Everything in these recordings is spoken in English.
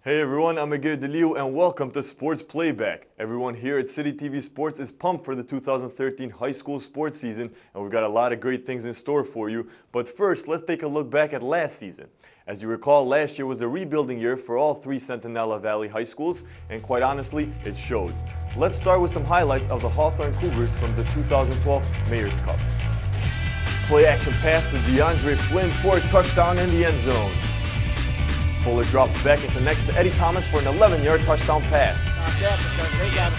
Hey everyone, I'm Agir Delio and welcome to Sports Playback. Everyone here at CityTV Sports is pumped for the 2013 high school sports season, and we've got a lot of great things in store for you. But first, let's take a look back at last season. As you recall, last year was a rebuilding year for all three Centinela Valley high schools, and quite honestly, it showed. Let's start with some highlights of the Hawthorne Cougars from the 2012 Mayor's Cup. Play action pass to DeAndre Flynn for a touchdown in the end zone. Fuller drops back and connects to Eddie Thomas for an 11-yard touchdown pass.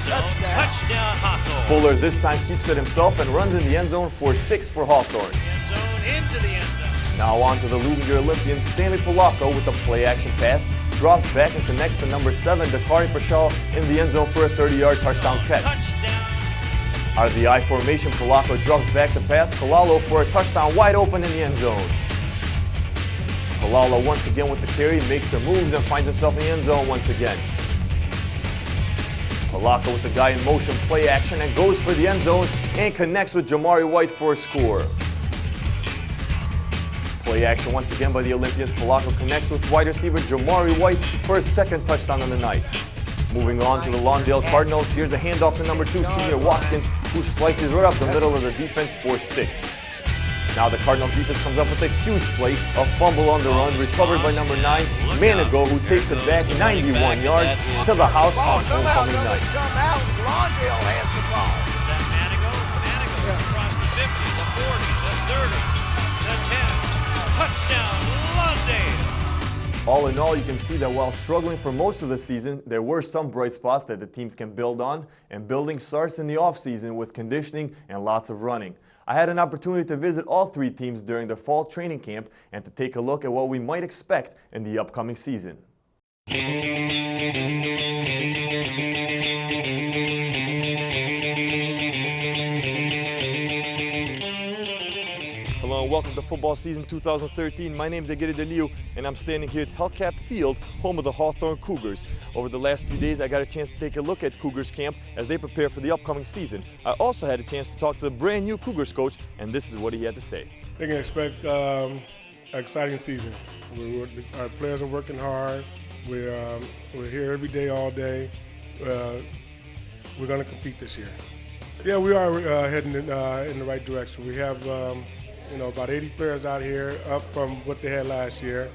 Touchdown Hawthorne. Fuller this time keeps it himself and runs in the end zone for 6 for Hawthorne. End zone into the end zone. Now on to the losing year Olympians, Sammy Polacco with a play-action pass, drops back and connects to number 7, Dakari Pashal in the end zone for a 30-yard touchdown catch. Touchdown. Out of the I formation, Polacco drops back to pass Kalalo for a touchdown wide open in the end zone. Kalalo once again with the carry, makes some moves and finds himself in the end zone once again. Polacco with the guy in motion, play action, and goes for the end zone and connects with Jamari White for a score. Play action once again by the Olympians. Polacco connects with wide receiver Jamari White for his second touchdown on the night. Moving on to the Lawndale Cardinals, here's a handoff to number 2, senior Watkins, who slices right up the middle of the defense for 6. Now the Cardinals defense comes up with a huge play, a fumble on the run, recovered by number 9, Manigo, who takes it back 91 yards to the house on homecoming night. Lawndale has the ball. Is that Manigo? Manigo goes across the 50, the 40, the 30, the 10. Touchdown, Lawndale. All in all, you can see that while struggling for most of the season, there were some bright spots that the teams can build on, and building starts in the offseason with conditioning and lots of running. I had an opportunity to visit all three teams during the fall training camp and to take a look at what we might expect in the upcoming season. Hello and welcome to football season 2013. My name is Agir Delio and I'm standing here at Hellcat Field, home of the Hawthorne Cougars. Over the last few days I got a chance to take a look at Cougars camp as they prepare for the upcoming season. I also had a chance to talk to the brand new Cougars coach, and this is what he had to say. They can expect an exciting season. Our players are working hard. We're here every day, all day. We're going to compete this year. Yeah, we are heading in the right direction. We have about 80 players out here, up from what they had last year.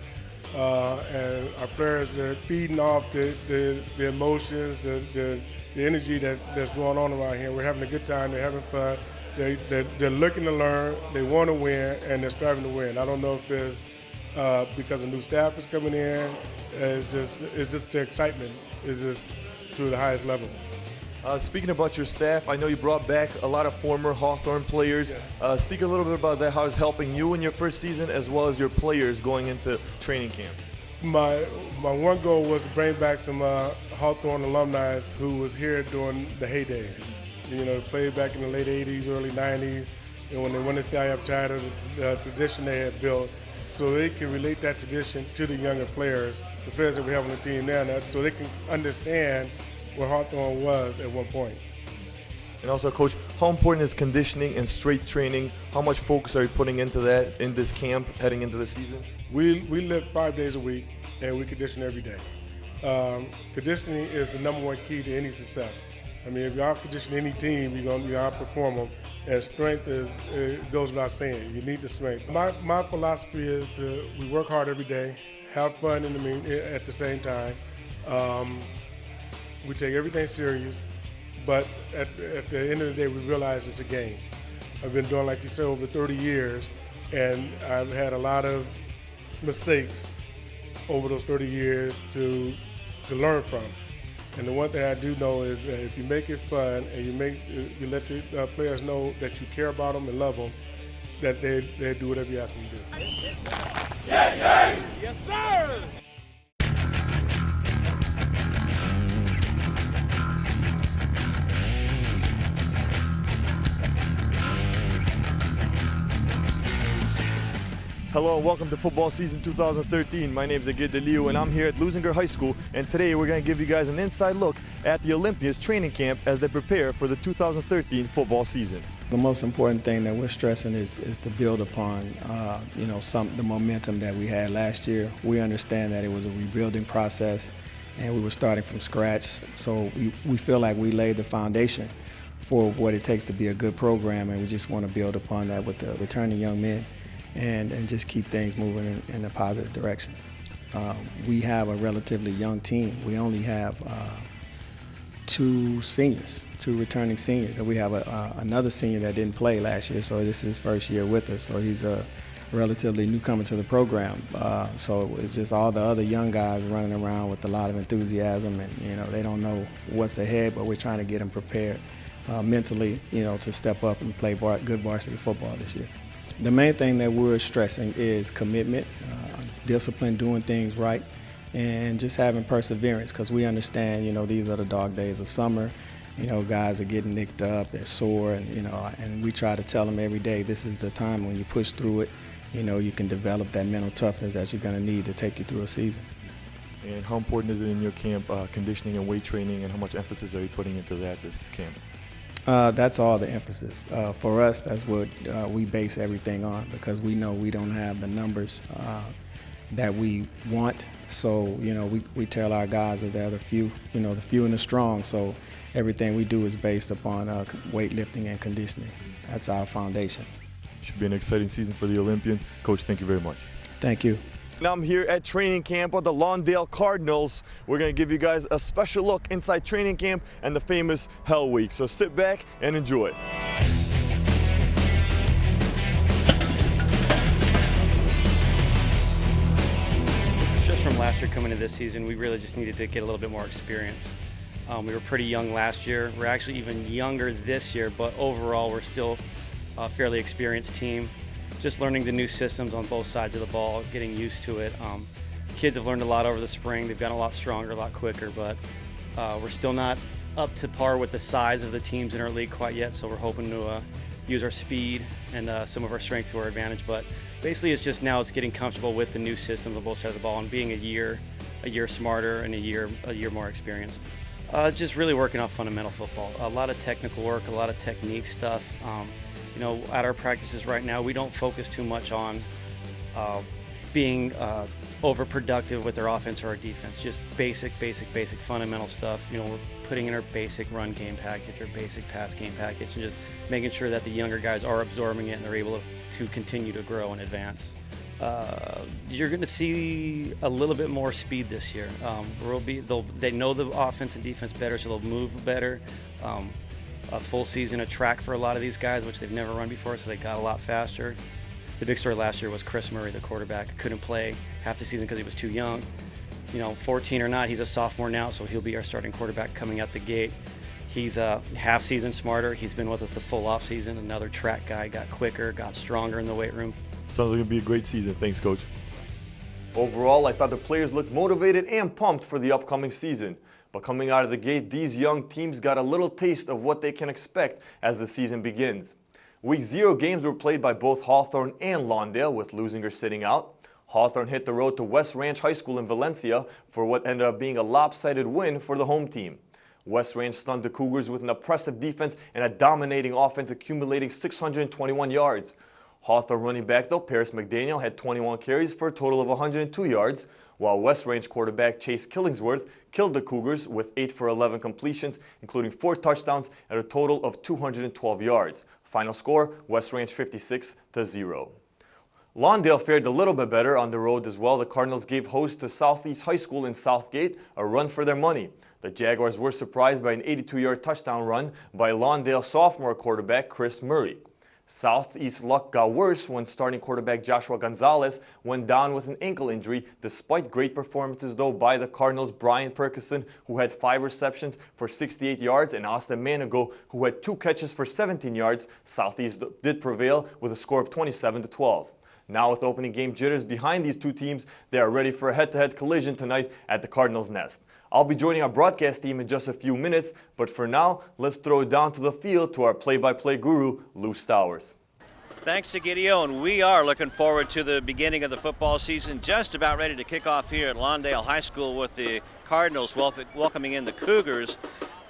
And our players are feeding off the emotions, the energy that's going on around here. We're having a good time. They're having fun. They're looking to learn. They want to win, and they're striving to win. I don't know if it's because a new staff is coming in. It's just the excitement is just to the highest level. Speaking about your staff, I know you brought back a lot of former Hawthorne players. Yes. Speak a little bit about that, how it's helping you in your first season as well as your players going into training camp. My one goal was to bring back some Hawthorne alumni who was here during the heydays. Played back in the late 80s, early 90s, and when they won the CIF title, the tradition they had built, so they can relate that tradition to the younger players, the players that we have on the team now, so they can understand what Hawthorne was at one point. And also, Coach, how important is conditioning and strength training? How much focus are you putting into that in this camp heading into the season? We live 5 days a week, and we condition every day. Conditioning is the #1 key to any success. I mean, if you out-condition any team, you're going to outperform them. And strength goes without saying. You need the strength. My philosophy is we work hard every day, have fun at the same time. We take everything serious, but at the end of the day, we realize it's a game. I've been doing, like you said, over 30 years, and I've had a lot of mistakes over those 30 years to learn from. And the one thing I do know is that if you make it fun and you let the players know that you care about them and love them, that they do whatever you ask them to do. Yes, sir. Hello and welcome to football season 2013. My name is Agir Delio and I'm here at Lusinger High School, and today we're going to give you guys an inside look at the Olympians training camp as they prepare for the 2013 football season. The most important thing that we're stressing is to build upon the momentum that we had last year. We understand that it was a rebuilding process, and we were starting from scratch. So we feel like we laid the foundation for what it takes to be a good program, and we just want to build upon that with the returning young men and just keep things moving in a positive direction. We have a relatively young team. We only have two returning seniors, and we have another senior that didn't play last year, so this is his first year with us, so he's a relatively newcomer to the program. So it's just all the other young guys running around with a lot of enthusiasm, and they don't know what's ahead, but we're trying to get them prepared mentally, to step up and play good varsity football this year. The main thing that we're stressing is commitment, discipline, doing things right, and just having perseverance, because we understand, these are the dog days of summer. Guys are getting nicked up, they're sore, and we try to tell them every day, this is the time when you push through it, you can develop that mental toughness that you're going to need to take you through a season. And how important is it in your camp, conditioning and weight training, and how much emphasis are you putting into that this camp? That's all the emphasis. For us, that's what we base everything on, because we know we don't have the numbers that we want. So, we tell our guys that they're the few and the strong. So everything we do is based upon weightlifting and conditioning. That's our foundation. Should be an exciting season for the Olympians. Coach, thank you very much. Thank you. Now I'm here at training camp of the Lawndale Cardinals. We're going to give you guys a special look inside training camp and the famous Hell Week. So sit back and enjoy. Just from last year coming into this season, we really just needed to get a little bit more experience. We were pretty young last year. We're actually even younger this year, but overall we're still a fairly experienced team. Just learning the new systems on both sides of the ball, getting used to it. Kids have learned a lot over the spring. They've gotten a lot stronger, a lot quicker, but we're still not up to par with the size of the teams in our league quite yet, so we're hoping to use our speed and some of our strength to our advantage. But basically it's getting comfortable with the new systems on both sides of the ball and being a year smarter and a year more experienced. Just really working on fundamental football. A lot of technical work, a lot of technique stuff. At our practices right now, we don't focus too much on being overproductive with our offense or our defense. Just basic fundamental stuff. We're putting in our basic run game package, our basic pass game package, and just making sure that the younger guys are absorbing it and they're able to continue to grow and advance. You're going to see a little bit more speed this year. They know the offense and defense better, so they'll move better. A full season of track for a lot of these guys, which they've never run before, so they got a lot faster. The big story last year was Chris Murray, the quarterback, couldn't play half the season because he was too young. 14 or not, he's a sophomore now, so he'll be our starting quarterback coming out the gate. He's a half season smarter. He's been with us the full off season. Another track guy, got quicker, got stronger in the weight room. Sounds like it'll be a great season. Thanks, Coach. Overall, I thought the players looked motivated and pumped for the upcoming season. But coming out of the gate, these young teams got a little taste of what they can expect as the season begins. Week 0 games were played by both Hawthorne and Lawndale, with Lusinger sitting out. Hawthorne hit the road to West Ranch High School in Valencia for what ended up being a lopsided win for the home team. West Ranch stunned the Cougars with an oppressive defense and a dominating offense, accumulating 621 yards. Hawthorne running back, though, Paris McDaniel, had 21 carries for a total of 102 yards, while West Range quarterback Chase Killingsworth killed the Cougars with 8 for 11 completions, including 4 touchdowns and a total of 212 yards. Final score, West Range 56-0. Lawndale fared a little bit better on the road as well. The Cardinals gave host to Southeast High School in Southgate a run for their money. The Jaguars were surprised by an 82-yard touchdown run by Lawndale sophomore quarterback Chris Murray. Southeast luck got worse when starting quarterback Joshua Gonzalez went down with an ankle injury, despite great performances though by the Cardinals' Brian Perkison, who had 5 receptions for 68 yards, and Austin Manigo, who had 2 catches for 17 yards. Southeast did prevail with a score of 27-12. Now with opening game jitters behind these two teams, they are ready for a head-to-head collision tonight at the Cardinals' Nest. I'll be joining our broadcast team in just a few minutes, but for now, let's throw it down to the field to our play-by-play guru, Lou Stowers. Thanks to Gideon. We are looking forward to the beginning of the football season, just about ready to kick off here at Lawndale High School with the Cardinals welcoming in the Cougars.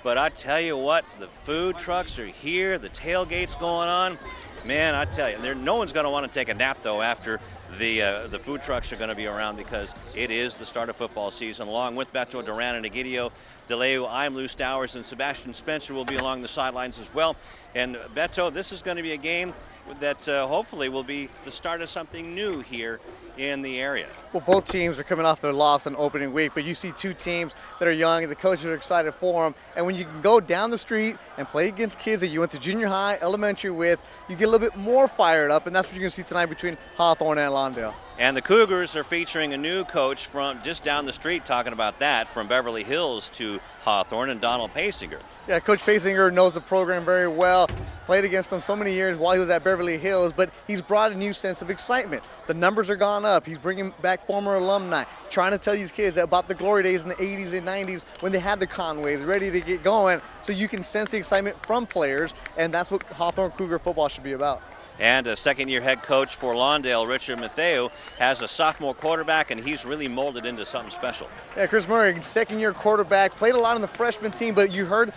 But I tell you what, the food trucks are here, the tailgate's going on. Man, I tell you, no one's going to want to take a nap, though, after the food trucks are going to be around because it is the start of football season. Along with Beto Duran and Egidio DeLeu, I'm Lou Stowers, and Sebastian Spencer will be along the sidelines as well. And Beto, this is going to be a game that hopefully will be the start of something new here in the area. Well, both teams are coming off their loss on opening week, but you see two teams that are young and the coaches are excited for them. And when you can go down the street and play against kids that you went to junior high, elementary with, you get a little bit more fired up, and that's what you're going to see tonight between Hawthorne and Lawndale. And the Cougars are featuring a new coach from just down the street, talking about that, from Beverly Hills to Hawthorne, and Donald Pasinger. Yeah, Coach Pasinger knows the program very well. Played against them so many years while he was at Beverly Hills, but he's brought a new sense of excitement. The numbers are gone up. He's bringing back former alumni, trying to tell these kids about the glory days in the 80s and 90s when they had the Conways ready to get going, so you can sense the excitement from players, and that's what Hawthorne Cougar football should be about. And a second-year head coach for Lawndale, Richard Matheu, has a sophomore quarterback, and he's really molded into something special. Yeah, Chris Murray, second-year quarterback, played a lot on the freshman team, but you heard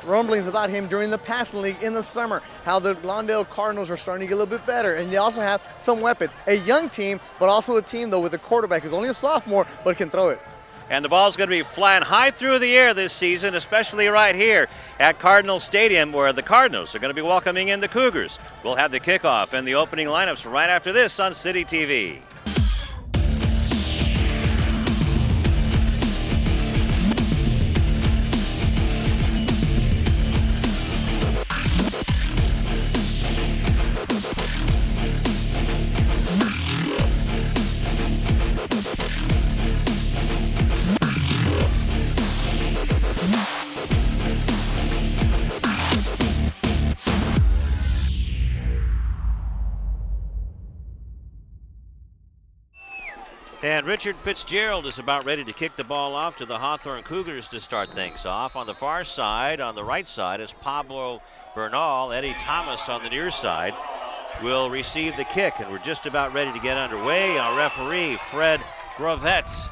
rumblings about him during the passing league in the summer, how the Lawndale Cardinals are starting to get a little bit better, and they also have some weapons. A young team, but also a team, though, with a quarterback who's only a sophomore, but can throw it. And the ball's going to be flying high through the air this season, especially right here at Cardinal Stadium, where the Cardinals are going to be welcoming in the Cougars. We'll have the kickoff and the opening lineups right after this on City TV. And Richard Fitzgerald is about ready to kick the ball off to the Hawthorne Cougars to start things off. On the far side, on the right side, is Pablo Bernal. Eddie Thomas on the near side will receive the kick. And we're just about ready to get underway. Our referee, Fred Gravett.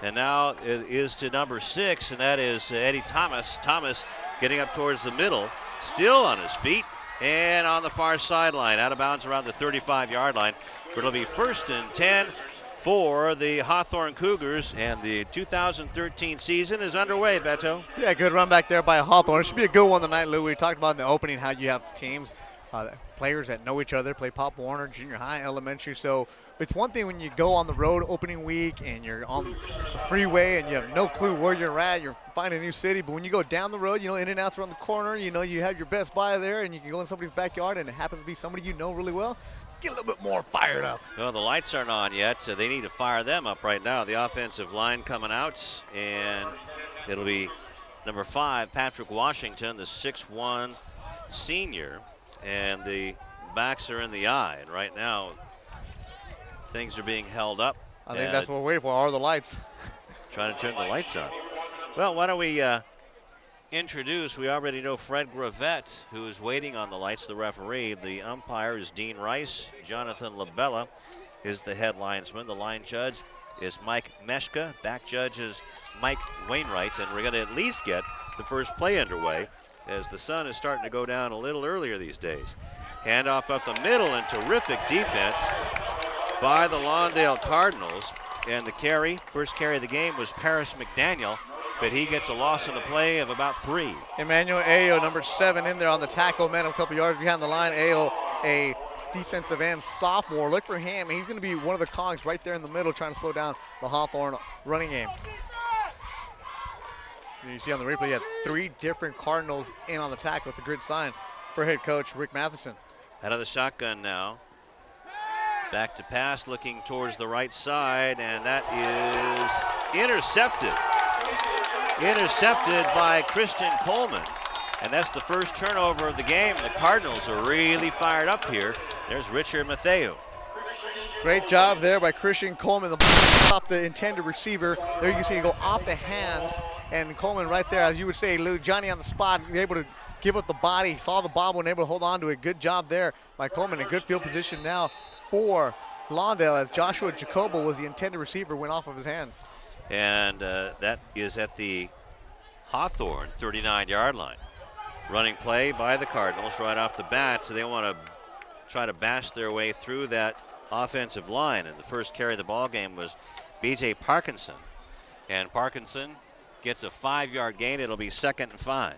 And now it is to number 6, and that is Eddie Thomas. Thomas getting up towards the middle, still on his feet, and on the far sideline, out of bounds around the 35-yard line. But it'll be 1st and 10 for the Hawthorne Cougars, and the 2013 season is underway, Beto. Yeah, good run back there by Hawthorne. It should be a good one tonight, Lou. We talked about in the opening how you have teams, players that know each other, play Pop Warner, junior high, elementary. So it's one thing when you go on the road opening week and you're on the freeway and you have no clue where you're at, you're finding a new city. But when you go down the road, in and outs around the corner, you have your Best Buy there, and you can go in somebody's backyard and it happens to be somebody you know really well. Get a little bit more fired up. Well, the lights aren't on yet, so they need to fire them up right now. The offensive line coming out, and it'll be number 5, Patrick Washington, the 6'1" senior, and the backs are in the eye. And right now, things are being held up. I think that's what we're waiting for, are the lights. Trying to turn the lights on. Well, why don't we introduce, we already know Fred Gravett, who is waiting on the lights, the referee. The umpire is Dean Rice. Jonathan Labella is the head linesman. The line judge is Mike Meshka. Back judge is Mike Wainwright. And we're going to at least get the first play underway, as the sun is starting to go down a little earlier these days. Handoff up the middle, and terrific defense by the Lawndale Cardinals. And the carry, first carry of the game, was Paris McDaniel, but he gets a loss in the play of about 3. Emmanuel Ayo, number 7, in there on the tackle, man, a couple yards behind the line. Ayo, a defensive end sophomore. Look for him. He's going to be one of the cogs right there in the middle, trying to slow down the Hawthorne running game. You see on the replay, you have 3 different Cardinals in on the tackle. It's a good sign for head coach Rick Matheson. Out of the shotgun now. Back to pass, looking towards the right side, and that is intercepted. Intercepted by Christian Coleman. And that's the first turnover of the game. The Cardinals are really fired up here. There's Richard Matheu. Great job there by Christian Coleman. The ball off the intended receiver. There you can see it go off the hands. And Coleman right there, as you would say, Lou, Johnny on the spot, able to give up the body, saw the bobble and able to hold on to it. Good job there by Coleman. A good field position now for Lawndale, as Joshua Jacobo was the intended receiver, went off of his hands. And that is at the Hawthorne 39-yard line. Running play by the Cardinals right off the bat, so they want to try to bash their way through that offensive line. And the first carry of the ball game was B.J. Parkinson. And Parkinson gets a 5-yard gain. It'll be 2nd and 5.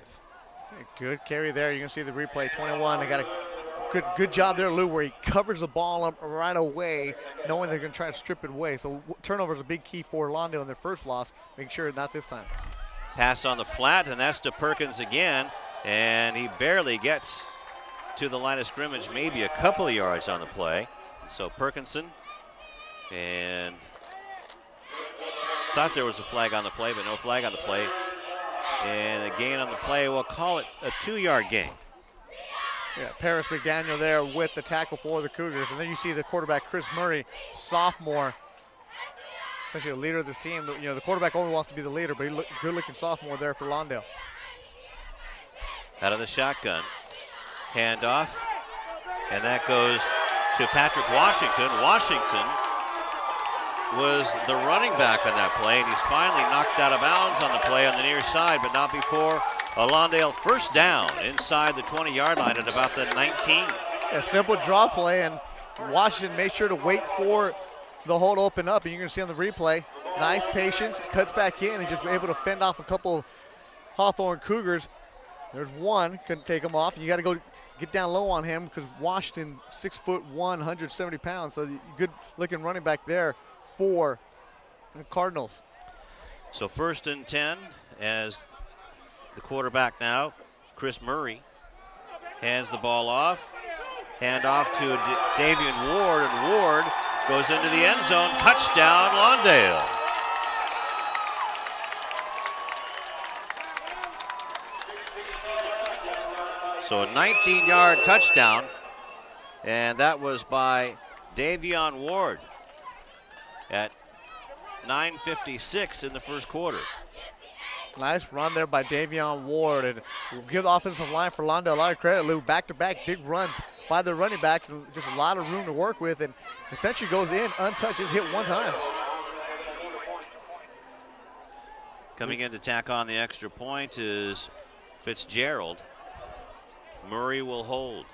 Good carry there. You can see the replay. 21. They got a good job there, Lou, where he covers the ball up right away, knowing they're going to try to strip it away. So turnover is a big key for Lawndale in their first loss. Make sure not this time. Pass on the flat, and that's to Perkins again. And he barely gets to the line of scrimmage, maybe a couple of yards on the play. So Perkinson, and thought there was a flag on the play, but no flag on the play. And a gain on the play, we'll call it a 2-yard gain. Yeah, Paris McDaniel there with the tackle for the Cougars. And then you see the quarterback, Chris Murray, sophomore, essentially a leader of this team. You know, the quarterback only wants to be the leader, but good-looking sophomore there for Lawndale. Out of the shotgun, handoff, and that goes to Patrick Washington. Washington was the running back on that play, and he's finally knocked out of bounds on the play on the near side, but not before a Lawndale first down inside the 20-yard line at about the 19. A simple draw play, and Washington made sure to wait for the hole to open up, and you're going to see on the replay, nice patience, cuts back in, and just able to fend off a couple of Hawthorne Cougars. There's one, couldn't take him off, and you got to go get down low on him because Washington, 6'1", 170 pounds, so good-looking running back there for the Cardinals. So 1st and 10 as the quarterback now, Chris Murray, hands the ball off. Hand off to Davian Ward, and Ward goes into the end zone. Touchdown, Lawndale. So a 19-yard touchdown, and that was by Davion Ward at 9:56 in the first quarter. Nice run there by Davion Ward, and we'll give the offensive line for Lawndale a lot of credit, Lou. Back-to-back big runs by the running backs, and just a lot of room to work with, and essentially goes in untouched, just hit one time. Coming in to tack on the extra point is Fitzgerald. Murray will hold.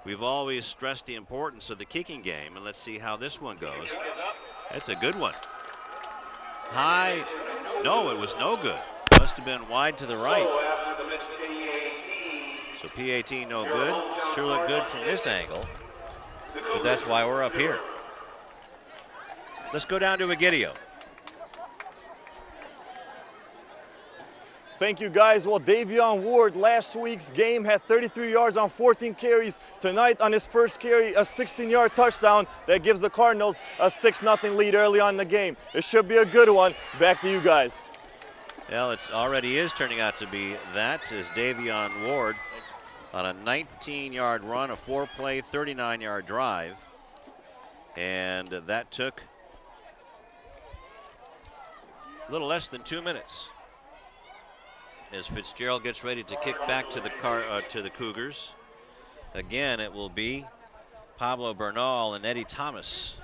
We've always stressed the importance of the kicking game, and let's see how this one goes. That's a good one. High, no, it was no good. Must have been wide to the right. So PAT no good. Sure looked good from this angle, but that's why we're up here. Let's go down to Egidio. Thank you, guys. Well, Davion Ward last week's game had 33 yards on 14 carries. Tonight on his first carry, a 16-yard touchdown that gives the Cardinals a 6-0 lead early on in the game. It should be a good one. Back to you guys. Well, it already is turning out to be that, as Davion Ward on a 19-yard run, a 4-play, 39-yard drive. And that took a little less than 2 minutes. As Fitzgerald gets ready to kick back to the Cougars. Again, it will be Pablo Bernal and Eddie Thomas.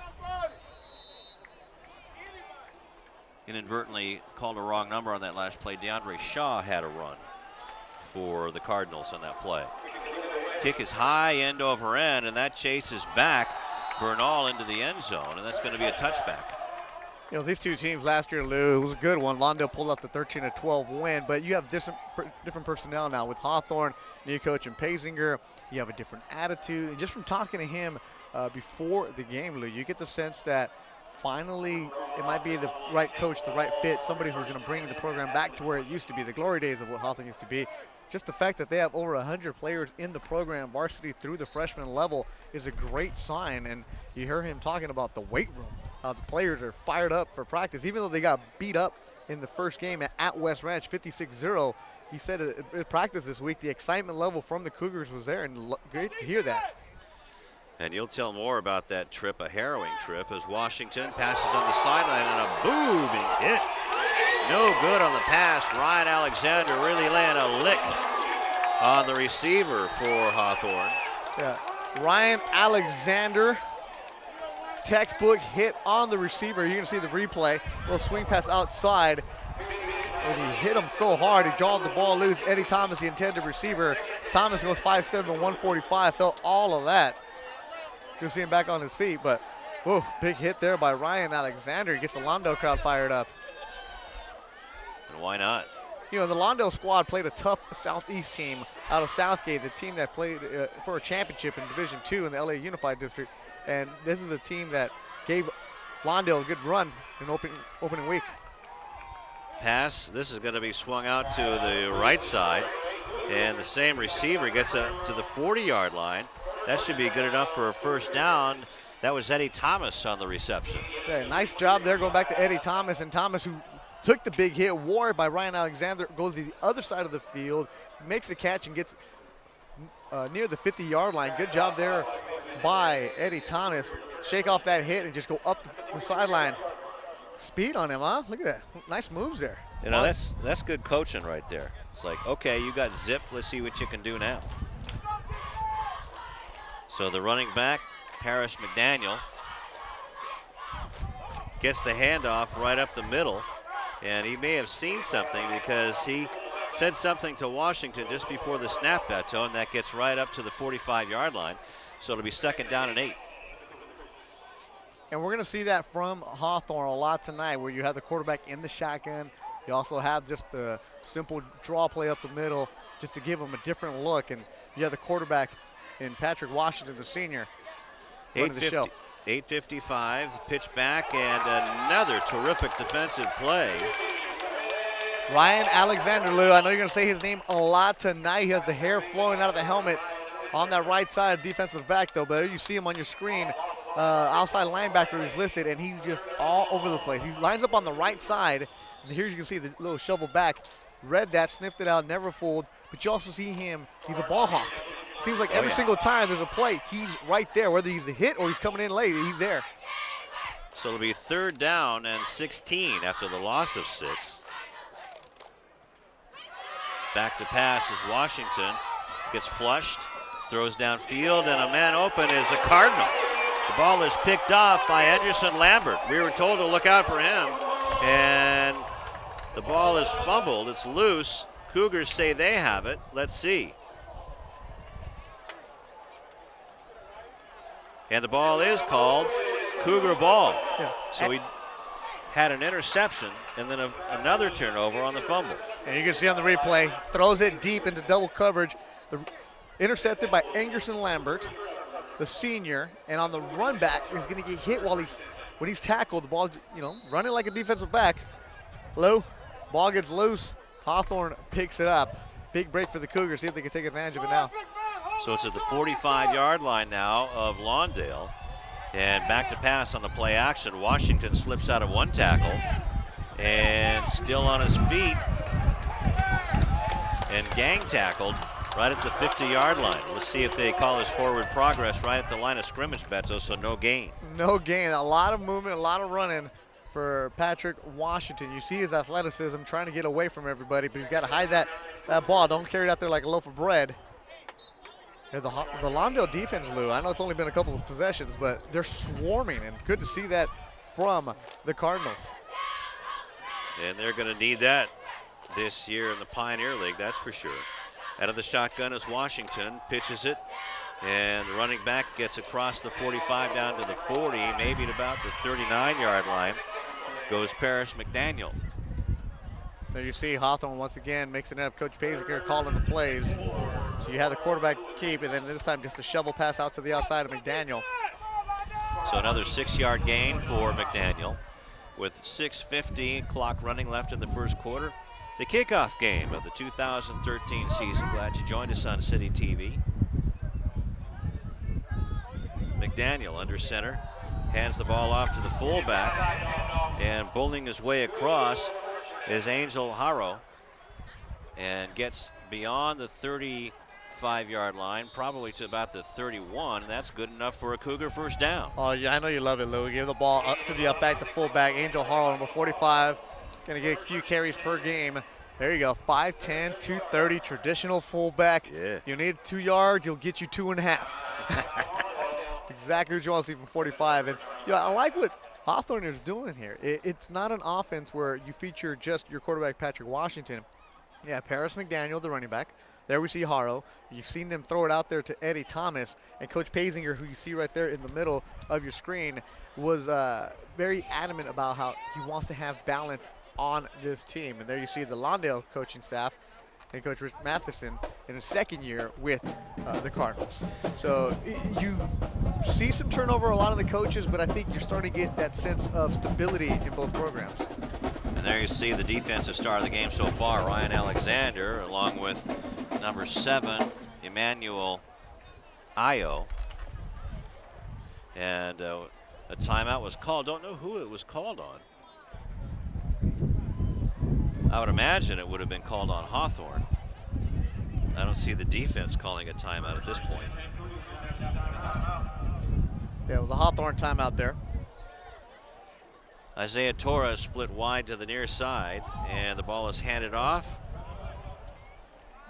Inadvertently called a wrong number on that last play. DeAndre Shaw had a run for the Cardinals on that play. Kick is high, end over end, and that chases back Bernal into the end zone, and that's going to be a touchback. You know, these two teams last year, Lou, it was a good one. Lawndale pulled out the 13-12 win, but you have different personnel now with Hawthorne, new coach in Paisinger. You have a different attitude. And just from talking to him before the game, Lou, you get the sense that finally it might be the right coach, the right fit, somebody who's going to bring the program back to where it used to be, the glory days of what Hawthorne used to be. Just the fact that they have over 100 players in the program, varsity through the freshman level, is a great sign. And you hear him talking about the weight room. The players are fired up for practice, even though they got beat up in the first game at West Ranch, 56-0. He said at practice this week, the excitement level from the Cougars was there, and great to hear that. And you'll tell more about that trip, a harrowing trip, as Washington passes on the sideline and a booming hit. No good on the pass. Ryan Alexander really laying a lick on the receiver for Hawthorne. Yeah, Ryan Alexander, textbook hit on the receiver. You can see the replay. Little swing pass outside. And he hit him so hard, he jawed the ball loose. Eddie Thomas, the intended receiver. Thomas goes 5'7", 145, felt all of that. Good to see him back on his feet, but whoa, big hit there by Ryan Alexander. He gets the Lawndale crowd fired up. And why not? You know, the Lawndale squad played a tough Southeast team out of Southgate, the team that played for a championship in Division II in the LA Unified District. And this is a team that gave Lawndale a good run in opening week. Pass. This is going to be swung out to the right side. And the same receiver gets up to the 40-yard line. That should be good enough for a first down. That was Eddie Thomas on the reception. Yeah, nice job there going back to Eddie Thomas. And Thomas, who took the big hit, wore it by Ryan Alexander, goes to the other side of the field, makes the catch and gets near the 50-yard line. Good job there by Eddie Thomas. Shake off that hit and just go up the sideline. Speed on him, huh? Look at that. Nice moves there. You know, that's good coaching right there. It's like, okay, you got zipped. Let's see what you can do now. So the running back, Paris McDaniel, gets the handoff right up the middle. And he may have seen something because he said something to Washington just before the snap, Beto, and that gets right up to the 45-yard line. So it'll be 2nd down and 8. And we're going to see that from Hawthorne a lot tonight, where you have the quarterback in the shotgun. You also have just the simple draw play up the middle just to give them a different look. And you have the quarterback in Patrick Washington, the senior, running the show. 8:55, pitch back, and another terrific defensive play. Ryan Alexander, Lou, I know you're going to say his name a lot tonight. He has the hair flowing out of the helmet on that right side, defensive back, though. But you see him on your screen, outside linebacker is listed, and he's just all over the place. He lines up on the right side, and here you can see the little shovel back. Read that, sniffed it out, never fooled. But you also see him, he's a ball hawk. Seems like every single time there's a play, he's right there. Whether he's the hit or he's coming in late, he's there. So it'll be 3rd down and 16 after the loss of 6. Back to pass is Washington. Gets flushed, throws downfield, and a man open is a Cardinal. The ball is picked off by Anderson Lambert. We were told to look out for him, and the ball is fumbled. It's loose. Cougars say they have it. Let's see. And the ball is called Cougar ball. Yeah. So he had an interception and then another turnover on the fumble. And you can see on the replay, throws it deep into double coverage. Intercepted by Anderson Lambert, the senior, and on the run back is going to get hit when he's tackled. The ball, running like a defensive back. Low, ball gets loose. Hawthorne picks it up. Big break for the Cougars. See if they can take advantage of it now. So it's at the 45-yard line now of Lawndale. And back to pass on the play action. Washington slips out of one tackle and still on his feet and gang tackled right at the 50-yard line. Let's see if they call his forward progress right at the line of scrimmage, Beto, so no gain. No gain. A lot of movement, a lot of running for Patrick Washington. You see his athleticism trying to get away from everybody, but he's got to hide that ball. Don't carry it out there like a loaf of bread. Yeah, the Lawndale defense, Lou, I know it's only been a couple of possessions, but they're swarming, and good to see that from the Cardinals. And they're going to need that this year in the Pioneer League, that's for sure. Out of the shotgun is Washington, pitches it, and the running back gets across the 45 down to the 40, maybe at about the 39-yard line. Goes Paris McDaniel. There you see Hawthorne once again mixing it up. Coach Paziger calling the plays. So you have the quarterback keep, and then this time just a shovel pass out to the outside of McDaniel. So another 6-yard gain for McDaniel with 6:50 clock running left in the first quarter. The kickoff game of the 2013 season. Glad you joined us on City TV. McDaniel under center, hands the ball off to the fullback, and bowling his way across is Angel Haro, and gets beyond the 35-yard line, probably to about the 31. That's good enough for a Cougar first down. Oh, yeah, I know you love it, Lou. Give the ball up to the up back, the fullback, Angel Haro, number 45. Going to get a few carries per game. There you go, 5'10", 230, traditional fullback. Yeah. You need 2 yards, he'll get you 2.5. Exactly what you want to see from 45. And I like what Hawthorne is doing here. It's not an offense where you feature just your quarterback, Patrick Washington. Yeah, Paris McDaniel, the running back. There we see Haro. You've seen them throw it out there to Eddie Thomas. And Coach Paisinger, who you see right there in the middle of your screen, was very adamant about how he wants to have balance on this team. And there you see the Lawndale coaching staff and Coach Rich Matheson in his second year with the Cardinals. So you see some turnover, a lot of the coaches, but I think you're starting to get that sense of stability in both programs. And there you see the defensive star of the game so far, Ryan Alexander, along with number 7, Emmanuel Ayo. And a timeout was called. Don't know who it was called on. I would imagine it would have been called on Hawthorne. I don't see the defense calling a timeout at this point. Yeah, it was a Hawthorne timeout there. Isaiah Torres split wide to the near side, and the ball is handed off.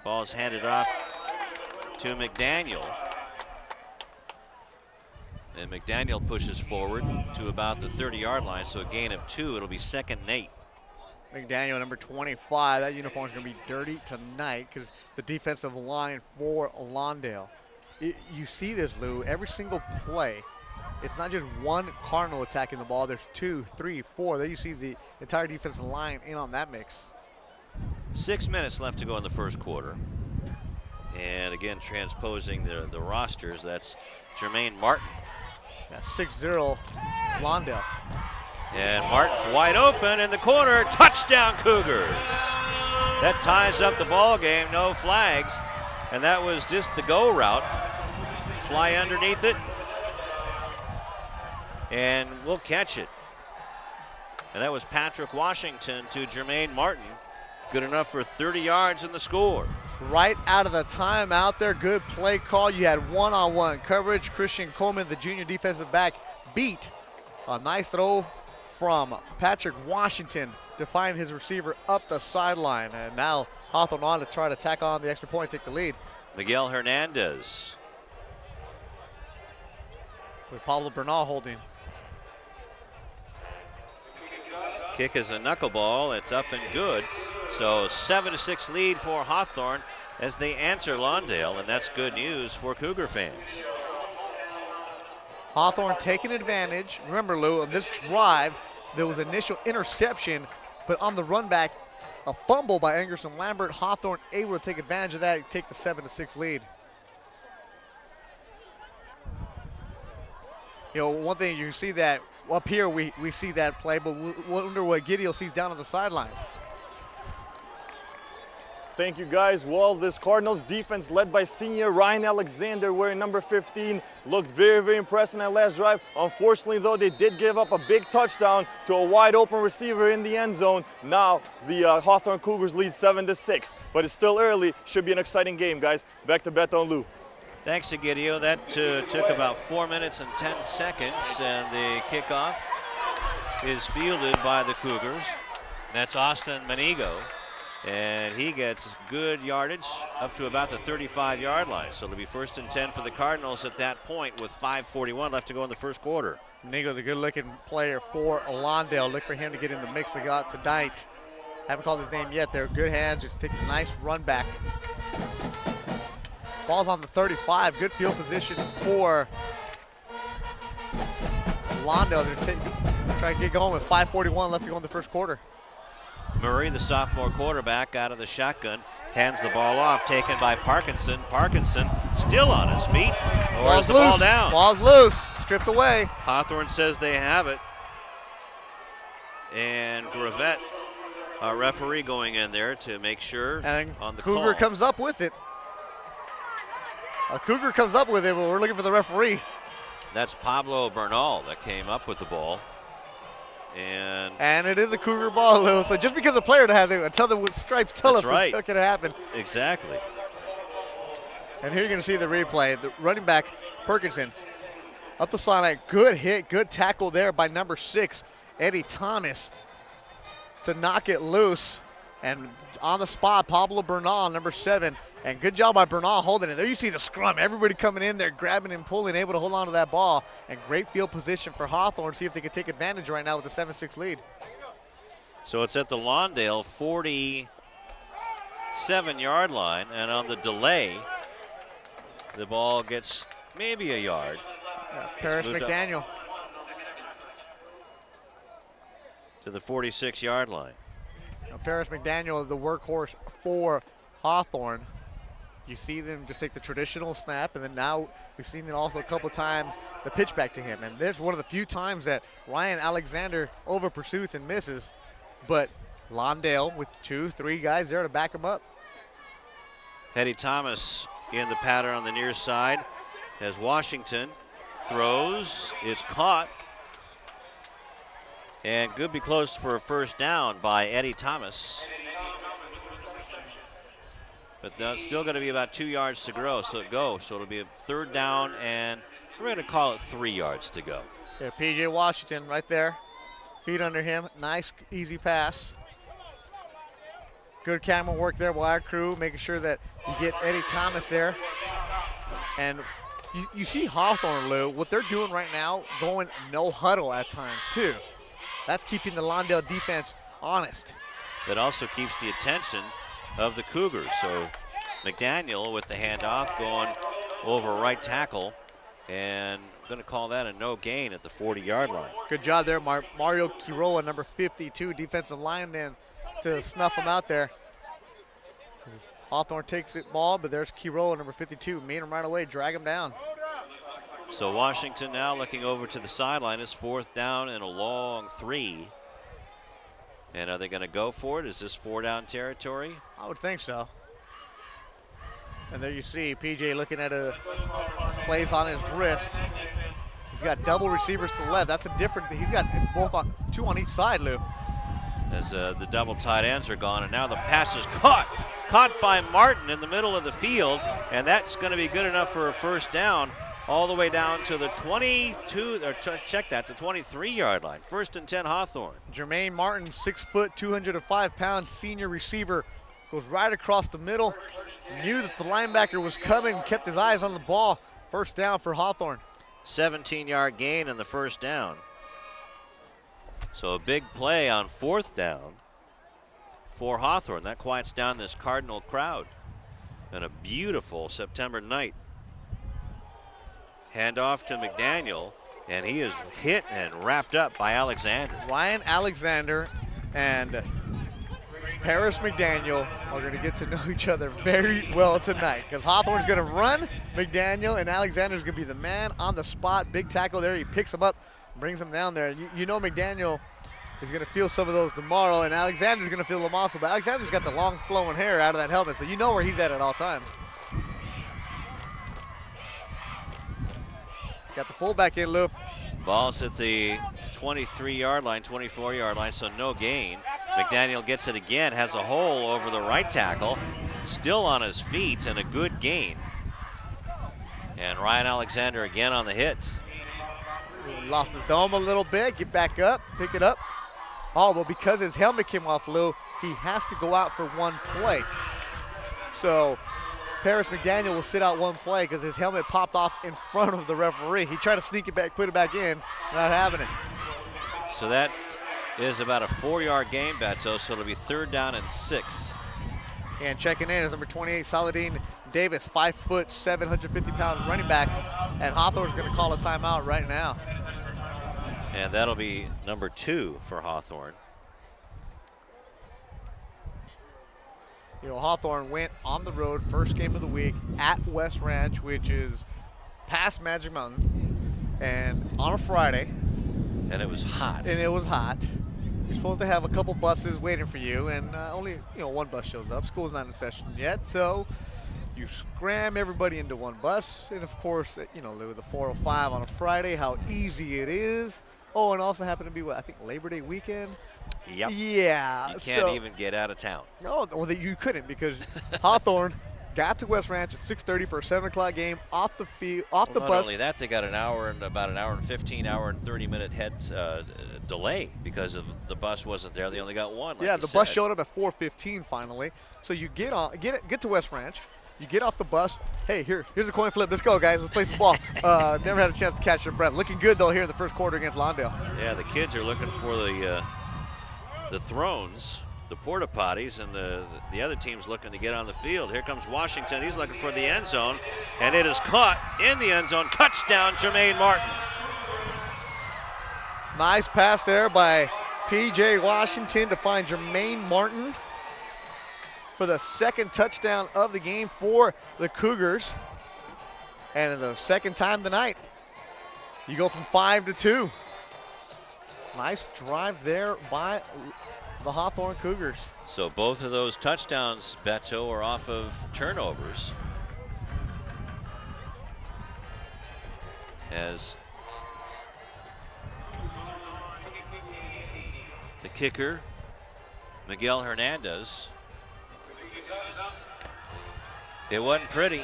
Ball is handed off to McDaniel. And McDaniel pushes forward to about the 30-yard line, so a gain of 2. It'll be 2nd and 8. McDaniel, number 25. That uniform is going to be dirty tonight because the defensive line for Lawndale. You see this, Lou, every single play. It's not just one Cardinal attacking the ball. There's 2, 3, 4. There you see the entire defensive line in on that mix. 6 minutes left to go in the first quarter. And again, transposing the rosters, that's Jermaine Martin. Yeah, 6-0 Lawndale. And Martin's wide open in the corner. Touchdown Cougars. That ties up the ball game. No flags. And that was just the go route. Fly underneath it. And we'll catch it. And that was Patrick Washington to Jermaine Martin. Good enough for 30 yards in the score. Right out of the timeout there. Good play call. You had one-on-one coverage. Christian Coleman, the junior defensive back, beat a nice throw from Patrick Washington to find his receiver up the sideline. And now Hawthorne on to try to tack on the extra point, take the lead. Miguel Hernandez. With Pablo Bernal holding. Kick is a knuckleball. It's up and good. So 7-6 lead for Hawthorne as they answer Lawndale, and that's good news for Cougar fans. Hawthorne taking advantage. Remember, Lou, on this drive, there was initial interception, but on the run back, a fumble by Angerson Lambert. Hawthorne able to take advantage of that and take the 7-6 lead. You know, one thing you see that up here, we see that play, but we wonder what Gideon sees down on the sideline. Thank you, guys. Well, this Cardinals defense led by senior Ryan Alexander wearing number 15 looked very, very impressive in that last drive. Unfortunately, though, they did give up a big touchdown to a wide open receiver in the end zone. Now the Hawthorne Cougars lead 7-6, but it's still early. Should be an exciting game, guys. Back to Beto and Lou. Thanks, Egidio. That took about 4 minutes and 10 seconds, and the kickoff is fielded by the Cougars. That's Austin Manigo. And he gets good yardage up to about the 35-yard line. So it'll be 1st and 10 for the Cardinals at that point with 5:41 left to go in the first quarter. Nigo's a good-looking player for Lawndale. Look for him to get in the mix they got tonight. Haven't called his name yet. They're good hands. Just take a nice run back. Ball's on the 35. Good field position for Lawndale. They're trying to get going with 5:41 left to go in the first quarter. Murray, the sophomore quarterback, out of the shotgun, hands the ball off, taken by Parkinson. Parkinson still on his feet. Or is the ball down? Ball's loose, stripped away. Hawthorne says they have it. And Gravette, our referee, going in there to make sure And on the Cougar call. comes up with it. A Cougar comes up with it, but we're looking for the referee. That's Pablo Bernal that came up with the ball. And it is a Cougar ball, Lou. So just because a player to have it, until the stripes tell us right. what's going to happen. Exactly. And here you're going to see the replay. The running back, Perkinson, up the sideline. Good hit, good tackle there by number 6, Eddie Thomas, to knock it loose. And on the spot, Pablo Bernal, number 7. And good job by Bernal holding it. There you see the scrum. Everybody coming in there, grabbing and pulling, able to hold on to that ball. And great field position for Hawthorne. See if they can take advantage right now with the 7-6 lead. So it's at the Lawndale 47-yard 7-yard line, and on the delay, the ball gets maybe a yard. Yeah, Paris McDaniel. To the 46-yard line. Now, Paris McDaniel, the workhorse for Hawthorne. You see them just take the traditional snap, and then now we've seen it also a couple times, the pitch back to him. And there's one of the few times that Ryan Alexander over pursues and misses, but Lawndale with 2-3 guys there to back him up. Eddie Thomas in the pattern on the near side as Washington throws. It's caught. And could be close for a first down by Eddie Thomas. But that's still going to be about 2 yards to go. So it'll be a third down, and we're going to call it 3 yards to go. Yeah, P.J. Washington right there. Feet under him. Nice, easy pass. Good camera work there by our crew, making sure that you get Eddie Thomas there. And you see Hawthorne, Lou, what they're doing right now, going no huddle at times, too. That's keeping the Lawndale defense honest. That also keeps the attention of the Cougars. So McDaniel with the handoff going over right tackle, and going to call that a no gain at the 40-yard line. Good job there, Mario Quiroa, number 52, defensive lineman, to snuff him out there. Hawthorne takes it ball, but there's Quiroa, number 52, meet him right away, drag him down. So Washington now looking over to the sideline. It's 4th down and a long 3. And are they going to go for it? Is this 4-down territory? I would think so. And there you see PJ looking at a plays on his wrist. He's got double receivers to the left. That's a different, he's got both on, 2 on each side, Lou. As the double tight ends are gone, and now the pass is caught by Martin in the middle of the field, and that's going to be good enough for a first down. All the way down to the 22, or check that, the 23-yard line. 1st and 10 Hawthorne. Jermaine Martin, 6 foot, 205 pounds, senior receiver, goes right across the middle. Knew that the linebacker was coming, kept his eyes on the ball. First down for Hawthorne. 17-yard gain in the first down. So a big play on 4th down for Hawthorne. That quiets down this Cardinal crowd. And a beautiful September night. Handoff to McDaniel, and he is hit and wrapped up by Alexander. Ryan Alexander and Paris McDaniel are going to get to know each other very well tonight, because Hawthorne's going to run McDaniel, and Alexander's going to be the man on the spot. Big tackle there. He picks him up, brings him down there. You know McDaniel is going to feel some of those tomorrow, and Alexander's going to feel them also. But Alexander's got the long flowing hair out of that helmet, so you know where he's at all times. Got the fullback in, Lou. Ball's at the 23-yard line, 24-yard line, so no gain. McDaniel gets it again, has a hole over the right tackle, still on his feet, and a good gain. And Ryan Alexander again on the hit. Lost his dome a little bit, get back up, pick it up. Oh, well, because his helmet came off, Lou, he has to go out for one play. So Paris McDaniel will sit out one play because his helmet popped off in front of the referee. He tried to sneak it back, put it back in, not having it. So that is about a 4-yard gain, Beto, so it'll be 3rd down and 6. And checking in is number 28, Saladin Davis, 5 foot, 750-pound running back. And Hawthorne's going to call a timeout right now. And that'll be number 2 for Hawthorne. You know, Hawthorne went on the road, first game of the week at West Ranch, which is past Magic Mountain, and on a Friday. And it was hot. And it was hot. You're supposed to have a couple buses waiting for you, and only one bus shows up. School's not in session yet, so you scram everybody into one bus. And of course, the 405 on a Friday, how easy it is. Oh, and also happened to be I think Labor Day weekend. Yep. Yeah. You can't even get out of town. No, well, you couldn't, because Hawthorne got to West Ranch at 6:30 for a 7 o'clock game off the bus. Not only that, they got about an hour and 15, hour and 30-minute delay because of the bus wasn't there. They only got one. Yeah, the bus showed up at 4:15 finally. So you get to West Ranch. You get off the bus. Hey, here's a coin flip. Let's go, guys. Let's play some ball. Never had a chance to catch your breath. Looking good, though, here in the first quarter against Lawndale. Yeah, the kids are looking for the Thrones. the porta potties, and the other team's looking to get on the field. Here comes Washington. He's looking for the end zone, and it is caught in the end zone. Touchdown, Jermaine Martin. Nice pass there by P.J. Washington to find Jermaine Martin for the second touchdown of the game for the Cougars. And the second time tonight, you go from 5 to 2. Nice drive there by the Hawthorne Cougars. So both of those touchdowns, Beto, are off of turnovers. As the kicker, Miguel Hernandez. It wasn't pretty,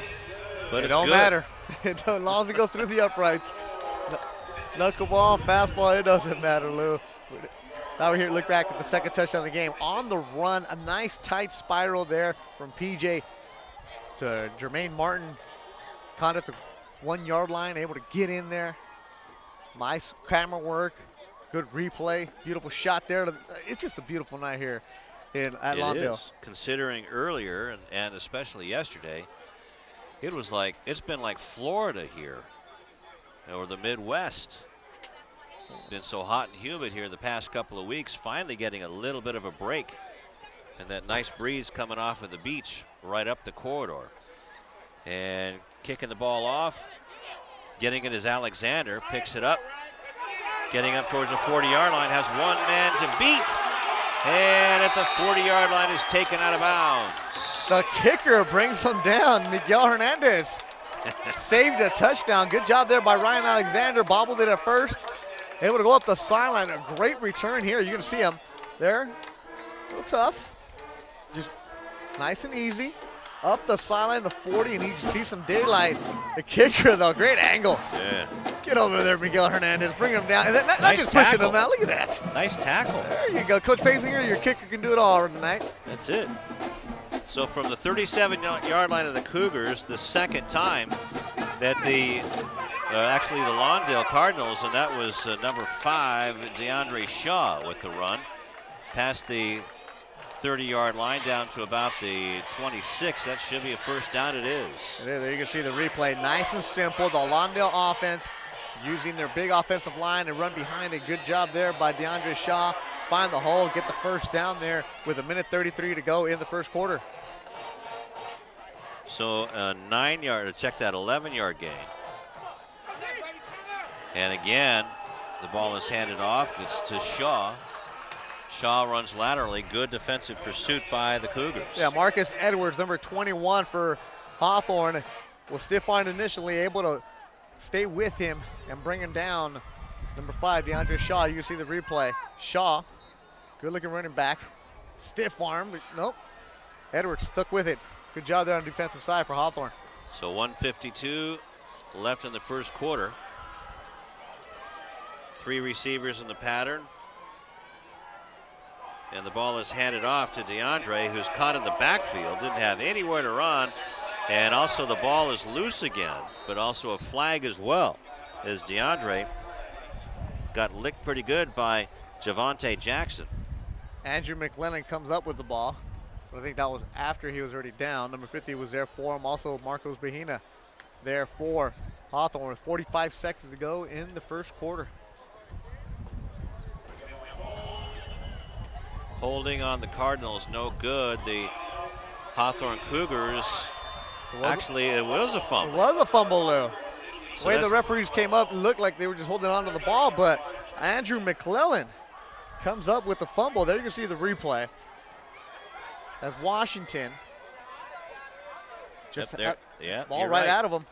but It it's don't good. matter. As long as it goes through the uprights. Knuckleball, fastball, it doesn't matter, Lou. Now we're here to look back at the second touchdown of the game. On the run, a nice tight spiral there from PJ to Jermaine Martin. Caught at the 1 yard line, able to get in there. Nice camera work, good replay, beautiful shot there. It's just a beautiful night here at Lawndale. It is, considering earlier and especially yesterday, it's been like Florida here, or the Midwest. Been so hot and humid here the past couple of weeks, finally getting a little bit of a break. And that nice breeze coming off of the beach right up the corridor. And kicking the ball off, getting it is Alexander, picks it up, getting up towards the 40-yard line, has one man to beat. And at the 40-yard line is taken out of bounds. The kicker brings him down, Miguel Hernandez. Saved a touchdown. Good job there by Ryan Alexander. Bobbled it at first. Able to go up the sideline. A great return here. You're going to see him there. A little tough. Just nice and easy. Up the sideline, the 40, and you can see some daylight. The kicker, though, great angle. Yeah. Get over there, Miguel Hernandez. Bring him down. And not Nice just pushing tackle. him out. Look at that. Nice tackle. There you go. Coach Basinger, your kicker can do it all tonight. That's it. So from the 37-yard line of the Cougars, the second time that actually the Lawndale Cardinals, and that was number 5, DeAndre Shaw with the run, past the 30-yard line down to about the 26. That should be a first down. It is. There you can see the replay. Nice and simple. The Lawndale offense using their big offensive line and run behind it. Good job there by DeAndre Shaw. Find the hole, get the first down there with 1:33 to go in the first quarter. So a 9-yard, check that 11-yard gain. And again, the ball is handed off. It's to Shaw. Shaw runs laterally. Good defensive pursuit by the Cougars. Yeah, Marcus Edwards, number 21 for Hawthorne, was stiff armed initially, able to stay with him and bring him down. Number 5, DeAndre Shaw. You can see the replay. Shaw, good looking running back. Stiff arm, but nope. Edwards stuck with it. Good job there on the defensive side for Hawthorne. So 1:52 left in the first quarter. 3 receivers in the pattern. And the ball is handed off to DeAndre, who's caught in the backfield, didn't have anywhere to run. And also the ball is loose again, but also a flag as well, as DeAndre got licked pretty good by Javante Jackson. Andrew McLennan comes up with the ball, but I think that was after he was already down. Number 50 was there for him. Also, Marcos Bahina there for Hawthorne with 45 seconds to go in the first quarter. Holding on the Cardinals, no good. The Hawthorne Cougars, actually, it was a It fumble. was a fumble, Lou. So The way the that's- referees came up, looked like they were just holding on to the ball, but Andrew McClellan comes up with the fumble. There you can see the replay. As Washington just Yep, there. Yeah, ball you're right out of him.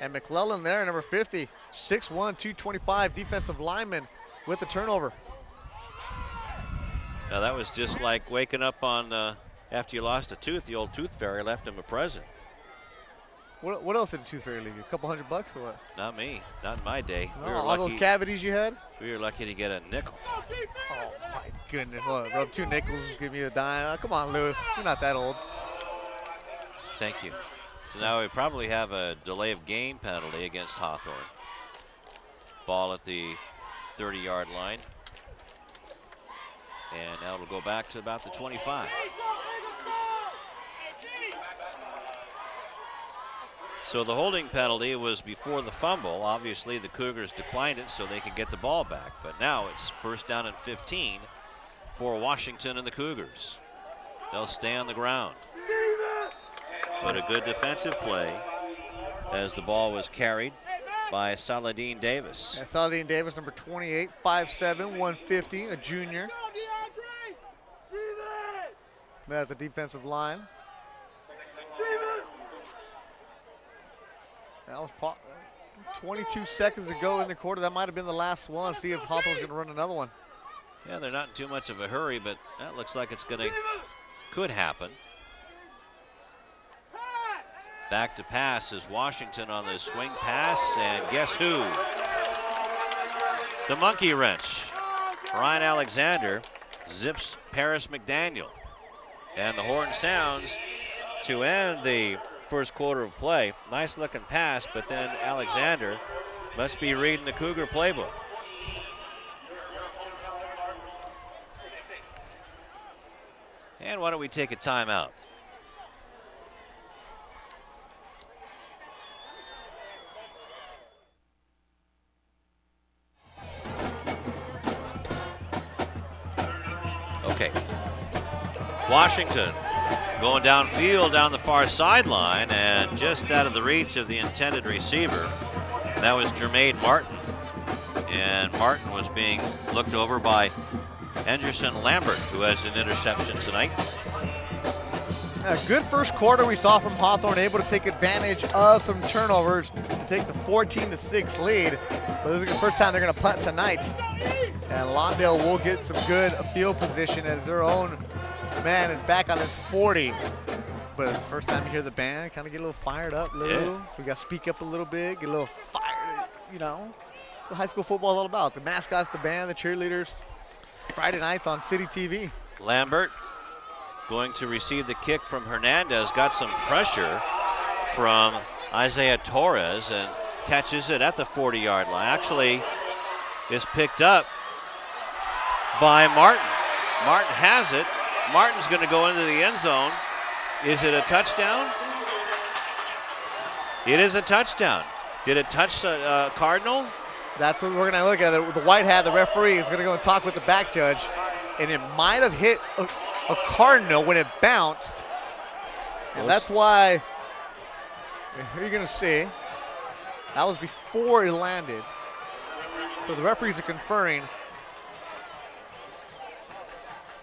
And McClellan there, number 50, 6'1", 225, defensive lineman with the turnover. Now that was just like waking up on after you lost a tooth. The old tooth fairy left him a present. What else did the Tooth Fairy leave you? A couple $100 or what? Not me, not in my day. No, all those cavities you had? We were lucky to get a nickel. Oh my goodness! What, rub 2 nickels, give me a dime. Oh, come on, Lou. You're not that old. Thank you. So now we probably have a delay of game penalty against Hawthorne. Ball at the 30-yard line. And now it'll go back to about the 25. So the holding penalty was before the fumble. Obviously, the Cougars declined it so they could get the ball back. But now it's first down and 15 for Washington and the Cougars. They'll stay on the ground. But a good defensive play as the ball was carried by Saladin Davis. And Saladin Davis, number 28, 5'7", 150, a junior. At the defensive line. That was 22 seconds to go in the quarter. That might have been the last one. See if Hawthorne's going to run another one. Yeah, they're not in too much of a hurry, but that looks like it's could happen. Back to pass is Washington on the swing pass, and guess who? The monkey wrench. Ryan Alexander zips Paris McDaniel. And the horn sounds to end the first quarter of play. Nice looking pass, but then Alexander must be reading the Cougar playbook. And why don't we take a timeout? Okay. Washington going downfield down the far sideline and just out of the reach of the intended receiver. That was Jermaine Martin. And Martin was being looked over by Henderson Lambert, who has an interception tonight. A good first quarter we saw from Hawthorne, able to take advantage of some turnovers to take the 14-6 lead. But this is the first time they're going to punt tonight. And Lawndale will get some good field position as their own man is back on his 40. But it's the first time you hear the band kind of get a little fired up, So we got to speak up a little bit, get a little fired, you know. That's what high school football is all about. The mascots, the band, the cheerleaders. Friday nights on CityTV. Lambert going to receive the kick from Hernandez. Got some pressure from Isaiah Torres and catches it at the 40-yard line. Actually, is picked up by Martin. Martin has it. Martin's going to go into the end zone. Is it a touchdown? It is a touchdown. Did it touch Cardinal? That's what we're going to look at. The white hat, the referee, is going to go and talk with the back judge. And it might have hit a Cardinal when it bounced. And that's why, here you're going to see, that was before it landed. So the referees are conferring.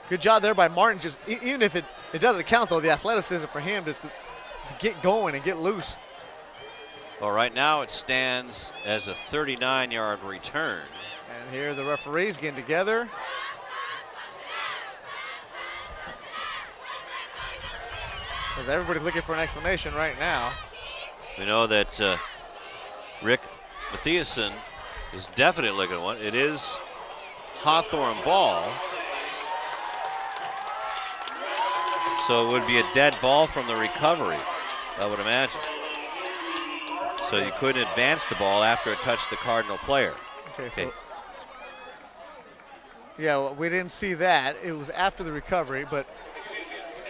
Good job there by Martin. Just even if it doesn't count, though, the athleticism for him just to get going and get loose. Well, right now it stands as a 39-yard return. And here the referees getting together. Because everybody's looking for an explanation right now. We know that Rick Mathiasen is definitely looking at one. It is Hawthorne ball. So it would be a dead ball from the recovery, I would imagine. So you couldn't advance the ball after it touched the Cardinal player. Okay. So yeah, well, we didn't see that. It was after the recovery, but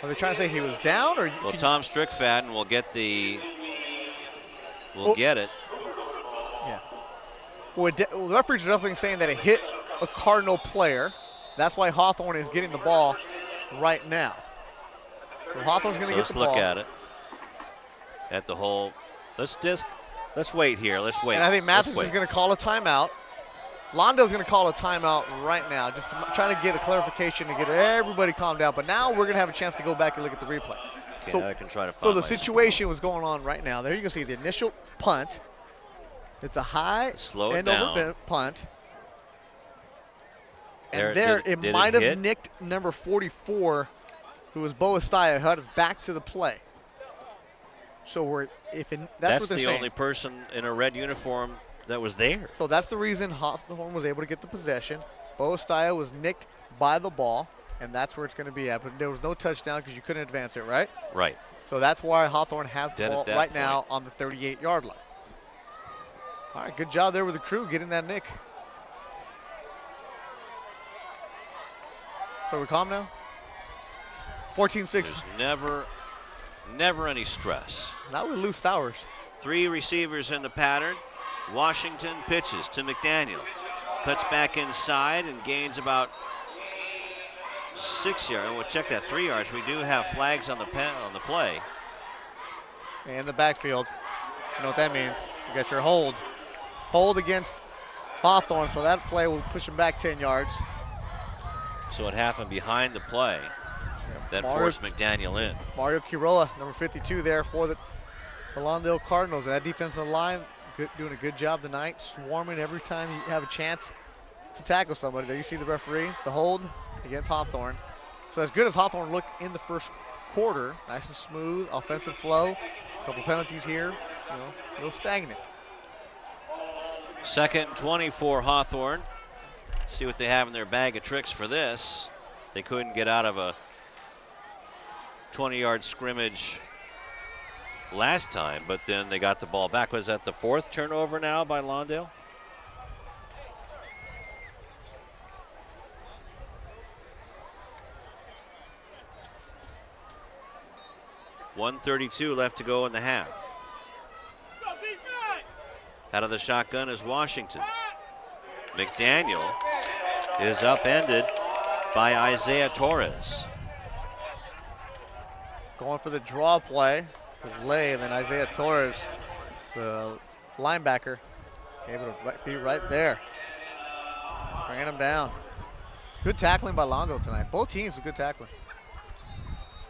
are they trying to say he was down? Or well, Tom Strickfaden will get get it. Yeah. Well, the referees are definitely saying that it hit a Cardinal player. That's why Hawthorne is getting the ball right now. So Hawthorne's going to get the ball. Let's look at it. At the whole. Let's wait here. Let's wait. And I think Mathis is going to call a timeout. Lawndale's going to call a timeout right now, just to try to get a clarification to get everybody calmed down. But now we're going to have a chance to go back and look at the replay. Okay, so I can try to find so the situation was going on right now. There you can see the initial punt. It's a high end over punt. And it might have nicked number 44, who was Bo Estaya, who had his back to the play. So that's what they're the saying. Only person in a red uniform that was there. So that's the reason Hawthorne was able to get the possession. Bo Estaya was nicked by the ball, and that's where it's going to be at. But there was no touchdown because you couldn't advance it, right? Right. So that's why Hawthorne has the ball right point. now on the 38-yard line. All right, good job there with the crew getting that nick. So we're calm now? 14-6. There's never any stress. Now we lose Stowers. 3 receivers in the pattern. Washington pitches to McDaniel. Cuts back inside and gains about 6 yards. We'll check that 3 yards. We do have flags on the play. In the backfield. You know what that means. You got your hold. Hold against Hawthorne, so that play will push him back 10 yards. So it happened behind the play that forced McDaniel in. Mario Quiroa, number 52 there for the Lawndale Cardinals. And that defensive line doing a good job tonight, swarming every time you have a chance to tackle somebody. There you see the referee. It's the hold against Hawthorne. So as good as Hawthorne looked in the first quarter, nice and smooth, offensive flow. A couple penalties here, you know, a little stagnant. 2nd and 20 for Hawthorne. See what they have in their bag of tricks for this. They couldn't get out of a 20-yard scrimmage last time, but then they got the ball back. Was that the 4th turnover now by Lawndale? $1:32 left to go in the half. Out of the shotgun is Washington. McDaniel is upended by Isaiah Torres. Going for the draw play with Lay, and then Isaiah Torres, the linebacker, able to be right there. Bringing him down. Good tackling by Lawndale tonight. Both teams with good tackling.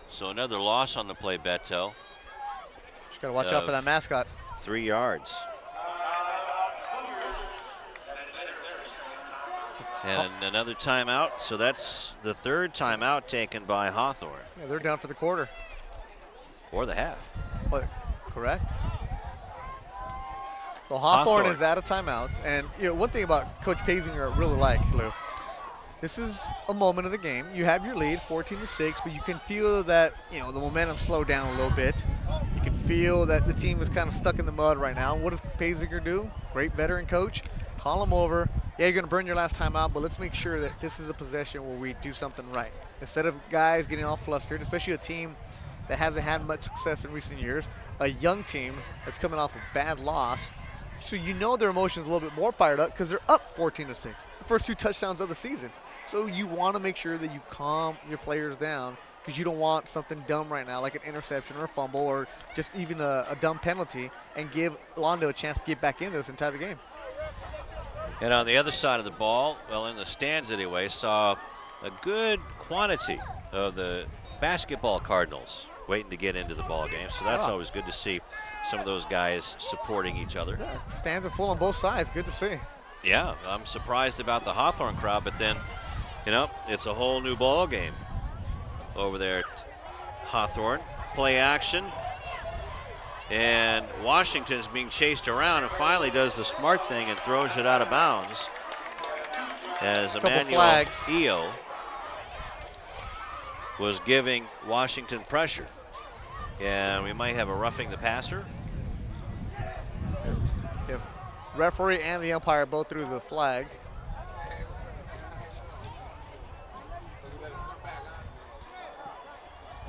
So another loss on the play, Beto. Just got to watch out for that mascot. 3 yards. And another timeout, so that's the 3rd timeout taken by Hawthorne. Yeah, they're down for the quarter. Or the half. What? Correct. So Hawthorne is out of timeouts. And you know, one thing about Coach Pazinger I really like, Lou, this is a moment of the game. You have your lead, 14-6, but you can feel that, you know, the momentum slowed down a little bit. You can feel that the team is kind of stuck in the mud right now. What does Pazinger do? Great veteran coach. Call him over. Yeah, you're going to burn your last time out, but let's make sure that this is a possession where we do something right. Instead of guys getting all flustered, especially a team that hasn't had much success in recent years, a young team that's coming off a bad loss, so you know their emotions a little bit more fired up because they're up 14-6, the first 2 touchdowns of the season. So you want to make sure that you calm your players down because you don't want something dumb right now like an interception or a fumble or just even a dumb penalty and give Lawndale a chance to get back in this entire game. And on the other side of the ball, well, in the stands anyway, saw a good quantity of the basketball Cardinals waiting to get into the ball game. So that's always good to see some of those guys supporting each other. Yeah, stands are full on both sides. Good to see. Yeah, I'm surprised about the Hawthorne crowd, but then, you know, it's a whole new ball game over there at Hawthorne. Play action. And Washington's being chased around and finally does the smart thing and throws it out of bounds as Emmanuel Eo was giving Washington pressure. And we might have a roughing the passer. Yeah, referee and the umpire both threw the flag.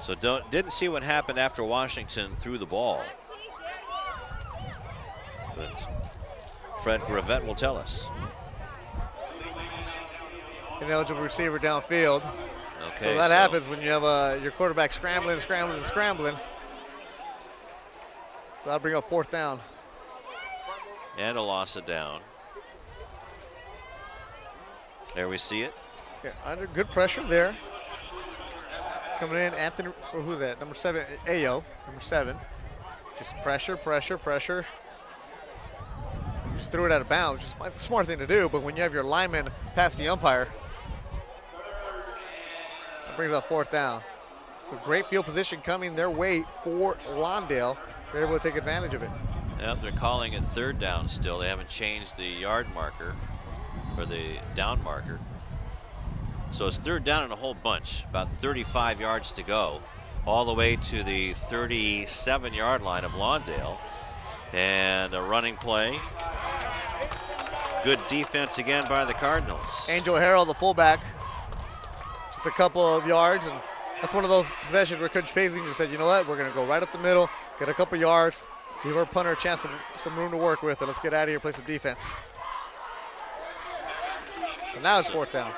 So didn't see what happened after Washington threw the ball. But Fred Gravett will tell us. Ineligible receiver downfield. Okay, so that happens when you have your quarterback scrambling. So that'll bring up 4th down. And a loss of down. There we see it. Yeah, under good pressure there. Coming in, Anthony, or who's that? Number 7, Ayo, number 7. Just pressure. Just threw it out of bounds, which is the smart thing to do, but when you have your lineman past the umpire, that brings up 4th down. So great field position coming their way for Lawndale. They're able to take advantage of it. Yep, they're calling it 3rd down still. They haven't changed the yard marker or the down marker. So it's 3rd down and a whole bunch, about 35 yards to go, all the way to the 37-yard line of Lawndale. And a running play. Good defense again by the Cardinals. Angel Harrell, the fullback, just just a couple of yards, and that's one of those possessions where Coach Paisley just said, you know what, we're going to go right up the middle, get a couple yards, give our punter a chance, some room to work with, and let's get out of here and play some defense. And now it's fourth down.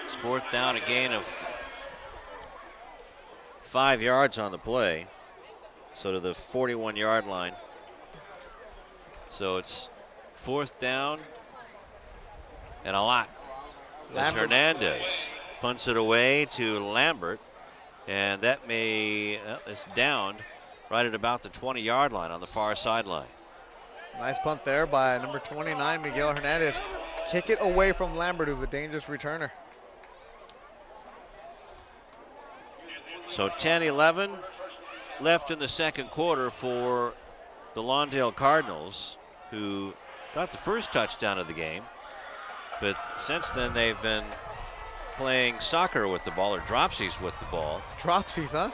It's fourth down, a gain of 5 yards on the play. So to the 41-yard line. So it's fourth down and a lot. As Hernandez punts it away to Lambert, and that it's downed right at about the 20-yard line on the far sideline. Nice punt there by number 29, Miguel Hernandez. Kick it away from Lambert, who's a dangerous returner. So 10-11 left in the second quarter for the Lawndale Cardinals, who got the first touchdown of the game. But since then, they've been playing soccer with the ball, or dropsies with the ball. Dropsies, huh?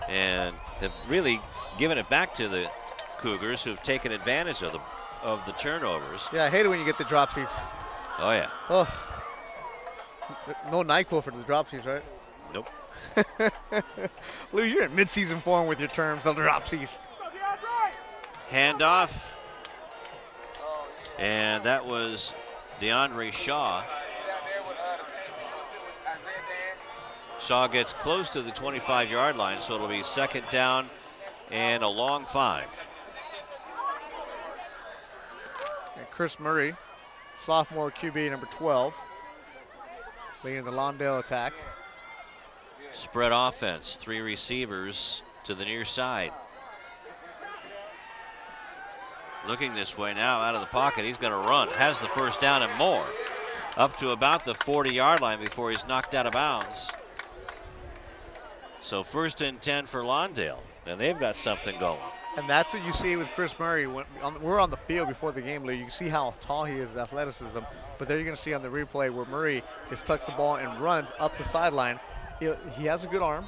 And have really given it back to the Cougars, who've taken advantage of the turnovers. Yeah, I hate it when you get the dropsies. Oh, yeah. Oh. No NyQuil for the dropsies, right? Nope. Lou, you're in mid-season form with your terms, the dropsies. Handoff. And that was DeAndre Shaw. Shaw gets close to the 25-yard line, so it'll be second down and a long 5. And Chris Murray, sophomore QB number 12, leading the Lawndale attack. Spread offense, 3 receivers to the near side. Looking this way now, out of the pocket, he's going to run. Has the first down and more. Up to about the 40-yard line before he's knocked out of bounds. So first and 10 for Lawndale, and they've got something going. And that's what you see with Chris Murray. When we're on the field before the game, Lou. You can see how tall he is, athleticism. But there you're going to see on the replay where Murray just tucks the ball and runs up the sideline. He has a good arm,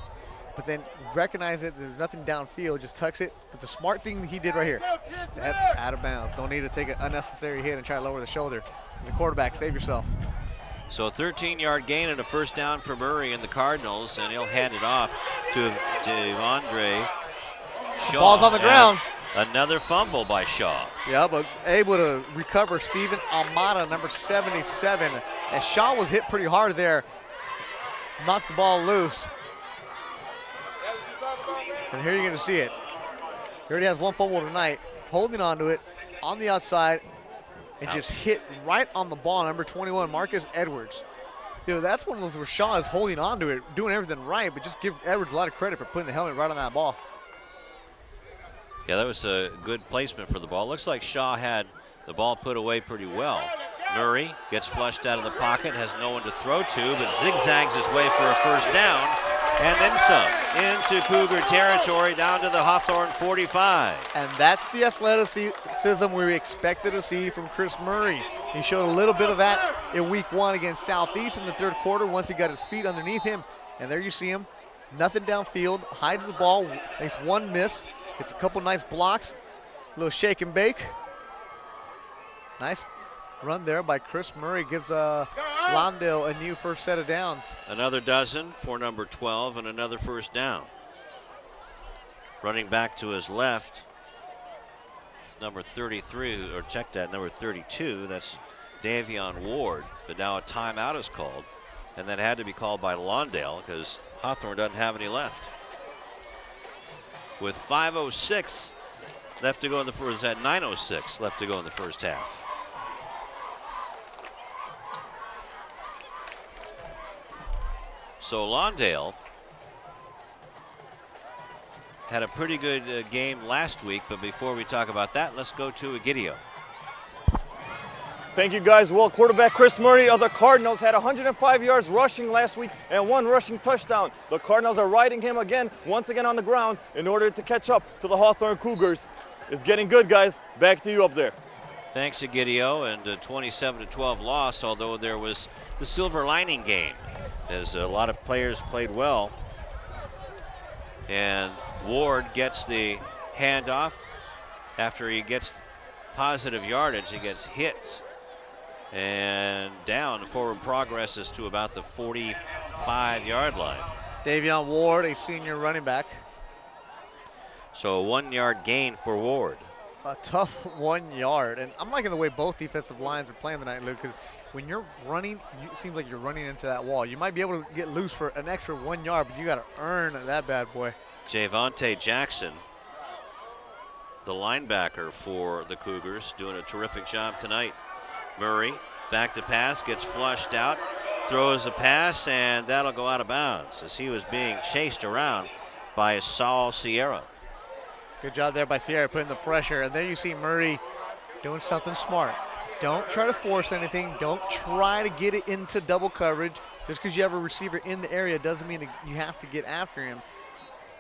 but then recognize that there's nothing downfield, just tucks it. But the smart thing he did right here, step out of bounds. Don't need to take an unnecessary hit and try to lower the shoulder. The quarterback, save yourself. So a 13-yard gain and a first down for Murray and the Cardinals, and he'll hand it off to DeAndre Shaw. Ball's on the ground. Another fumble by Shaw. Yeah, but able to recover Steven Almada, number 77. And Shaw was hit pretty hard there. Knocked the ball loose. And here you're going to see it. He already has one fumble tonight, holding on to it on the outside and just hit right on the ball, number 21, Marcus Edwards. That's one of those where Shaw is holding on to it, doing everything right, but just give Edwards a lot of credit for putting the helmet right on that ball. Yeah, that was a good placement for the ball. Looks like Shaw had the ball put away pretty well. Murray gets flushed out of the pocket, has no one to throw to, but zigzags his way for a first down, and then some into Cougar territory down to the Hawthorne 45. And that's the athleticism we expected to see from Chris Murray. He showed a little bit of that in week 1 against Southeast in the third quarter once he got his feet underneath him. And there you see him, nothing downfield, hides the ball, makes one miss, gets a couple nice blocks, a little shake and bake. Nice run there by Chris Murray, gives Lawndale a new first set of downs. Another dozen for number 12 and another first down. Running back to his left, it's number 33, or check that, number 32, that's Davion Ward. But now a timeout is called, and that had to be called by Lawndale because Hawthorne doesn't have any left. With 5:06 left to go in the first, at 9:06 left to go in the first half. So Lawndale had a pretty good game last week, but before we talk about that, let's go to Egidio. Thank you, guys. Well, quarterback Chris Murray of the Cardinals had 105 yards rushing last week and 1 rushing touchdown. The Cardinals are riding him once again on the ground in order to catch up to the Hawthorne Cougars. It's getting good, guys. Back to you up there. Thanks, Egidio, and a 27-12 loss, although there was the silver lining game, as a lot of players played well. And Ward gets the handoff. After he gets positive yardage, he gets hit and down. Forward progress is to about the 5-yard line. Davion Ward, a senior running back. So a 1-yard gain for Ward. A tough 1 yard. And I'm liking the way both defensive lines are playing tonight, Luke, because when you're running, it seems like you're running into that wall. You might be able to get loose for an extra 1 yard, but you got to earn that bad boy. Javonte Jackson, the linebacker for the Cougars, doing a terrific job tonight. Murray, back to pass, gets flushed out, throws a pass, and that'll go out of bounds as he was being chased around by Saul Sierra. Good job there by Sierra putting the pressure. And there you see Murray doing something smart. Don't try to force anything. Don't try to get it into double coverage. Just because you have a receiver in the area doesn't mean that you have to get after him.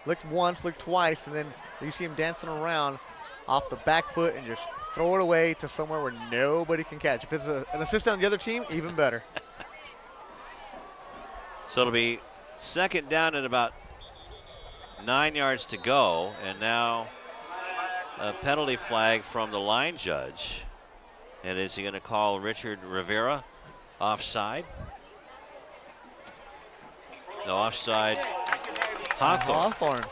Look once, look twice, and then you see him dancing around off the back foot and just throw it away to somewhere where nobody can catch. If it's an assistant on the other team, even better. So it'll be second down at about 9 yards to go, and now a penalty flag from the line judge. And is he going to call Richard Rivera offside? No, offside. Hawthorne.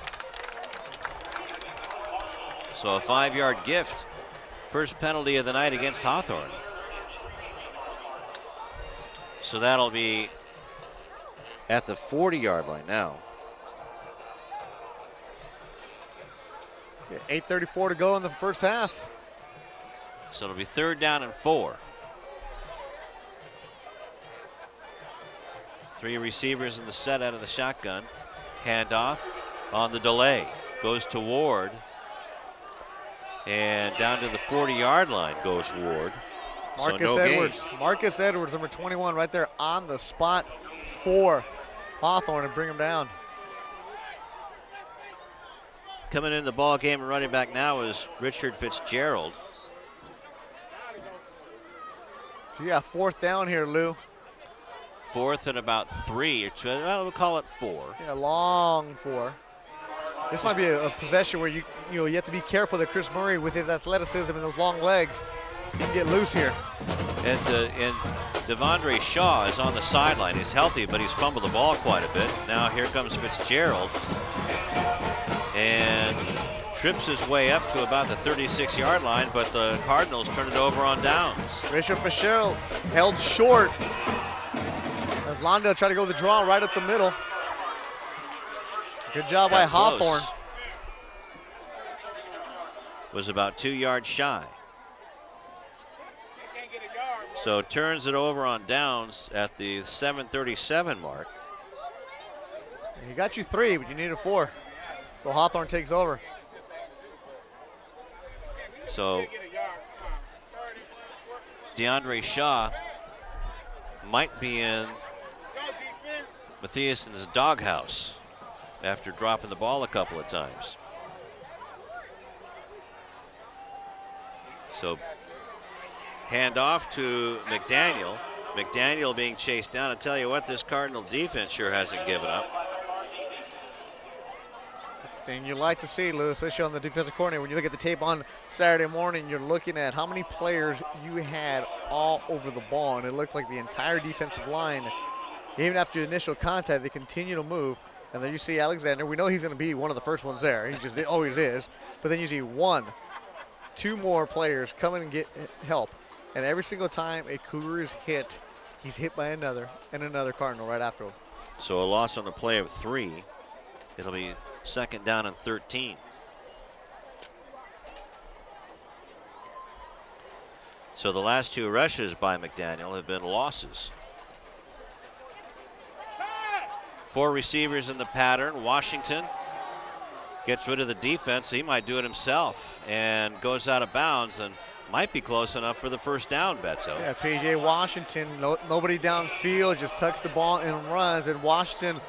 So a 5-yard gift. First penalty of the night against Hawthorne. So that'll be at the 40-yard line now. Yeah, 8:34 to go in the first half. So it'll be 3rd down and 4. 3 receivers in the set out of the shotgun. Handoff on the delay. Goes to Ward. And down to the 40-yard line goes Ward. Marcus so no Edwards. gain. Marcus Edwards, number 21, right there on the spot for Hawthorne, and bring him down. Coming in the ball game and running back now is Richard Fitzgerald. So you got 4th down here, Lou. 4th and about 3. Well, we'll call it 4. Yeah, long 4. This might be a possession where you have to be careful that Chris Murray, with his athleticism and those long legs, he can get loose here. And Devondre Shaw is on the sideline. He's healthy, but he's fumbled the ball quite a bit. Now here comes Fitzgerald. And trips his way up to about the 36-yard line, but the Cardinals turn it over on downs. Bishop Fischel held short as Lawndale tried to go the draw right up the middle. Good job by Hawthorne. Was about 2 yards shy. So turns it over on downs at the 7:37 mark. He got you 3, but you needed 4. So Hawthorne takes over. So DeAndre Shaw might be in Mathiason's doghouse after dropping the ball a couple of times. So hand off to McDaniel. McDaniel being chased down. I tell you what, this Cardinal defense sure hasn't given up. Thing you like to see, Lou, especially on the defensive coordinator. When you look at the tape on Saturday morning, you're looking at how many players you had all over the ball, and it looks like the entire defensive line, even after initial contact, they continue to move. And then you see Alexander. We know he's going to be one of the first ones there. He just always is. But then you see 1, 2 more players come in and get help. And every single time a Cougar is hit, he's hit by another and another Cardinal right after him. So a loss on the play of 3. It'll be 2nd down and 13. So the last 2 rushes by McDaniel have been losses. 4 receivers in the pattern. Washington gets rid of the defense. He might do it himself and goes out of bounds and might be close enough for the first down, Beto. Yeah, P.J. Washington, nobody downfield, just tucks the ball and runs. And Washington,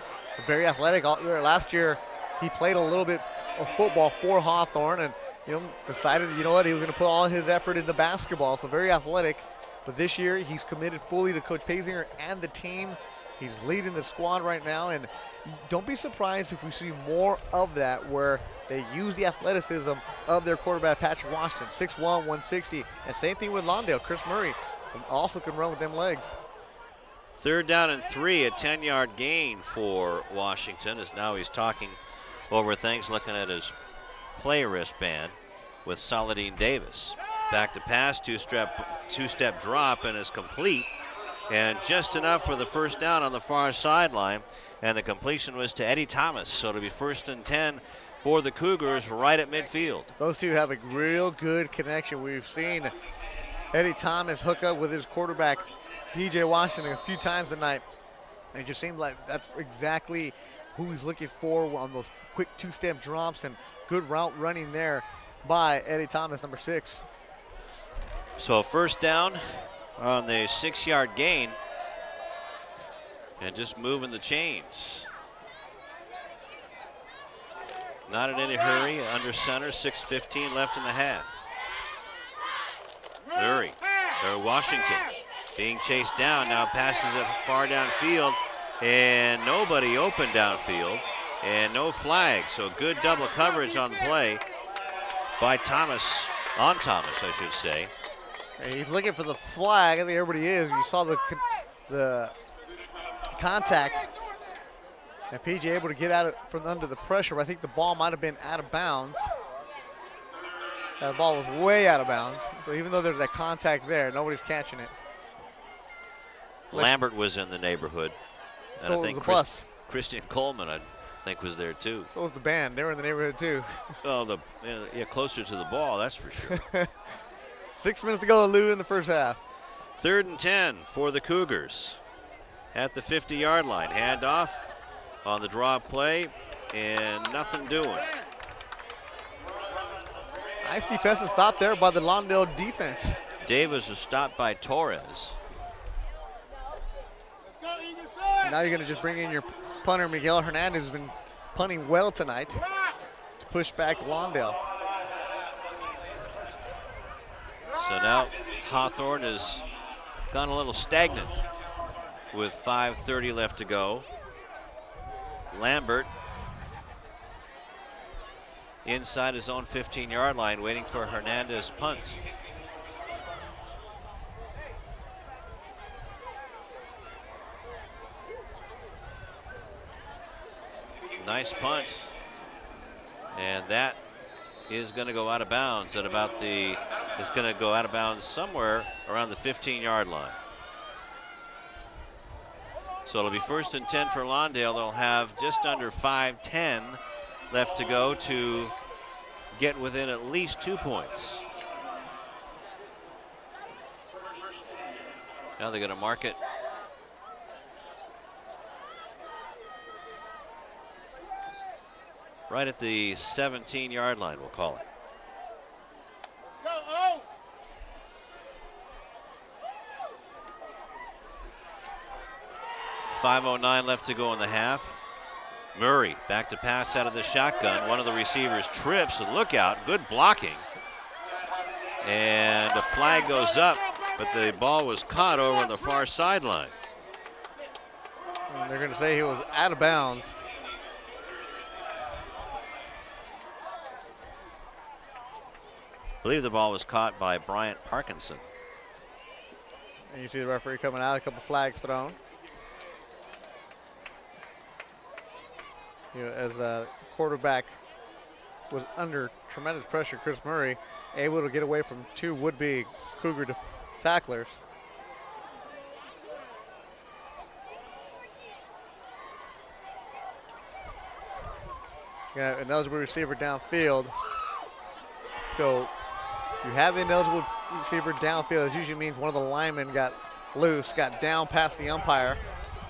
very athletic. Last year, he played a little bit of football for Hawthorne and decided, he was going to put all his effort into basketball. So very athletic. But this year, he's committed fully to Coach Pazinger and the team. He's leading the squad right now. And don't be surprised if we see more of that, where they use the athleticism of their quarterback, Patrick Washington, 6'1", 160. And same thing with Lawndale. Chris Murray also can run with them legs. 3rd down and 3, a 10-yard gain for Washington, as now he's talking over things, looking at his play wristband with Saladin Davis. Back to pass, two-step drop, and is complete. And just enough for the first down on the far sideline. And the completion was to Eddie Thomas. So it'll be 1st and 10 for the Cougars right at midfield. Those two have a real good connection. We've seen Eddie Thomas hook up with his quarterback, P.J. Washington, a few times tonight. It just seems like that's exactly who he's looking for on those quick two-step drops and good route running there by Eddie Thomas, number 6. So 1st down on the 6-yard gain. And just moving the chains. Not in any hurry, under center, 6:15 left in the half. Murray, or Washington, being chased down, now passes it far downfield, and nobody open downfield, and no flag. So good double coverage on the play by Thomas, on Thomas, I should say. He's looking for the flag. I think everybody is. You saw the contact, and PJ able to get out from under the pressure. But I think the ball might have been out of bounds. That ball was way out of bounds. So even though there's that contact there, nobody's catching it. Lambert was in the neighborhood. And So I think was the bus. Christian Coleman, I think, was there too. So was the band. They were in the neighborhood too. Oh, yeah, closer to the ball, that's for sure. 6 minutes to go, Lou, in the first half. 3rd and 10 for the Cougars at the 50-yard line. Handoff on the draw play, and nothing doing. Nice defensive stop there by the Lawndale defense. Davis was stopped by Torres. And now you're going to just bring in your punter, Miguel Hernandez, who's been punting well tonight to push back Lawndale. So now Hawthorne has gone a little stagnant with 5:30 left to go. Lambert inside his own 15-yard line, waiting for Hernandez punt. Nice punt. And that is going to go out of bounds at about it's going to go out of bounds somewhere around the 15-yard line. So it'll be 1st and 10 for Lawndale. They'll have just under 5:10 left to go to get within at least 2 points. Now they're going to mark it. Right at the 17-yard line, we'll call it. Go, 5:09 left to go in the half. Murray back to pass out of the shotgun. One of the receivers trips, and look out, good blocking. And a flag goes up, but the ball was caught over on the far sideline. And they're going to say he was out of bounds. I believe the ball was caught by Bryant Parkinson. And you see the referee coming out, a couple flags thrown. As a quarterback was under tremendous pressure, Chris Murray able to get away from 2 would-be Cougar tacklers. Got an eligible receiver downfield. So you have the ineligible receiver downfield. It usually means one of the linemen got loose, got down past the umpire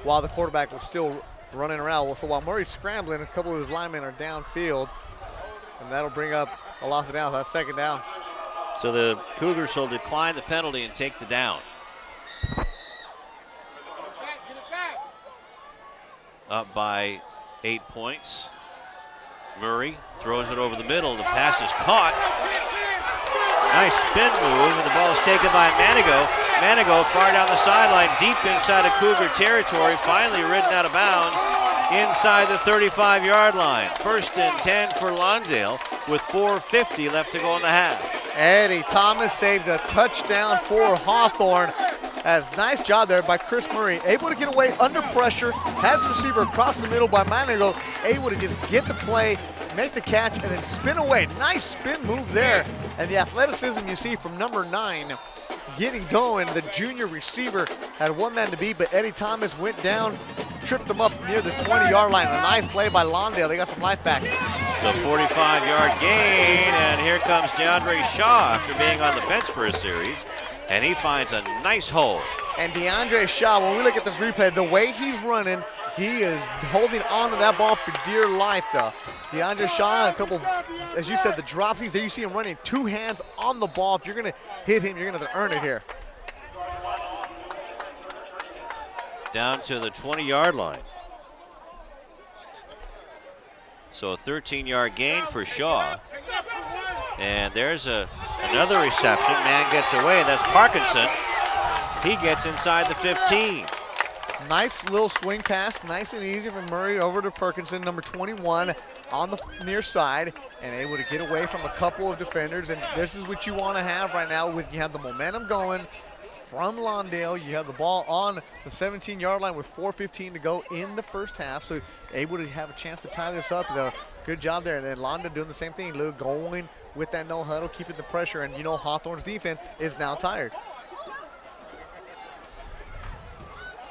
while the quarterback was still running around. So while Murray's scrambling, a couple of his linemen are downfield, and that'll bring up a loss of downs. That's 2nd down. So the Cougars will decline the penalty and take the down. Up by 8 points. Murray throws it over the middle. The pass is caught. Nice spin move, and the ball is taken by Manigo. Manigo far down the sideline, deep inside of Cougar territory, finally ridden out of bounds inside the 35-yard line. 1st and 10 for Lawndale with 4:50 left to go in the half. Eddie Thomas saved a touchdown for Hawthorne As nice job there by Chris Murray, able to get away under pressure, has the receiver across the middle by Manigo, able to just get the play, make the catch, and then spin away. Nice spin move there. And the athleticism you see from number 9 getting going. The junior receiver had one man to beat, but Eddie Thomas went down, tripped him up near the 20-yard line. A nice play by Lawndale. They got some life back. So 45-yard gain, and here comes DeAndre Shaw after being on the bench for a series, and he finds a nice hole. And DeAndre Shaw, when we look at this replay, the way he's running, he is holding on to that ball for dear life, though. DeAndre Shaw, a couple, as you said, the dropsies there, you see him running 2 hands on the ball. If you're going to hit him, you're going to have to earn it here. Down to the 20-yard line. So a 13-yard gain for Shaw. And there's another reception. Man gets away. That's Parkinson. He gets inside the 15. Nice little swing pass, nice and easy from Murray over to Perkinson, number 21 on the near side, and able to get away from a couple of defenders. And this is what you want to have right now. With you have the momentum going from Lawndale. You have the ball on the 17-yard line with 4:15 to go in the first half, so able to have a chance to tie this up. Good job there. And then Lawndale doing the same thing, Lou, going with that no huddle, keeping the pressure. And you know Hawthorne's defense is now tired.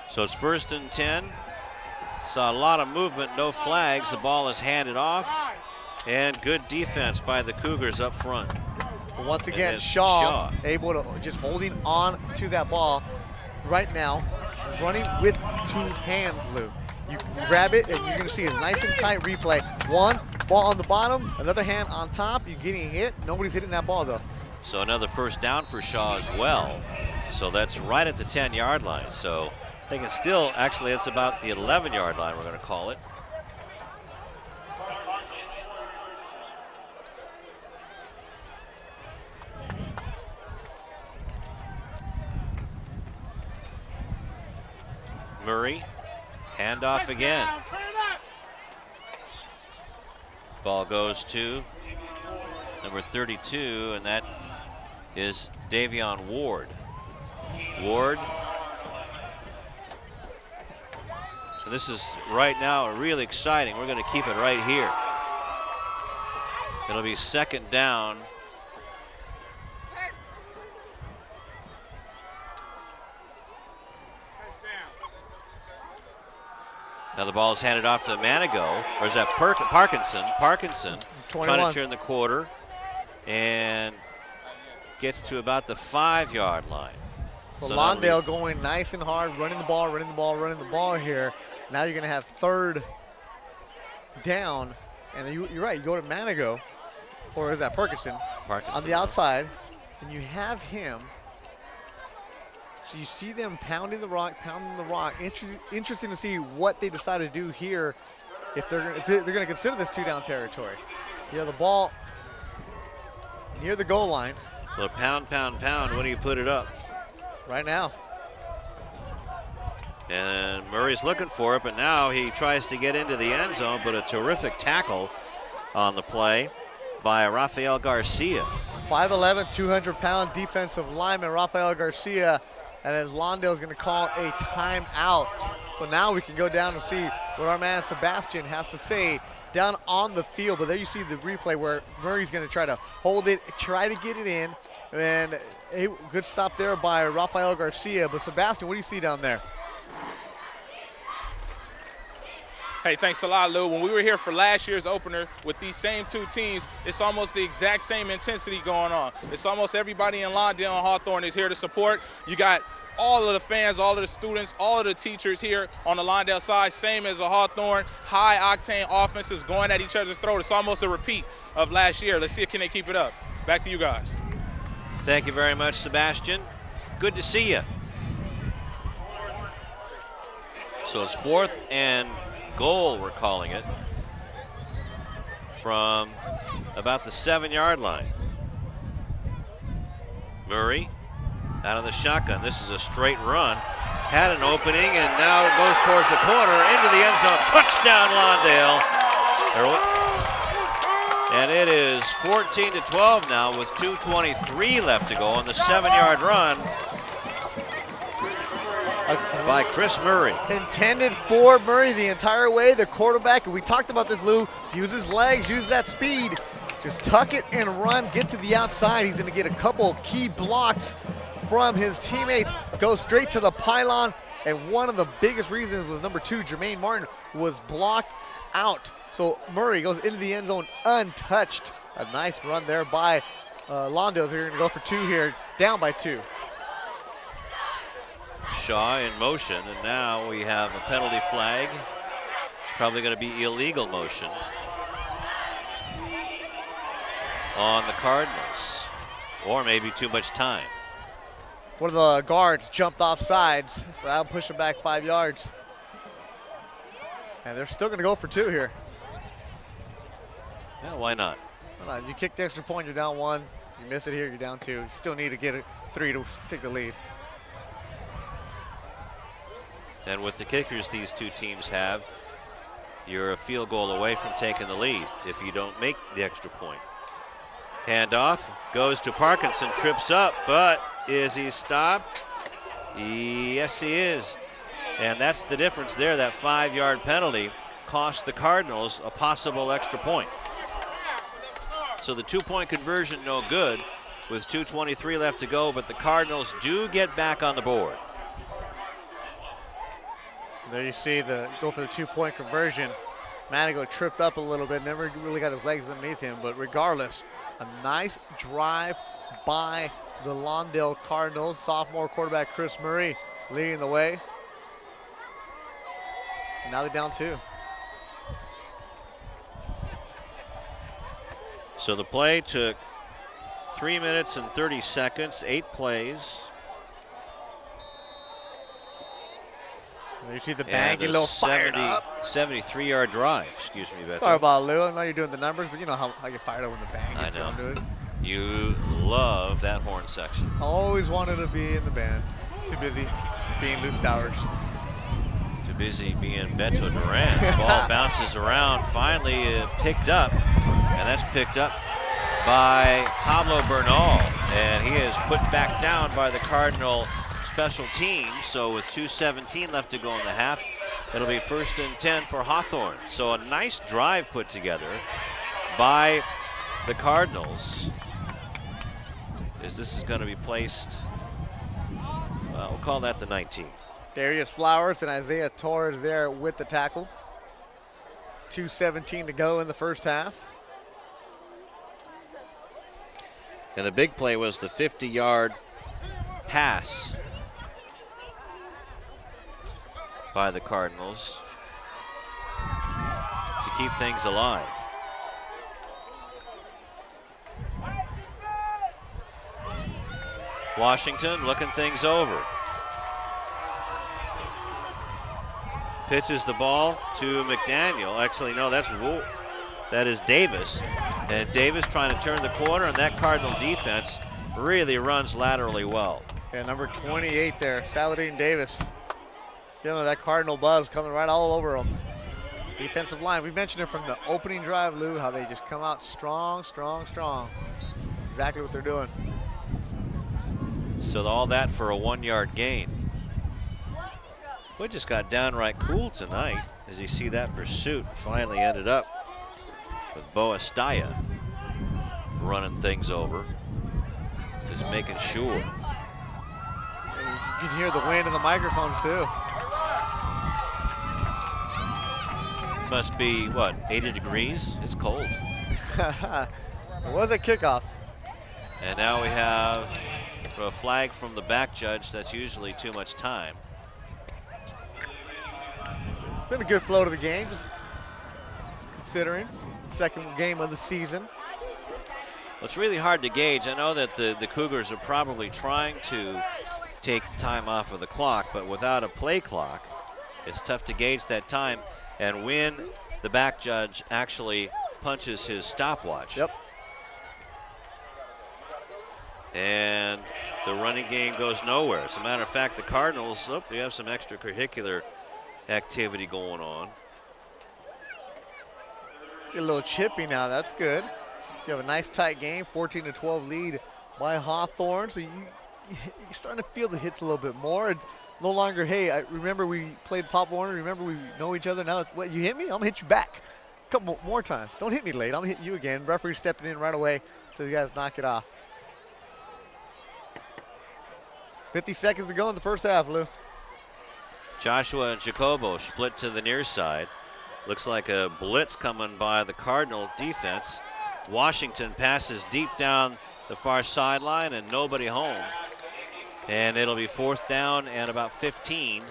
So it's 1st and 10. Saw a lot of movement, no flags. The ball is handed off. And good defense by the Cougars up front. But once again, Shaw able to just holding on to that ball right now, running with 2 hands, Lou. You grab it, and you're going to see a nice and tight replay. One, ball on the bottom, another hand on top. You're getting hit. Nobody's hitting that ball, though. So another first down for Shaw as well. So that's right at the 10-yard line. So I think it's still, actually, it's about the 11-yard line, we're going to call it. Murray, handoff again. Ball goes to number 32, and that is Davion Ward. Ward. And this is right now really exciting. We're going to keep it right here. It'll be 2nd down. Now the ball is handed off to Manigo, or is that Parkinson? Parkinson 21. trying to turn the quarter and gets to about the 5-yard line. So Lawndale going nice and hard, running the ball here. Now you're going to have 3rd down, and you're right, you go to Manigo, or is that Parkinson on the outside, and you have him. So you see them pounding the rock. Interesting to see what they decide to do here, if they're going to consider this 2-down territory. You have the ball near the goal line. Well, pound. When do you put it up? Right now. And Murray's looking for it, but now he tries to get into the end zone, but a terrific tackle on the play by Rafael Garcia. 5'11", 200-pound defensive lineman Rafael Garcia. And as Lawndale is going to call a timeout. So now we can go down and see what our man Sebastian has to say down on the field. But there you see the replay where Murray's going to try to hold it, try to get it in. And a good stop there by Rafael Garcia. But Sebastian, what do you see down there? Hey, thanks a lot, Lou. When we were here for last year's opener with these same 2 teams, it's almost the exact same intensity going on. It's almost everybody in Lawndale and Hawthorne is here to support. You got all of the fans, all of the students, all of the teachers here on the Lawndale side, same as a Hawthorne, high-octane offensives going at each other's throat. It's almost a repeat of last year. Let's see if can they keep it up. Back to you guys. Thank you very much, Sebastian. Good to see you. So it's 4th and goal, we're calling it, from about the 7-yard line. Murray out of the shotgun. This is a straight run. Had an opening, and now it goes towards the corner, into the end zone. Touchdown, Lawndale. And it is 14-12 now with 2:23 left to go on the 7-yard run. by Chris Murray. Intended for Murray the entire way. The quarterback, and we talked about this, Lou, use his legs, use that speed. Just tuck it and run, get to the outside. He's going to get a couple key blocks from his teammates, go straight to the pylon. And one of the biggest reasons was number 2, Jermaine Martin, was blocked out. So Murray goes into the end zone untouched. A nice run there by Lawndale. So you're going to go for 2 here, down by 2. Shaw in motion, and now we have a penalty flag. It's probably going to be illegal motion on the Cardinals, or maybe too much time. One of the guards jumped off sides, so that'll push him back 5 yards. And they're still going to go for 2 here. Yeah, why not? You kick the extra point, you're down 1. You miss it here, you're down 2. You still need to get it 3 to take the lead. And with the kickers these two teams have, you're a field goal away from taking the lead if you don't make the extra point. Handoff goes to Parkinson, trips up, but is he stopped? Yes, he is. And that's the difference there. That 5-yard penalty cost the Cardinals a possible extra point. So the 2-point conversion no good with 2:23 left to go, but the Cardinals do get back on the board. There you see the go for the 2-point conversion. Manigo tripped up a little bit, never really got his legs underneath him, but regardless, a nice drive by the Lawndale Cardinals. Sophomore quarterback Chris Murray leading the way. Now they're down 2. So the play took 3 minutes and 30 seconds, 8 plays. There you see the bang, get a little fired up. 73-yard drive, excuse me, Beto. Sorry about Lou, I know you're doing the numbers, but you know how I get fired up when the bang gets I know. thrown to it. You love that horn section. Always wanted to be in the band. Too busy being Lou Stowers. Too busy being Beto Duran. Ball bounces around, finally picked up, and that's picked up by Pablo Bernal, and he is put back down by the Cardinal special teams. So with 2:17 left to go in the half, it'll be 1st and 10 for Hawthorne. So a nice drive put together by the Cardinals. As this is going to be placed, well, we'll call that the 19. Darius Flowers and Isaiah Torres there with the tackle. 2:17 to go in the first half. And the big play was the 50-yard pass by the Cardinals to keep things alive. Washington looking things over. Pitches the ball to McDaniel. Actually, no, that is Davis. And Davis trying to turn the corner, and that Cardinal defense really runs laterally well. Yeah, number 28 there, Saladin Davis. Feeling that Cardinal buzz coming right all over him. Defensive line, we mentioned it from the opening drive, Lou, how they just come out strong, strong, strong. Exactly what they're doing. So all that for a 1-yard gain. We just got downright cool tonight as you see that pursuit finally ended up with Bo Estaya running things over. Just making sure. You can hear the wind in the microphones too. Must be, what, 80 degrees? It's cold. It was a kickoff. And now we have a flag from the back judge. That's usually too much time. It's been a good flow to the game, just considering the second game of the season. Well, it's really hard to gauge. I know that the Cougars are probably trying to take time off of the clock, but without a play clock, it's tough to gauge that time. And when the back judge actually punches his stopwatch. Yep. And the running game goes nowhere. As a matter of fact, the Cardinals, they have some extracurricular activity going on. Get a little chippy now, that's good. You have a nice tight game, 14-12 lead by Hawthorne. So you're starting to feel the hits a little bit more. no longer, hey, I remember we played Pop Warner, remember we know each other. Now it's, what, you hit me? I'm going to hit you back. A couple more times. Don't hit me late. I'm going to hit you again. Referee stepping in right away so the guys knock it off. 50 seconds to go in the first half, Lou. Joshua and Jacobo split to the near side. Looks like a blitz coming by the Cardinal defense. Washington passes deep down the far sideline and nobody home. And it'll be 4th down and about 15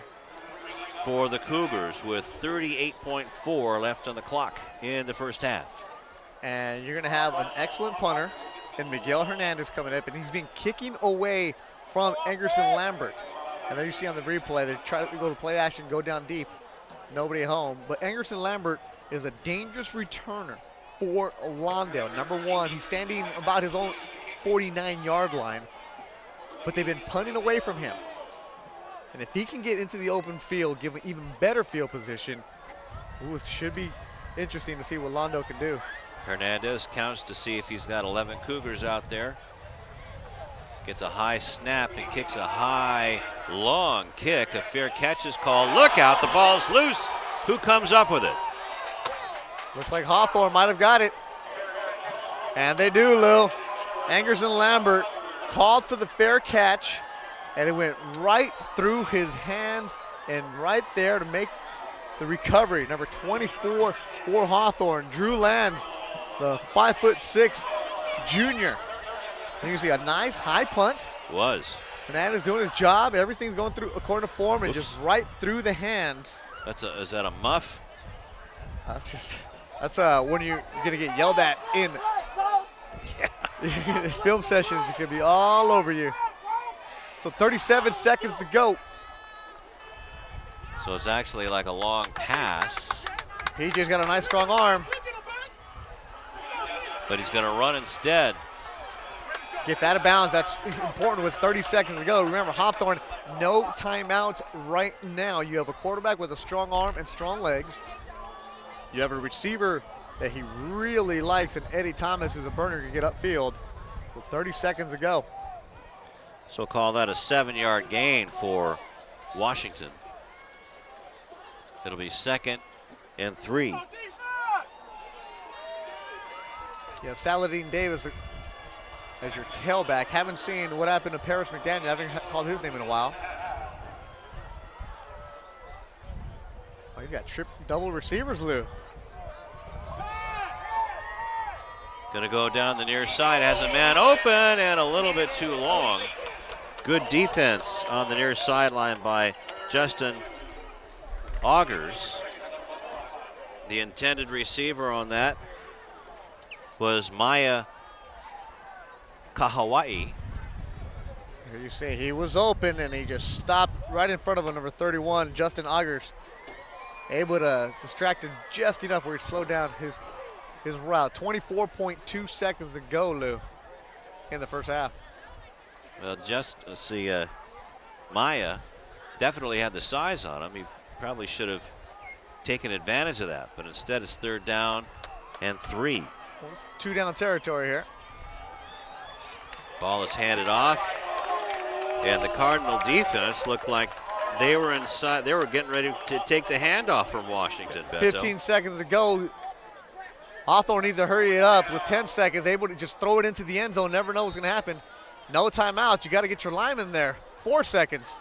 for the Cougars with 38.4 left on the clock in the first half. And you're going to have an excellent punter in Miguel Hernandez coming up, and he's been kicking away from Engerson Lambert. And there you see on the replay, they try to go to play action, go down deep, nobody at home. But Engerson Lambert is a dangerous returner for Lawndale. Number one, he's standing about his own 49-yard line, but they've been punting away from him. And if he can get into the open field, give an even better field position, ooh, it should be interesting to see what Lawndale can do. Hernandez counts to see if he's got 11 Cougars out there. Gets a high snap and kicks a high, long kick. A fair catch is called. Look out, the ball's loose. Who comes up with it? Looks like Hawthorne might have got it. And they do, Lou. Engerson Lambert called for the fair catch, and it went right through his hands and right there to make the recovery. Number 24 for Hawthorne, Drew Lands, the 5'6" junior. And you can see a nice high punt. Was. Hernandez doing his job. Everything's going through according to form and just right through the hands. Is that a muff? That's when you're gonna get yelled at in film session. It's gonna be all over you. So 37 seconds to go. So it's actually like a long pass. PJ's got a nice strong arm. But he's gonna run instead. Gets out of bounds. That's important with 30 seconds to go. Remember, Hawthorne, no timeouts right now. You have a quarterback with a strong arm and strong legs. You have a receiver that he really likes, and Eddie Thomas is a burner to get upfield. So 30 seconds to go. So call that a 7-yard gain for Washington. It'll be 2nd and 3. You have Saladin Davis as your tailback. Haven't seen what happened to Paris McDaniel. Haven't called his name in a while. Oh, he's got double receivers, Lou. Gonna go down the near side, has a man open and a little bit too long. Good defense on the near sideline by Justin Augers. The intended receiver on that was Maya Kahawai. Here you see he was open and he just stopped right in front of him, number 31, Justin Augers. Able to distract him just enough where he slowed down his route. 24.2 seconds to go, Lou, in the first half. Well, let's see, Maya definitely had the size on him. He probably should have taken advantage of that, but instead it's 3rd down and 3. Well, it's 2-down territory here. Ball is handed off, and the Cardinal defense looked like they were inside. They were getting ready to take the handoff from Washington. Beto. 15 seconds to go. Hawthorne needs to hurry it up with 10 seconds, able to just throw it into the end zone. Never know what's going to happen. No timeouts. You got to get your lineman there. 4 seconds.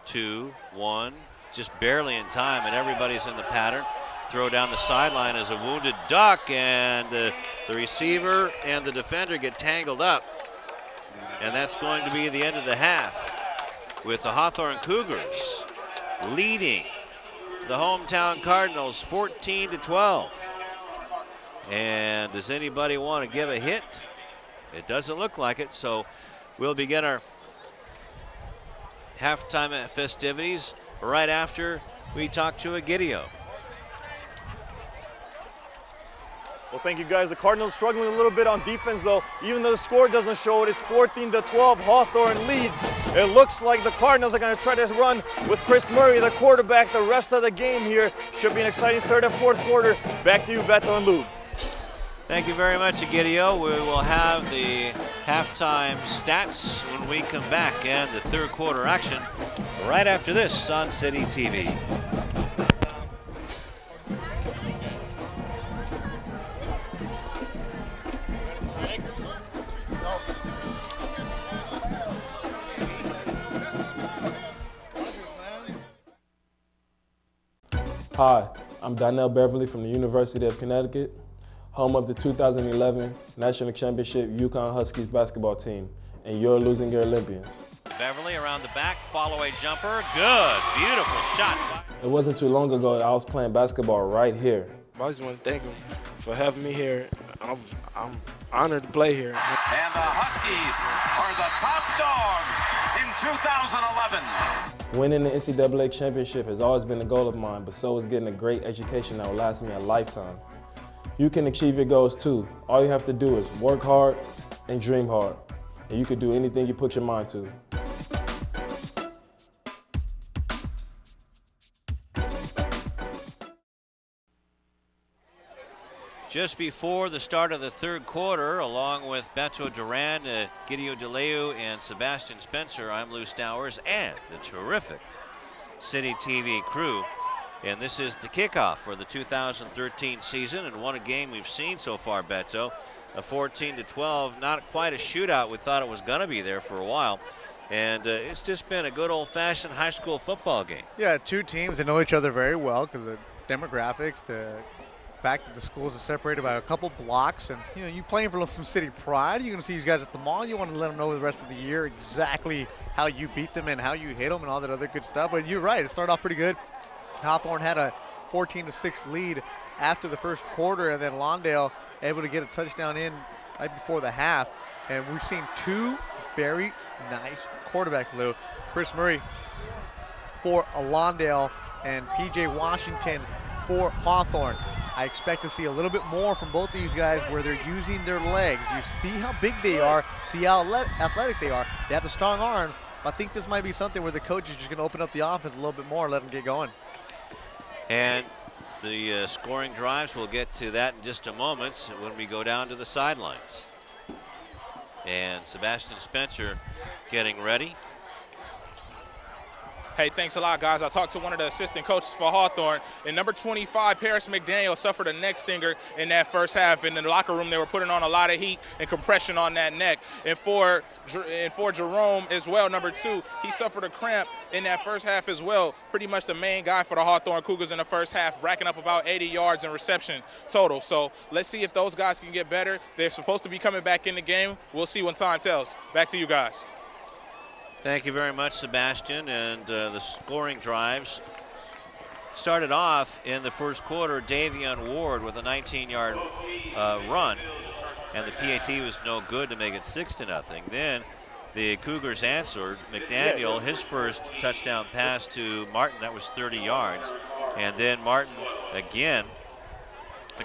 2, 1, just barely in time, and everybody's in the pattern. Throw down the sideline as a wounded duck, and the receiver and the defender get tangled up. And that's going to be the end of the half, with the Hawthorne Cougars leading the hometown Cardinals 14-12. And does anybody want to give a hit? It doesn't look like it, so we'll begin our halftime festivities right after we talk to Egidio. Well, thank you guys. The Cardinals struggling a little bit on defense though. Even though the score doesn't show it, it's 14-12. Hawthorne leads. It looks like the Cardinals are going to try to run with Chris Murray, the quarterback, the rest of the game here. Should be an exciting 3rd and 4th quarter. Back to you, Beto and Lou. Thank you very much, Egidio. We will have the halftime stats when we come back and the 3rd quarter action right after this on City TV. Hi, I'm Donnell Beverly from the University of Connecticut, home of the 2011 National Championship Yukon Huskies basketball team, and you're losing your Olympians. Beverly around the back, follow-away jumper, good, beautiful shot. It wasn't too long ago that I was playing basketball right here. I just want to thank him for having me here. I'm honored to play here. And the Huskies are the top dog in 2011. Winning the NCAA championship has always been a goal of mine, but so is getting a great education that will last me a lifetime. You can achieve your goals too. All you have to do is work hard and dream hard, and you can do anything you put your mind to. Just before the start of the third quarter, along with Beto Duran, Gideon DeLeu, and Sebastian Spencer, I'm Lou Stowers, and the terrific City TV crew. And this is the kickoff for the 2013 season, and what a game we've seen so far, Beto. A 14-12, not quite a shootout we thought it was going to be there for a while. And it's just been a good old-fashioned high school football game. Yeah, two teams that know each other very well because of the demographics, the fact that the schools are separated by a couple blocks, and you playing for some city pride. You're going to see these guys at the mall. You want to let them know the rest of the year exactly how you beat them and how you hit them and all that other good stuff. But you're right, it started off pretty good. Hawthorne had a 14-6 lead after the first quarter, and then Lawndale able to get a touchdown in right before the half. And we've seen two very nice quarterbacks, Lou. Chris Murray for Lawndale and P.J. Washington for Hawthorne. I expect to see a little bit more from both of these guys where they're using their legs. You see how big they are, see how athletic they are. They have the strong arms, but I think this might be something where the coach is just going to open up the offense a little bit more and let them get going. And the scoring drives, we'll get to that in just a moment when we go down to the sidelines. And Sebastian Spencer getting ready. Hey, thanks a lot, guys. I talked to one of the assistant coaches for Hawthorne, and number 25, Paris McDaniel, suffered a neck stinger in that first half. In the locker room, they were putting on a lot of heat and compression on that neck. And for Jerome as well, number 2, he suffered a cramp in that first half as well. Pretty much the main guy for the Hawthorne Cougars in the first half, racking up about 80 yards in reception total. So let's see if those guys can get better. They're supposed to be coming back in the game. We'll see when time tells. Back to you guys. Thank you very much, Sebastian. And the scoring drives started off in the first quarter. Davion Ward with a 19-yard run, and the PAT was no good to make it 6-0. Then the Cougars answered. McDaniel, his first touchdown pass to Martin, that was 30 yards. And then Martin again,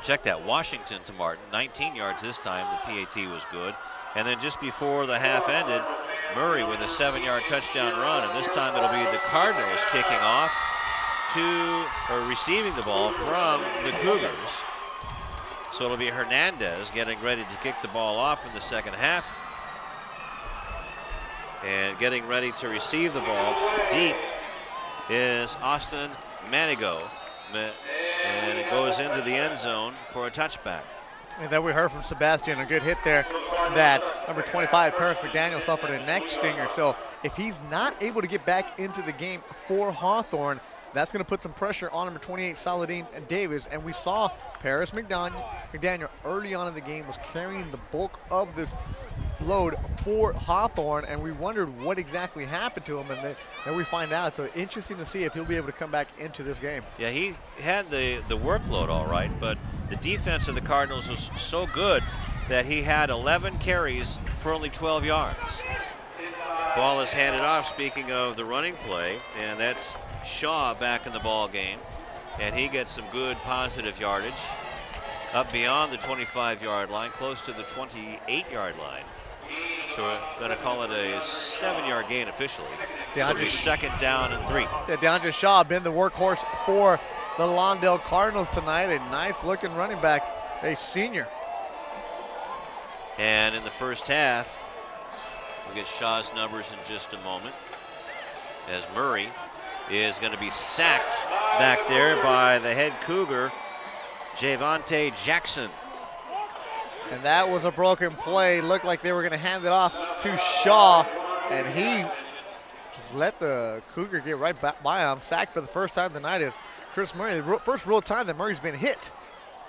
check that, Washington to Martin, 19 yards this time. The PAT was good. And then just before the half ended, Murray with a 7-yard touchdown run, and this time it'll be the Cardinals kicking off or receiving the ball from the Cougars. So it'll be Hernandez getting ready to kick the ball off in the second half. And getting ready to receive the ball deep is Austin Manigo. And it goes into the end zone for a touchback. And then we heard from Sebastian, a good hit there, that number 25, Paris McDaniel, suffered a neck stinger. So if he's not able to get back into the game for Hawthorne, that's going to put some pressure on number 28, Saladin Davis. And we saw Paris McDaniel early on in the game was carrying the bulk of the load for Hawthorne, and we wondered what exactly happened to him, and then we find out. So interesting to see if he'll be able to come back into this game. Yeah, he had the workload all right, but the defense of the Cardinals was so good that he had 11 carries for only 12 yards. Ball is handed off, speaking of the running play, and that's Shaw back in the ball game, and he gets some good positive yardage up beyond the 25-yard line, close to the 28-yard line. So we're going to call it a 7-yard gain officially. So it'll be 2nd down and 3. Yeah, DeAndre Shaw been the workhorse for the Lawndale Cardinals tonight. A nice-looking running back, a senior. And in the first half, we'll get Shaw's numbers in just a moment. as Murray is going to be sacked back there by the head Cougar, Javante Jackson. And that was a broken play. Looked like they were going to hand it off to Shaw, and he just let the Cougar get right back by him. Sacked for the first time tonight is Chris Murray. The first real time that Murray's been hit.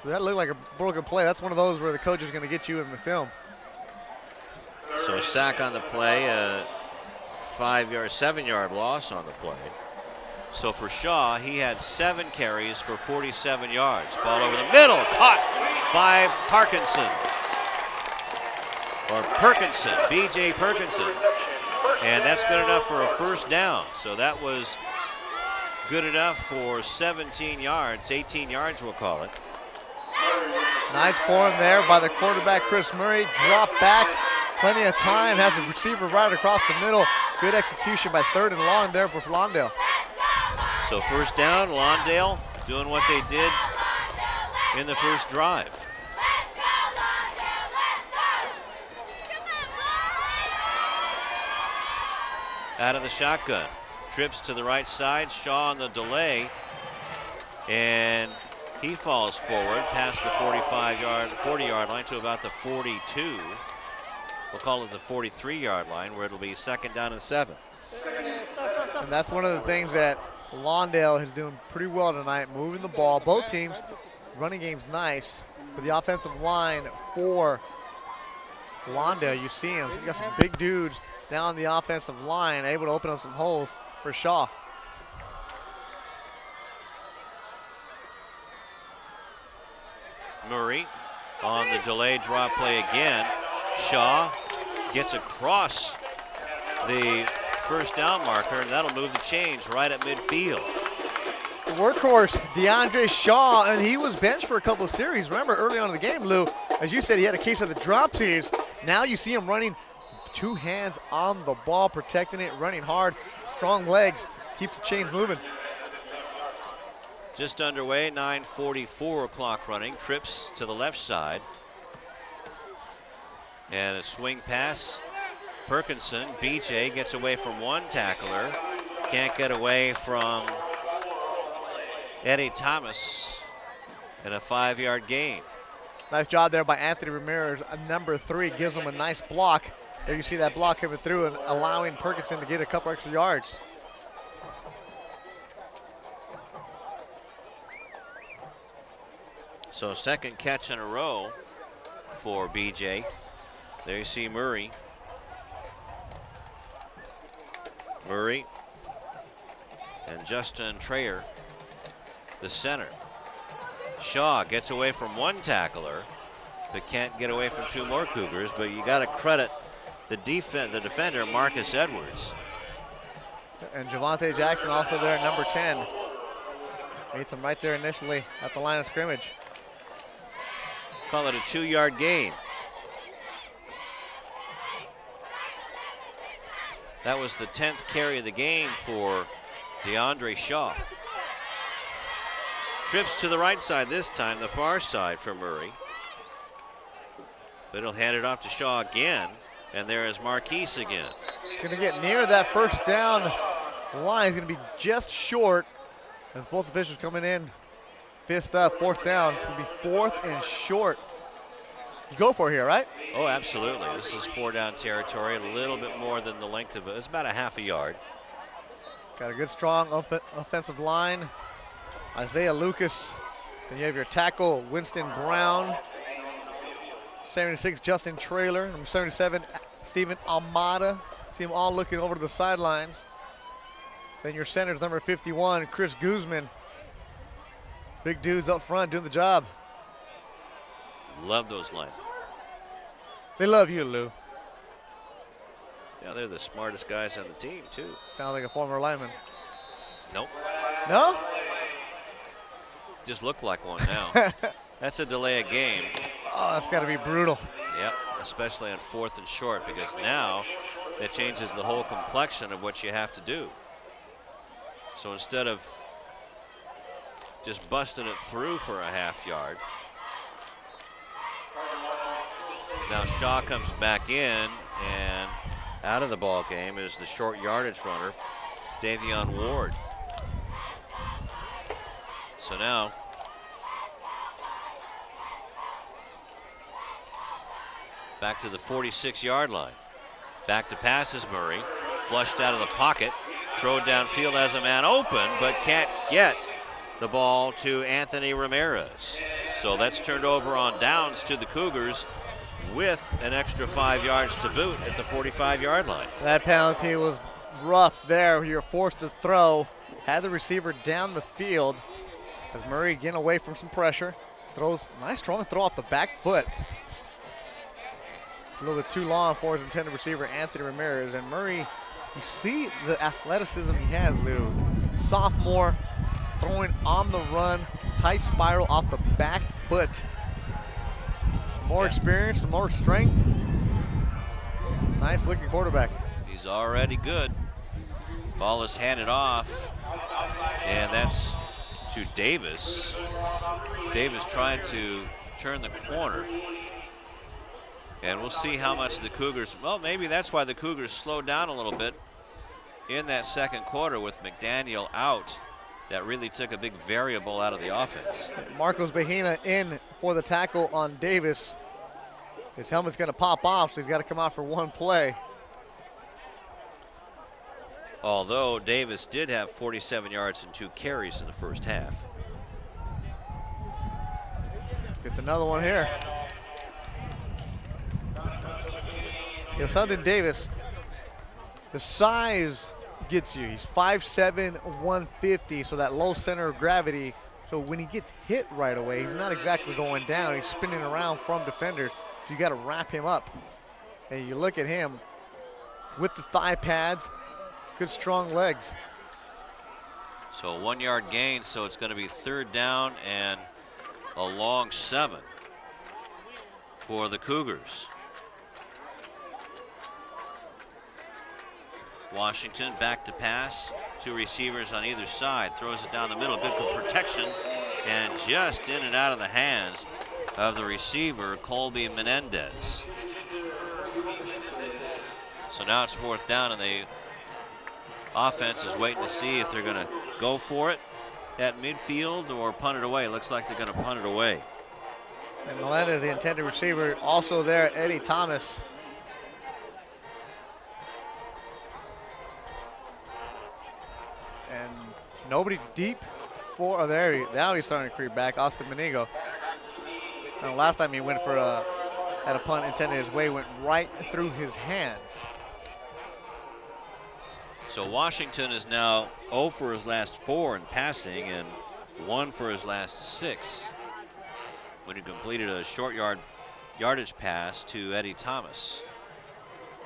So that looked like a broken play. That's one of those where the coach is going to get you in the film. So a sack on the play, a 7-yard loss on the play. So for Shaw, he had 7 carries for 47 yards. Ball over the middle, caught by Parkinson. Or Perkinson, B.J. Perkinson. And that's good enough for a first down. So that was good enough for 17 yards, 18 yards we'll call it. Nice form there by the quarterback, Chris Murray. Drop backs, plenty of time, has a receiver right across the middle. Good execution by 3rd and long there for Lawndale. So first down, Lawndale doing what they did in the first drive. Out of the shotgun, trips to the right side, Shaw on the delay, and he falls forward past the 40-yard line to about the 42. We'll call it the 43-yard line, where it'll be 2nd down and 7. And that's one of the things that Lawndale is doing pretty well tonight, moving the ball. Both teams, running game's nice, but the offensive line for Lawndale, you see him. So you got some big dudes down the offensive line, able to open up some holes for Shaw. Murray on the delayed drop play again. Shaw gets across the first down marker, and that'll move the chains right at midfield. The workhorse, DeAndre Shaw, and he was benched for a couple of series. Remember early on in the game, Lou, as you said, he had a case of the dropsies. Now you see him running 2 hands on the ball, protecting it, running hard, strong legs, keeps the chains moving. Just underway, 9:44 clock running, trips to the left side. And a swing pass, Perkinson, BJ gets away from one tackler, can't get away from Eddie Thomas, and a 5-yard gain. Nice job there by Anthony Ramirez. Number 3 gives him a nice block. There you see that block coming through and allowing Perkinson to get a couple extra yards. So 2nd catch in a row for BJ. There you see Murray. Murray and Justin Trayer, the center. Shaw gets away from one tackler, but can't get away from 2 more Cougars, but you got to credit the defender, Marcus Edwards. And Javante Jackson also there at number 10. Meets him right there initially at the line of scrimmage. Call it a 2-yard gain. That was the 10th carry of the game for DeAndre Shaw. Trips to the right side this time, the far side for Murray. But he'll hand it off to Shaw again, and there is Marquise again. He's going to get near that first down line. He's going to be just short as both officials coming in. Fist up, 4th down. It's going to be 4th and short. You go for it here, right? Oh, absolutely. This is 4-down territory, a little bit more than the length of it. It's about a half a yard. Got a good, strong offensive line. Isaiah Lucas. Then you have your tackle, Winston Brown. 76, Justin Traylor. Number 77, Stephen Almada. See them all looking over to the sidelines. Then your center's number 51, Chris Guzman. Big dudes up front doing the job. Love those linemen. They love you, Lou. Yeah, they're the smartest guys on the team, too. Sound like a former lineman. Nope. No? Just look like one now. That's a delay of game. Oh, that's got to be brutal. Yep, especially on 4th and short, because now it changes the whole complexion of what you have to do. So instead of just busting it through for a half yard, now Shaw comes back in, and out of the ball game is the short yardage runner, Davion Ward. So now back to the 46-yard line. Back to passes Murray. Flushed out of the pocket. Throw downfield as a man open, but can't get the ball to Anthony Ramirez. So that's turned over on downs to the Cougars with an extra 5 yards to boot at the 45-yard line. That penalty was rough there. You're forced to throw. Had the receiver down the field as Murray getting away from some pressure. Throws, nice strong throw off the back foot. A little bit too long for his intended receiver, Anthony Ramirez. And Murray, you see the athleticism he has, Lou. Sophomore, throwing on the run, tight spiral off the back foot. Some more experience, some more strength. Nice looking quarterback. He's already good. Ball is handed off, and that's to Davis. Davis trying to turn the corner. And we'll see how much the Cougars, well, maybe that's why the Cougars slowed down a little bit in that second quarter with McDaniel out. That really took a big variable out of the offense. Marcos Bahina in for the tackle on Davis. His helmet's going to pop off, so he's got to come out for one play. Although Davis did have 47 yards and 2 carries in the first half. Gets another one here. Something Davis, the size gets you. He's 5'7", 150, so that low center of gravity. So when he gets hit right away, he's not exactly going down. He's spinning around from defenders, so you got to wrap him up. And you look at him with the thigh pads, good strong legs. So 1 yard gain, so it's going to be 3rd down and a long 7 for the Cougars. Washington back to pass. 2 receivers on either side. Throws it down the middle. Good protection. And just in and out of the hands of the receiver, Colby Menendez. So now it's 4th down, and the offense is waiting to see if they're going to go for it at midfield or punt it away. Looks like they're going to punt it away. And Melendez, the intended receiver, also there, Eddie Thomas. And nobody deep for, now he's starting to creep back, Austin Menigo. And last time he went for had a punt intended his way, went right through his hands. So Washington is now 0 for his last 4 in passing and 1 for his last 6 when he completed a short yardage pass to Eddie Thomas.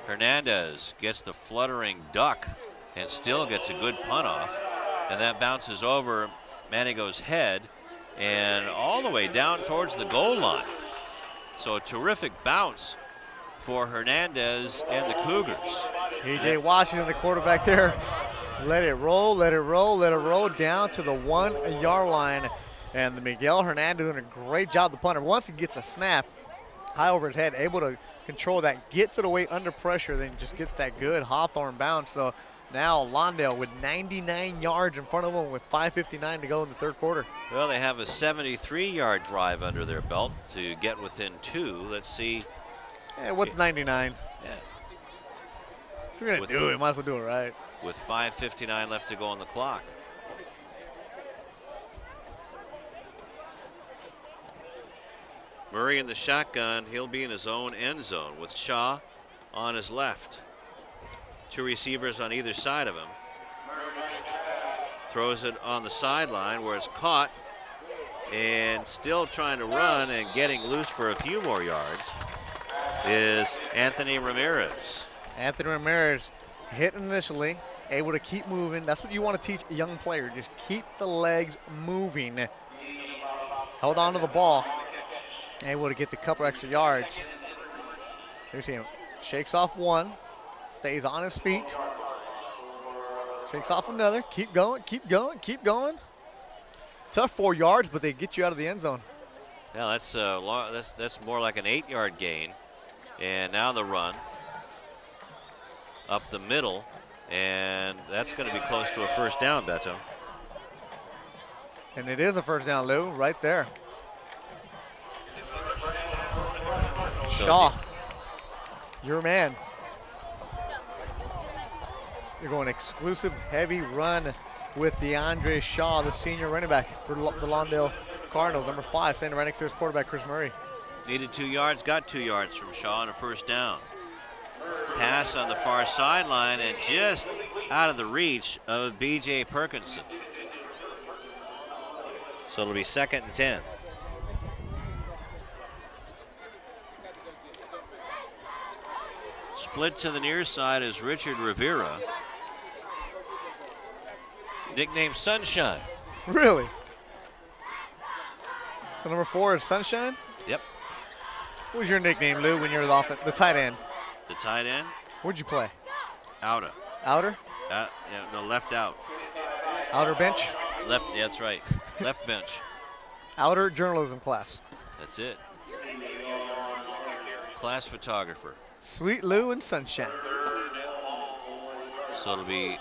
Hernandez gets the fluttering duck and still gets a good punt off, and that bounces over Manigo's head and all the way down towards the goal line. So a terrific bounce for Hernandez and the Cougars. E.J. Washington, the quarterback there, let it roll, let it roll, let it roll down to the 1 yard line. And the Miguel Hernandez doing a great job, the punter. Once he gets a snap high over his head, able to control that, gets it away under pressure, then just gets that good Hawthorne bounce. So now Lawndale with 99 yards in front of them with 5:59 to go in the 3rd quarter. Well, they have a 73-yard drive under their belt to get within 2. Let's see. Yeah, what's 99? Yeah. If you're going to do it, might as well do it right. With 5:59 left to go on the clock. Murray in the shotgun. He'll be in his own end zone with Shaw on his left. 2 receivers on either side of him. Throws it on the sideline where it's caught and still trying to run and getting loose for a few more yards is Anthony Ramirez. Anthony Ramirez hit initially, able to keep moving. That's what you want to teach a young player. Just keep the legs moving. Held on to the ball, able to get the couple extra yards. Here's him. Shakes off one, stays on his feet. Shakes off another. Keep going, keep going, keep going. Tough 4 yards, but they get you out of the end zone. Yeah, that's more like an 8-yard gain. And now the run up the middle And that's going to be close to a first down, Beto. And it is a first down, Lou, right there. Shaw, your man. You're going exclusive heavy run with DeAndre Shaw, the senior running back for the Lawndale Cardinals, number 5, standing right next to his quarterback, Chris Murray. Needed 2 yards, got 2 yards from Shaw on a first down. Pass on the far sideline and just out of the reach of B.J. Perkinson. So it'll be 2nd and 10. Split to the near side is Richard Rivera, nicknamed Sunshine. Really? So number 4 is Sunshine? Yep. What was your nickname, Lou, when you were the tight end? The tight end? Where'd you play? Outer. Outer? Yeah, no, left out. Outer bench? Left, yeah, that's right. Left bench. Outer journalism class. That's it. Class photographer. Sweet Lou and Sunshine. So it'll be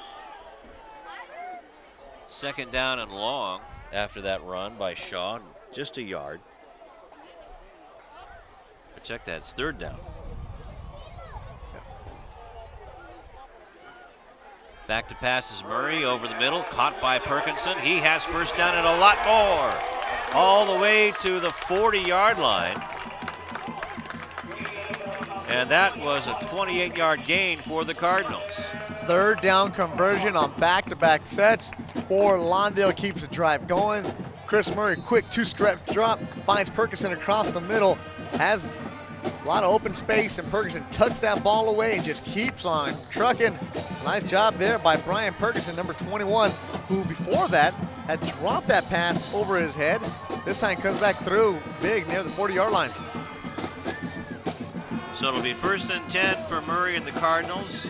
2nd down and long after that run by Shaw, just a yard. But check that, it's 3rd down. Back to pass is Murray over the middle, caught by Perkinson. He has first down and a lot more. All the way to the 40-yard line. And that was a 28-yard gain for the Cardinals. 3rd down conversion on back-to-back sets for Lawndale, keeps the drive going. Chris Murray, quick 2-step drop, finds Perkinson across the middle, has a lot of open space, and Perkinson tucks that ball away and just keeps on trucking. Nice job there by Brian Perkinson, number 21, who before that had dropped that pass over his head. This time comes back through big near the 40-yard line. So it'll be 1st and 10 for Murray and the Cardinals.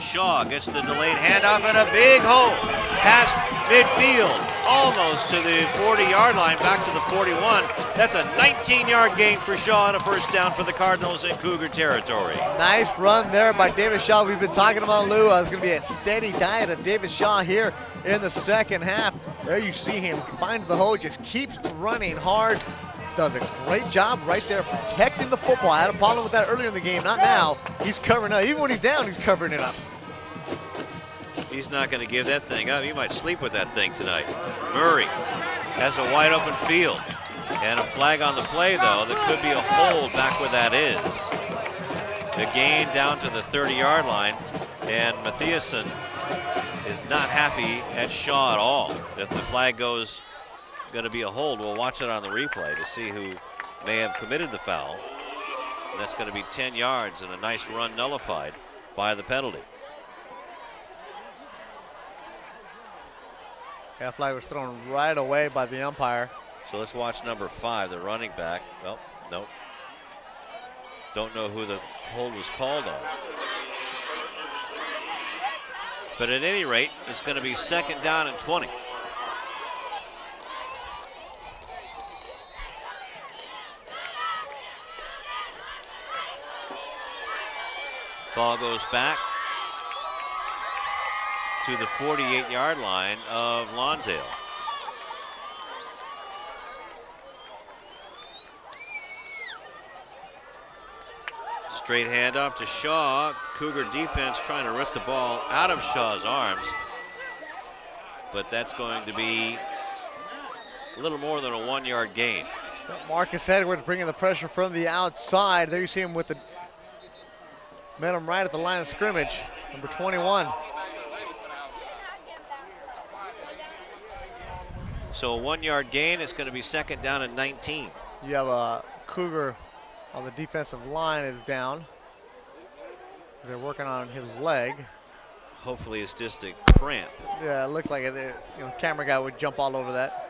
Shaw gets the delayed handoff and a big hole past midfield, almost to the 40-yard line, back to the 41. That's a 19-yard gain for Shaw and a first down for the Cardinals in Cougar territory. Nice run there by David Shaw. We've been talking about Lou. It's going to be a steady diet of David Shaw here in the 2nd half. There you see him, finds the hole, just keeps running hard. Does a great job right there protecting the football. I had a problem with that earlier in the game, not now. He's covering up. Even when he's down, he's covering it up. He's not going to give that thing up. He might sleep with that thing tonight. Murray has a wide open field. And a flag on the play, though. That could be a hold back where that is. The gain down to the 30-yard line. And Matthiasen is not happy at Shaw at all. If the flag goes going to be a hold, we'll watch it on the replay to see who may have committed the foul. And that's going to be 10 yards and a nice run nullified by the penalty. That flag was thrown right away by the umpire. So let's watch number 5, the running back. Well, nope. Don't know who the hold was called on. But at any rate, it's going to be 2nd down and 20. Ball goes back to the 48-yard line of Lawndale. Straight handoff to Shaw. Cougar defense trying to rip the ball out of Shaw's arms. But that's going to be a little more than a 1-yard gain. Marcus Edwards bringing the pressure from the outside. There you see him with the met him right at the line of scrimmage, number 21. So a 1-yard gain. It's going to be 2nd down and 19. You have a Cougar on the defensive line is down. They're working on his leg. Hopefully it's just a cramp. Yeah, it looks like it. You know, camera guy would jump all over that.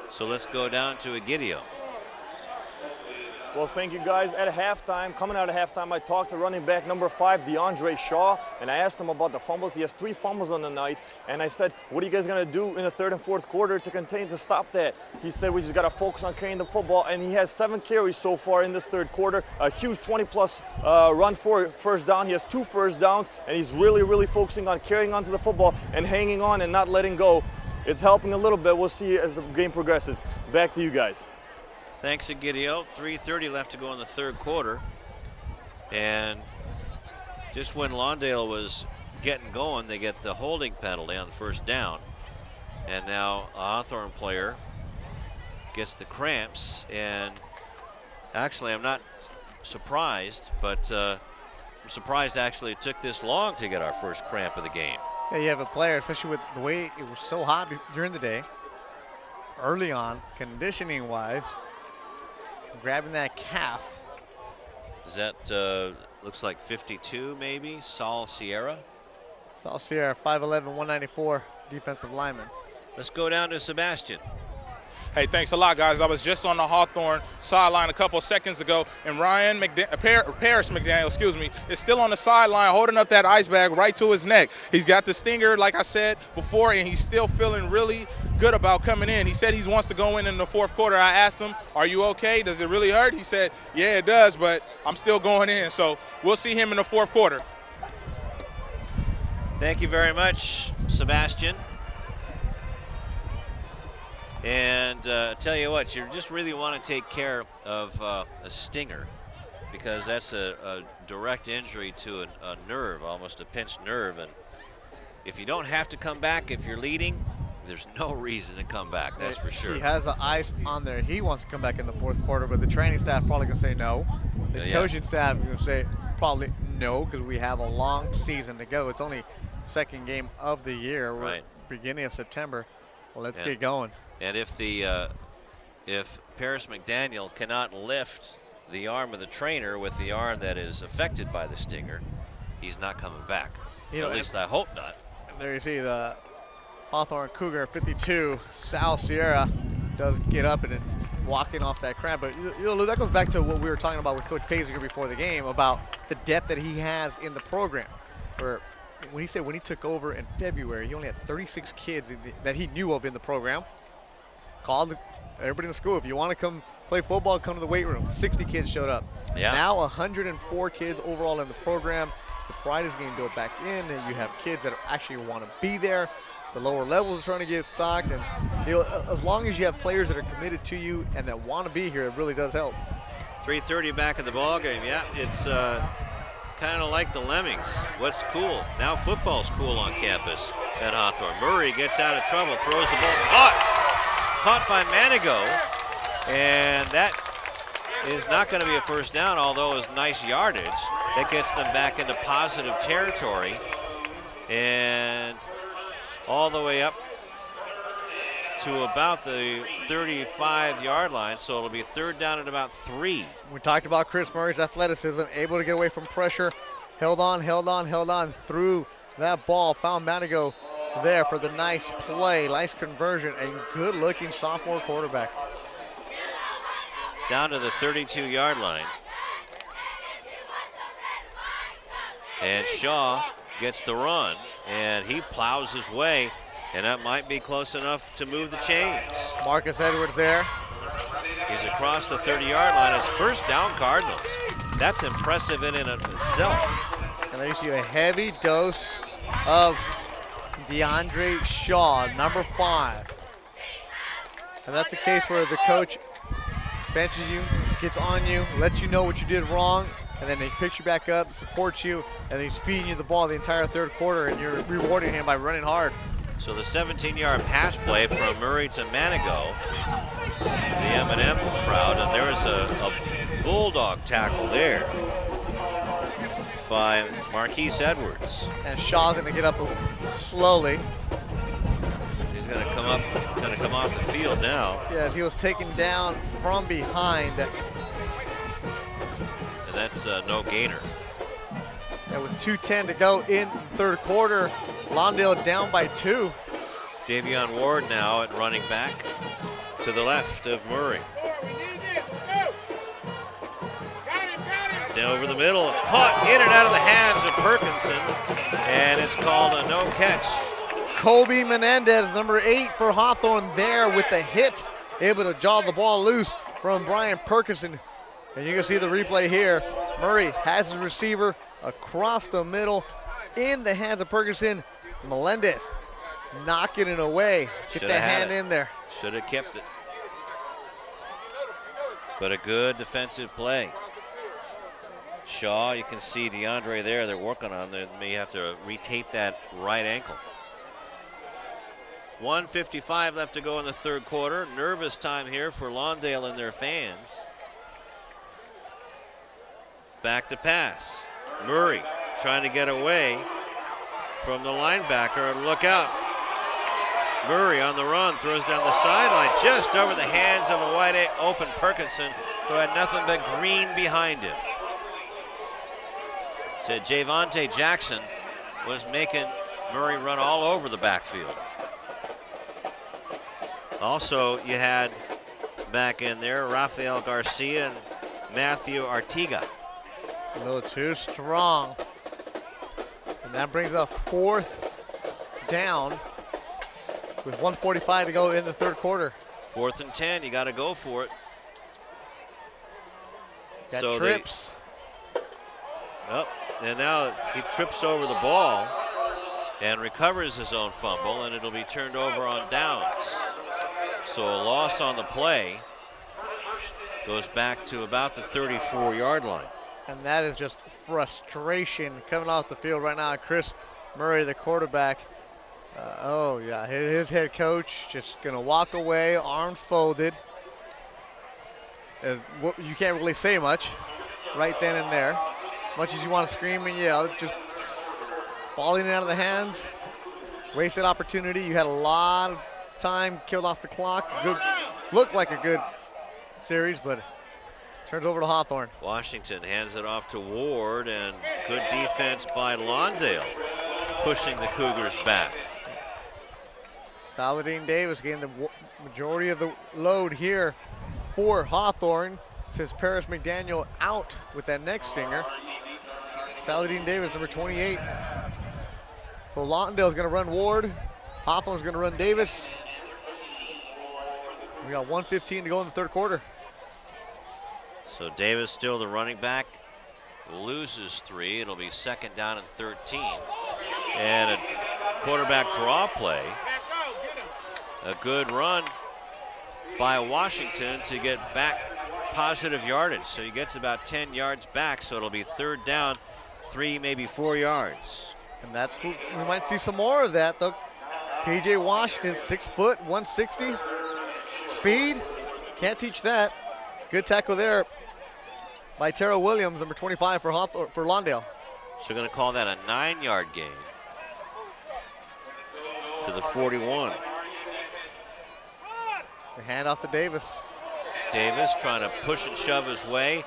So let's go down to Egidio. Well, thank you guys. At halftime, coming out of halftime, I talked to running back number 5, DeAndre Shaw, and I asked him about the fumbles. He has 3 fumbles on the night, and I said, what are you guys going to do in the 3rd and 4th quarter to stop that? He said, we just got to focus on carrying the football, and he has 7 carries so far in this 3rd quarter, a huge 20-plus run for first down. He has 2 first downs, and he's really, really focusing on carrying onto the football and hanging on and not letting go. It's helping a little bit. We'll see as the game progresses. Back to you guys. Thanks, Egidio. 3:30 left to go in the 3rd quarter. And just when Lawndale was getting going, they get the holding penalty on the first down. And now a Hawthorne player gets the cramps. And actually, I'm not surprised, but I'm surprised actually it took this long to get our first cramp of the game. Yeah, you have a player, especially with the way it was so hot during the day, early on, conditioning-wise, grabbing that calf. Is that, looks like 52 maybe, Saul Sierra? Saul Sierra, 5'11", 194, defensive lineman. Let's go down to Sebastian. Hey, thanks a lot, guys. I was just on the Hawthorne sideline a couple of seconds ago, and Paris McDaniel, is still on the sideline holding up that ice bag right to his neck. He's got the stinger, like I said before, and he's still feeling really good about coming in. He said he wants to go in the 4th quarter. I asked him, are you okay? Does it really hurt? He said, yeah, it does, but I'm still going in. So we'll see him in the 4th quarter. Thank you very much, Sebastian. And tell you what, you just really want to take care of a stinger, because that's a direct injury to a nerve, almost a pinched nerve. And if you don't have to come back, if you're leading, there's no reason to come back, that's for sure. He has the ice on there. He wants to come back in the 4th quarter, but the training staff probably going to say no. The coaching staff is going to say probably no, because we have a long season to go. It's only 2nd game of the year. Right. We're beginning of September. Well, let's get going. And if Paris McDaniel cannot lift the arm of the trainer with the arm that is affected by the stinger, he's not coming back. At least I hope not. And there you see the Hawthorne Cougar 52, Sal Sierra, does get up and it's walking off that cramp. But that goes back to what we were talking about with Coach Paziger before the game about the depth that he has in the program. Where when he said when he took over in February, he only had 36 kids that he knew of in the program. Called everybody in the school, if you want to come play football, come to the weight room. 60 kids showed up. Yeah. Now 104 kids overall in the program. The pride is getting built back in, and you have kids that actually want to be there. The lower levels are trying to get stocked, and as long as you have players that are committed to you and that want to be here, it really does help. 3:30 back in the ball game. Yeah, it's kind of like the Lemmings. What's cool? Now football's cool on campus at Hawthorne. Murray gets out of trouble, throws the ball. Caught by Manigo, and that is not going to be a first down, although it's nice yardage. That gets them back into positive territory, and all the way up to about the 35-yard line, so it'll be 3rd down at about 3. We talked about Chris Murray's athleticism, able to get away from pressure, held on through that ball, found Manigo there for the nice play, nice conversion, and good-looking sophomore quarterback. Down to the 32-yard line. And Shaw gets the run, and he plows his way, and that might be close enough to move the chains. Marcus Edwards there. He's across the 30-yard line. It's first down Cardinals. That's impressive in and of itself. And there you see a heavy dose of DeAndre Shaw, number 5. And that's the case where the coach benches you, gets on you, lets you know what you did wrong, and then he picks you back up, supports you, and he's feeding you the ball the entire 3rd quarter, and you're rewarding him by running hard. So the 17-yard pass play from Murray to Manigo, the M&M crowd, and there is a bulldog tackle there by Marquise Edwards. And Shaw's going to get up slowly. He's going to come off the field now. Yes, he was taken down from behind. And that's no gainer. And with 2:10 to go in the 3rd quarter, Lawndale down by 2. Davion Ward now at running back to the left of Murray. Down over the middle, caught in and out of the hands of Perkinson, and it's called a no catch. Colby Menendez, number 8 for Hawthorne, there with the hit, able to jaw the ball loose from Brian Perkinson. And you can see the replay here. Murray has his receiver across the middle in the hands of Perkinson. Melendez knocking it away. Get Shoulda the had hand it. in there. Should have kept it. But a good defensive play. Shaw, you can see DeAndre there. They're working on. They may have to retape that right ankle. 1:55 left to go in the third quarter. Nervous time here for Lawndale and their fans. Back to pass. Murray trying to get away from the linebacker. Look out. Murray on the run, throws down the sideline, just over the hands of a wide open Perkinson, who had nothing but green behind him. So Javonte Jackson was making Murray run all over the backfield. Also, you had back in there Rafael Garcia and Matthew Artiga. A little too strong. And that brings up 4th down with 1:45 to go in the third quarter. 4th and 10, you got to go for it. Got So trips. And now he trips over the ball and recovers his own fumble, and it'll be turned over on downs. So a loss on the play goes back to about the 34-yard line. And that is just frustration coming off the field right now. Chris Murray, the quarterback. His head coach just going to walk away, arms folded. You can't really say much right then and there. Much as you want to scream and yell, just falling out of the hands. Wasted opportunity. You had a lot of time killed off the clock. Looked like a good series, but turns over to Hawthorne. Washington hands it off to Ward, and good defense by Lawndale, pushing the Cougars back. Saladin Davis getting the majority of the load here for Hawthorne, since Paris McDaniel out with that neck stinger. Saladin Davis, number 28. So Lawndale's gonna run Ward. Hawthorne's gonna run Davis. We got 1:15 to go in the third quarter. So Davis still the running back, loses 3. It'll be 2nd down and 13. And a quarterback draw play. A good run by Washington to get back positive yardage. So he gets about 10 yards back, so it'll be 3rd down, 3, maybe 4 yards. And that's we might see some more of that though. PJ Washington, 6 foot, 160. Speed, can't teach that. Good tackle there by Terrell Williams, number 25 for Lawndale. So going to call that a 9-yard gain to the 41. The handoff to Davis. Davis trying to push and shove his way,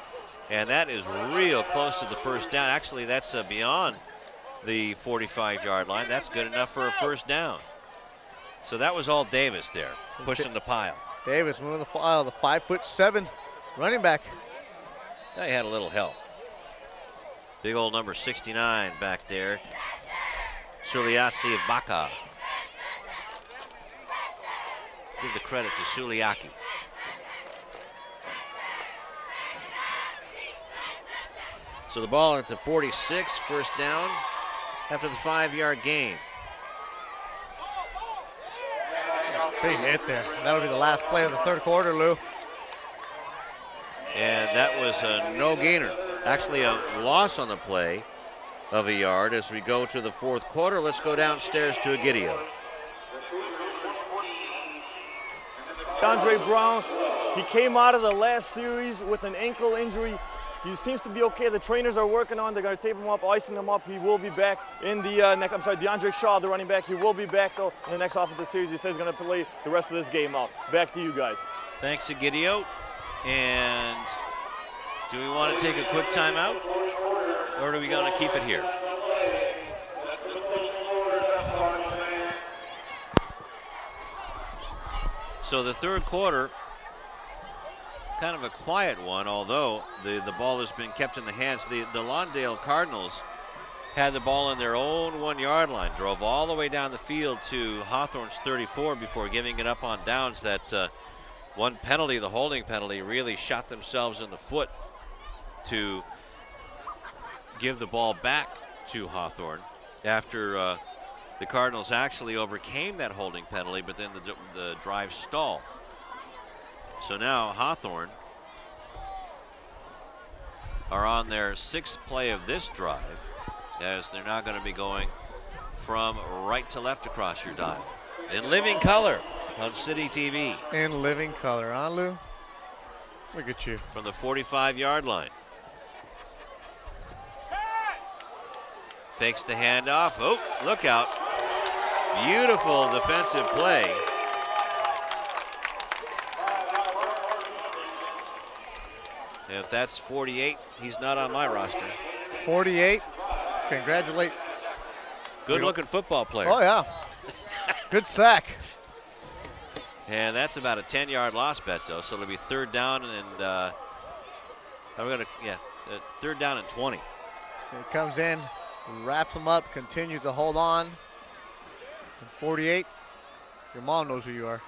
and that is real close to the 1st down. Actually, that's beyond the 45-yard line. That's good enough for a 1st down. So that was all Davis there, pushing the pile. Davis moving the file, the 5'7" running back. Now he had a little help. Big old number 69 back there, Suliasi Baka. Give the credit to Suliaki. So the ball at the 46, 1st down after the 5-yard gain. Big hit there. That'll be the last play of the third quarter, Lou. And that was a no-gainer. Actually, a loss on the play of a yard as we go to the 4th quarter. Let's go downstairs to Egidio. DeAndre Brown, he came out of the last series with an ankle injury. He seems to be okay. The trainers are working on. They're going to tape him up, icing him up. He will be back in the next. DeAndre Shaw, the running back. He will be back though in the next half of the series. He says he's going to play the rest of this game out. Back to you guys. Thanks, Egidio. And do we want to take a quick timeout, or are we going to keep it here? So the third quarter kind of a quiet one, although the ball has been kept in the hands. The Lawndale Cardinals had the ball in their own 1 yard line, drove all the way down the field to Hawthorne's 34 before giving it up on downs. That one penalty, the holding penalty, really shot themselves in the foot to give the ball back to Hawthorne after the Cardinals actually overcame that holding penalty, but then the drive stalled. So now Hawthorne are on their 6th play of this drive, as they're now going to be going from right to left across your dial. In living color on City TV. In living color, huh, Lou? Look at you. From the 45-yard line. Fakes the handoff. Oh, look out. Beautiful defensive play. If that's 48, he's not on my roster. 48. Congratulate. Good looking football player. Oh, yeah. Good sack. And that's about a 10-yard loss, Beto. So it'll be 3rd down and third down and 20. It comes in, wraps him up, continues to hold on. And 48. Your mom knows who you are,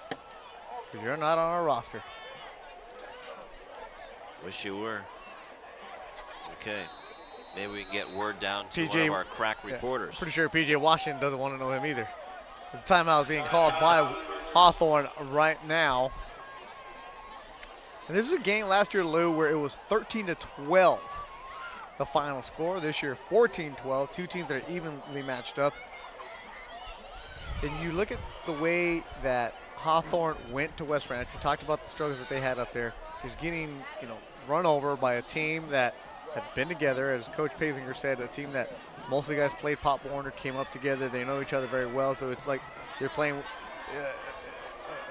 because you're not on our roster. Wish you were. Okay. Maybe we can get word down to one of our crack reporters. Pretty sure PJ Washington doesn't want to know him either. The timeout is being called by Hawthorne right now. And this is a game last year, Lou, where it was 13-12, the final score. This year, 14-12, two teams that are evenly matched up. And you look at the way that Hawthorne went to West Ranch. We talked about the struggles that they had up there. Just getting, run over by a team that had been together, as Coach Paisinger said, a team that most of the guys played Pop Warner, came up together. They know each other very well, so it's like they're playing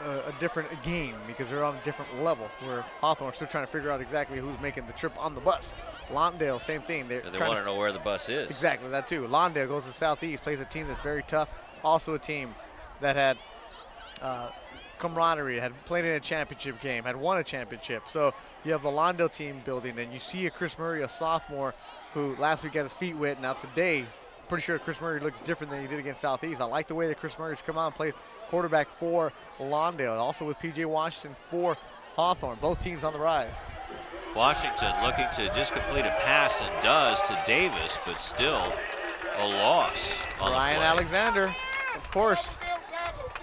a different game because they're on a different level, where Hawthorne's still trying to figure out exactly who's making the trip on the bus. Lawndale, same thing. They want to know where the bus is. Exactly, that too. Lawndale goes to Southeast, plays a team that's very tough, also a team that had camaraderie, had played in a championship game, had won a championship. So you have the Lawndale team building, and you see a Chris Murray, a sophomore, who last week got his feet wet. Now today, pretty sure Chris Murray looks different than he did against Southeast. I like the way that Chris Murray's come out and played quarterback for Lawndale, also with P.J. Washington for Hawthorne. Both teams on the rise. Washington looking to just complete a pass, and does, to Davis, but still a loss on Ryan the play. Alexander, of course.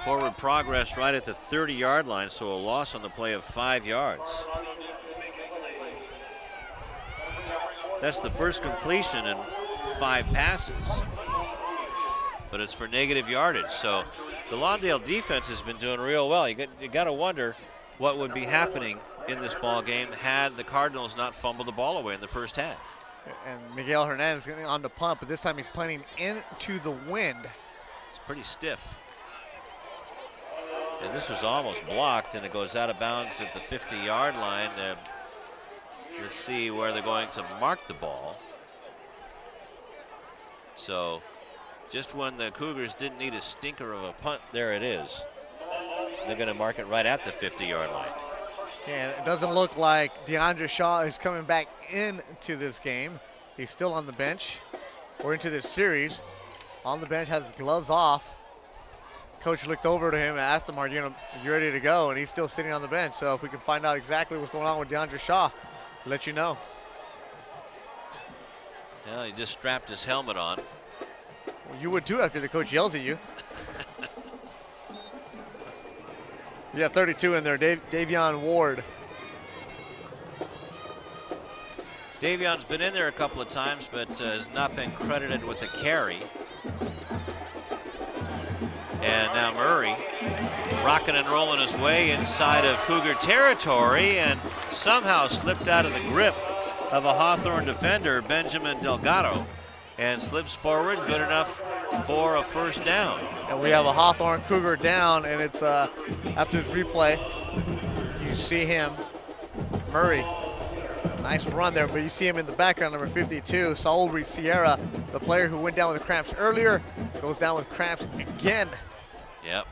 Forward progress right at the 30-yard line, so a loss on the play of 5 yards. That's the first completion in 5 passes, but it's for negative yardage. So the Lawndale defense has been doing real well. You got to wonder what would be happening in this ball game had the Cardinals not fumbled the ball away in the first half. And Miguel Hernandez getting on the punt, but this time he's punting into the wind. It's pretty stiff. And this was almost blocked, and it goes out of bounds at the 50-yard line. Let's see where they're going to mark the ball. So just when the Cougars didn't need a stinker of a punt, there it is. They're going to mark it right at the 50-yard line. And it doesn't look like DeAndre Shaw is coming back into this game. He's still on the bench, or into this series. On the bench, has his gloves off. Coach looked over to him and asked him, are you ready to go? And he's still sitting on the bench. So if we can find out exactly what's going on with DeAndre Shaw, we'll let you know. Well, he just strapped his helmet on. Well, you would too after the coach yells at you. You have 32 in there, Davion Ward. Davion's been in there a couple of times, but has not been credited with a carry. And now Murray rocking and rolling his way inside of Cougar territory, and somehow slipped out of the grip of a Hawthorne defender, Benjamin Delgado, and slips forward, good enough for a first down. And we have a Hawthorne Cougar down, and it's after his replay, you see him, Murray. Nice run there, but you see him in the background, number 52, Saul Reed Sierra, the player who went down with cramps earlier, goes down with cramps again. Yep.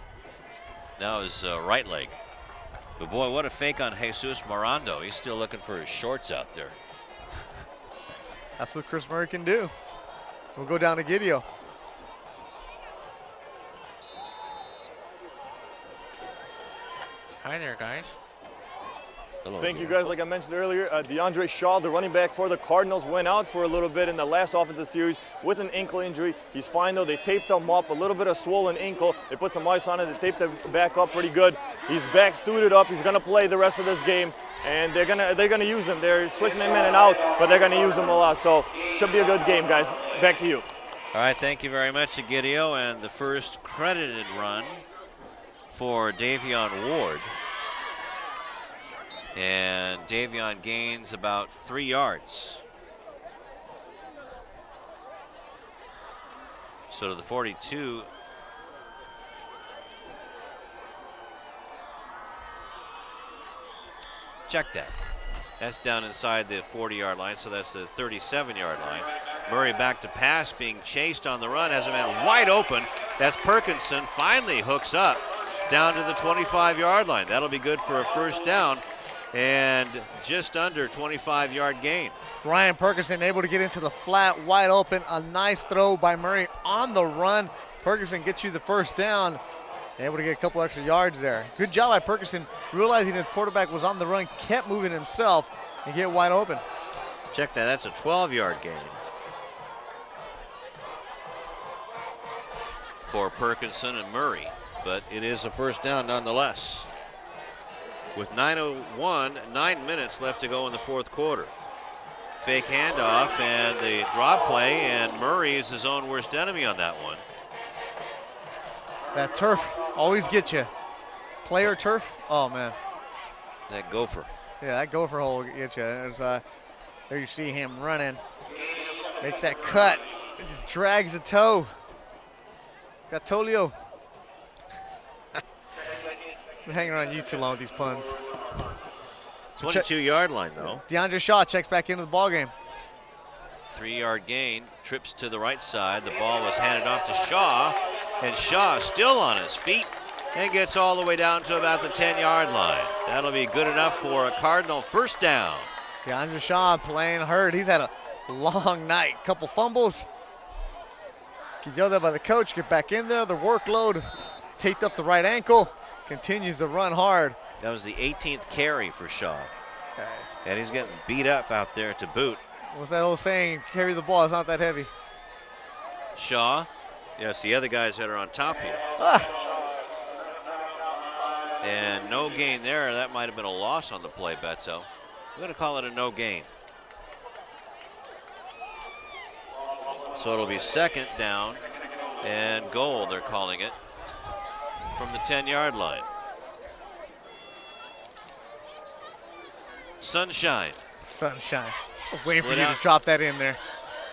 Now his right leg. But boy, what a fake on Jesus Morando. He's still looking for his shorts out there. That's what Chris Murray can do. We'll go down to Gideon. Hi there, guys. Hello, Thank you Gideon. guys. Like I mentioned earlier, DeAndre Shaw, the running back for the Cardinals, went out for a little bit in the last offensive series with an ankle injury. He's fine though. They taped him up, a little bit of swollen ankle. They put some ice on it. They taped him back up pretty good. He's back, suited up. He's gonna play the rest of this game, and they're gonna use him. They're switching him in and out, but they're gonna use him a lot. So should be a good game, guys. Back to you. All right, thank you very much, Egidio. And the first credited run for Davion Ward. And Davion gains about 3 yards. So to the 42. Check that. That's down inside the 40-yard line, so that's the 37-yard line. Murray back to pass, being chased on the run, has a man wide open. That's Perkinson, finally hooks up down to the 25-yard line. That'll be good for a first down and just under 25-yard gain. Ryan Perkinson able to get into the flat, wide open. A nice throw by Murray on the run. Perkinson gets you the first down. Able to get a couple extra yards there. Good job by Perkinson, realizing his quarterback was on the run, kept moving himself and get wide open. Check that, that's a 12-yard gain for Perkinson and Murray, but it is a first down nonetheless. With 9:01, 9 minutes left to go in the fourth quarter. Fake handoff and the drop play, and Murray is his own worst enemy on that one. That turf always gets you. Player turf, oh man. That gopher. Yeah, that gopher hole will get you. There you see him running. Makes that cut. It just drags the toe. Gatolio. Been hanging around you too long with these puns. 22-yard line, though. DeAndre Shaw checks back into the ballgame. 3-yard gain, trips to the right side. The ball was handed off to Shaw, and Shaw still on his feet and gets all the way down to about the 10-yard line. That'll be good enough for a Cardinal first down. DeAndre Shaw playing hurt. He's had a long night. Couple fumbles. Get yelled at by the coach. Get back in there. The workload. Taped up the right ankle. Continues to run hard. That was the 18th carry for Shaw. Okay. And he's getting beat up out there to boot. What's that old saying? Carry the ball. It's not that heavy. Shaw. Yes, the other guys that are on top here. And no gain there. That might have been a loss on the play, Betzo. We're going to call it a no gain. So it'll be second down and goal, they're calling it, from the 10-yard line. Sunshine. Sunshine. Waiting for you to drop that in there.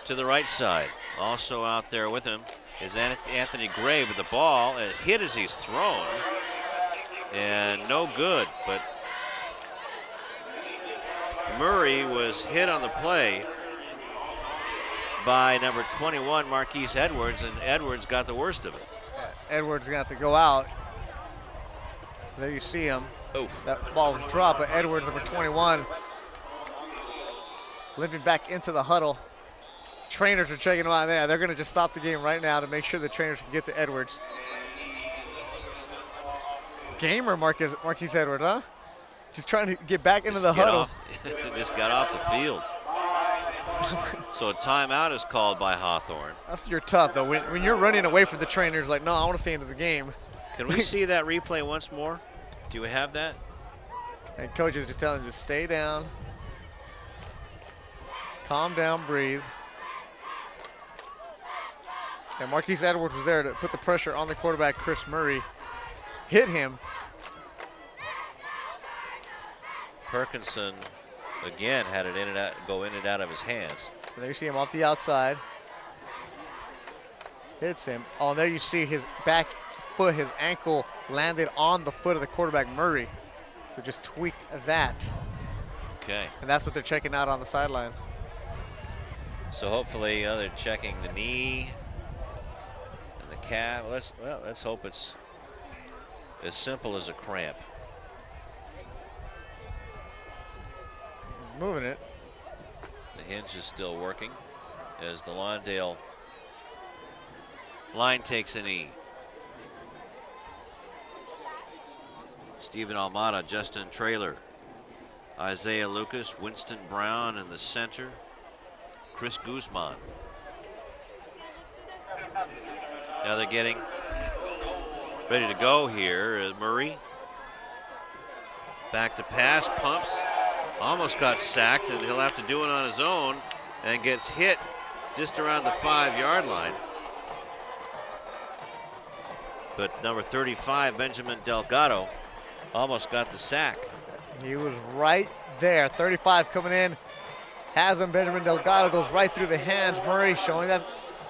To the right side. Also out there with him is Anthony Gray with the ball. It hit as he's thrown. And no good, but Murray was hit on the play by number 21, Marquise Edwards, and Edwards got the worst of it. Edwards got to go out. There you see him. Oh. That ball was dropped, but Edwards, number 21, limping back into the huddle. Trainers are checking him out there. They're going to just stop the game right now to make sure the trainers can get to Edwards. Gamer Marquise Edwards, huh? Just trying to get back into the huddle. Just got off the field. So a timeout is called by Hawthorne. You're tough, though. When you're running away from the trainers, like, no, I want to stay into the game. Can we see that replay once more? Do we have that? And coach is just telling him to stay down. Calm down, breathe. And Marquise Edwards was there to put the pressure on the quarterback, Chris Murray. Hit him. Perkinson again had it go in and out of his hands. And there you see him off the outside. Hits him. Oh, and there you see his back foot, his ankle landed on the foot of the quarterback, Murray. So just tweak that. Okay. And that's what they're checking out on the sideline. So hopefully they're checking the knee and the calf. Let's hope it's as simple as a cramp. moving it. The hinge is still working as the Lawndale line takes a knee. Stephen Almada, Justin Traylor, Isaiah Lucas, Winston Brown in the center, Chris Guzman. Now they're getting ready to go here. Murray back to pass, pumps, almost got sacked, and he'll have to do it on his own and gets hit just around the 5-yard line. But number 35, Benjamin Delgado, almost got the sack. He was right there. 35 coming in. Has him. Benjamin Delgado goes right through the hands. Murray showing that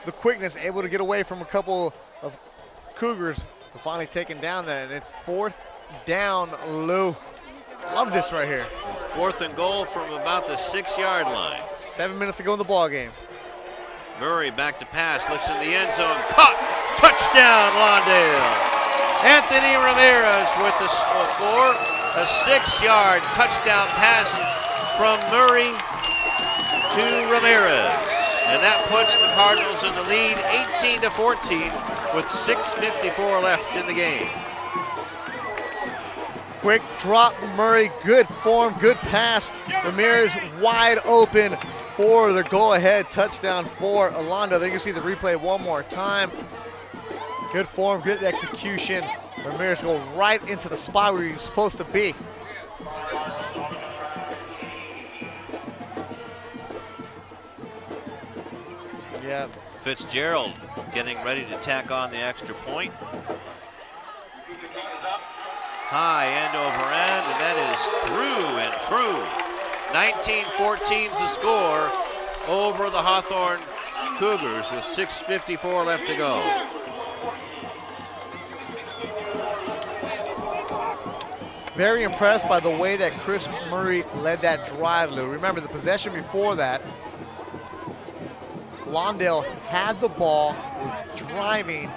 the quickness, able to get away from a couple of Cougars. Finally taken down there, and it's 4th down, Lou. Love this right here. 4th and goal from about the 6-yard line. 7 minutes to go in the ball game. Murray back to pass, looks in the end zone, caught, touchdown Lawndale. Anthony Ramirez with the score, a 6-yard touchdown pass from Murray to Ramirez. And that puts the Cardinals in the lead 18-14 with 6:54 left in the game. Quick drop, Murray, good form, good pass. Ramirez wide open for the go-ahead touchdown for Lawndale. They can see the replay one more time. Good form, good execution. Ramirez go right into the spot where he was supposed to be. Yeah. Fitzgerald getting ready to tack on the extra point. High end over end, and that is through and true. 19-14's the score over the Hawthorne Cougars with 6:54 left to go. Very impressed by the way that Chris Murray led that drive, Lou. Remember the possession before that, Lawndale had the ball, was driving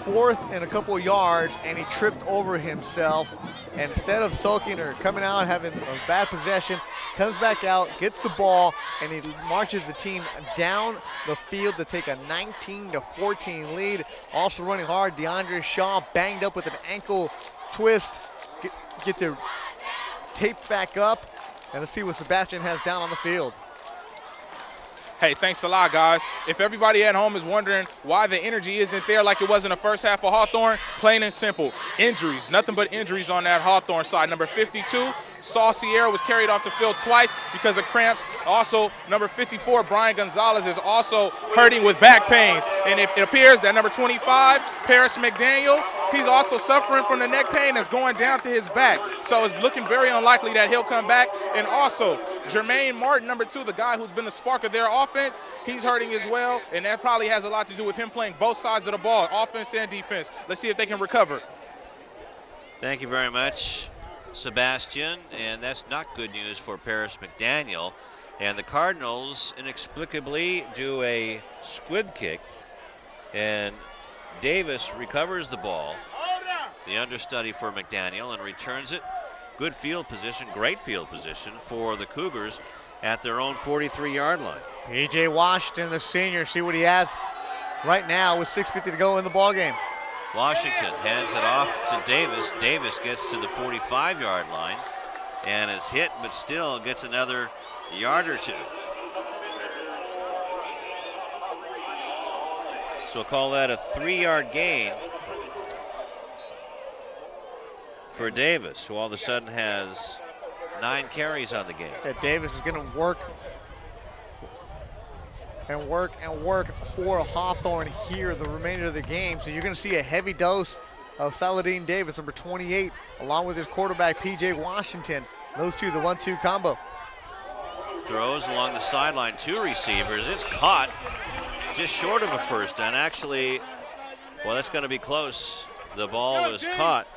4th and a couple yards, and he tripped over himself. And instead of sulking or coming out having a bad possession, comes back out, gets the ball, and he marches the team down the field to take a 19-14 lead. Also running hard, DeAndre Shaw banged up with an ankle twist. Gets it taped back up, and let's see what Sebastian has down on the field. Hey, thanks a lot, guys. If everybody at home is wondering why the energy isn't there like it was in the first half of Hawthorne, plain and simple, injuries. Nothing but injuries on that Hawthorne side. Number 52, Saul Sierra, was carried off the field twice because of cramps. Also, number 54, Brian Gonzalez, is also hurting with back pains. And it appears that number 25, Paris McDaniel, he's also suffering from the neck pain that's going down to his back. So it's looking very unlikely that he'll come back. And also, Jermaine Martin, number 2, the guy who's been the spark of their offense, he's hurting as well. And that probably has a lot to do with him playing both sides of the ball, offense and defense. Let's see if they can recover. Thank you very much, Sebastian. And that's not good news for Paris McDaniel. And the Cardinals inexplicably do a squib kick. And Davis recovers the ball, the understudy for McDaniel, and returns it. Good field position, great field position for the Cougars at their own 43-yard line. P.J. Washington, the senior, see what he has right now with 6:50 to go in the ballgame. Washington hands it off to Davis. Davis gets to the 45-yard line and is hit, but still gets another yard or two. So we'll call that a 3-yard gain for Davis, who all of a sudden has 9 carries on the game. Yeah, Davis is going to work and work and work for Hawthorne here the remainder of the game. So you're going to see a heavy dose of Saladin Davis, number 28, along with his quarterback, P.J. Washington. Those two, the 1-2 combo. Throws along the sideline, 2 receivers. It's caught just short of a first down. Actually, well, that's going to be close. The ball was caught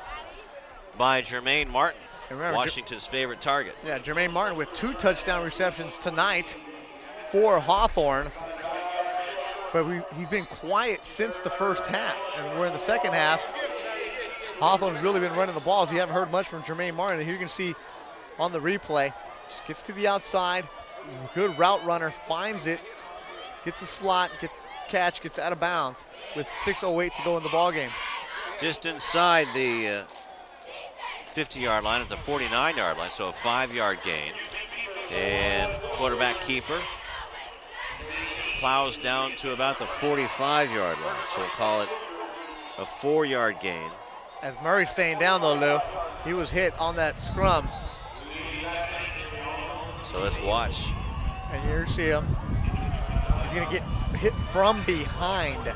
by Jermaine Martin, remember, Washington's favorite target. Yeah, Jermaine Martin with 2 touchdown receptions tonight for Hawthorne. But he's been quiet since the first half. And we're in the second half. Hawthorne's really been running the balls. You haven't heard much from Jermaine Martin. And here you can see on the replay, Just gets to the outside. Good route runner, finds it, gets the slot, catch, gets out of bounds with 6:08 to go in the ball game. Just inside the 50-yard line at the 49-yard line, so a 5-yard gain. And quarterback keeper plows down to about the 45-yard line, so we'll call it a 4-yard gain. As Murray's staying down though, Lou, he was hit on that scrum. So let's watch. And here you see him. He's gonna get hit from behind.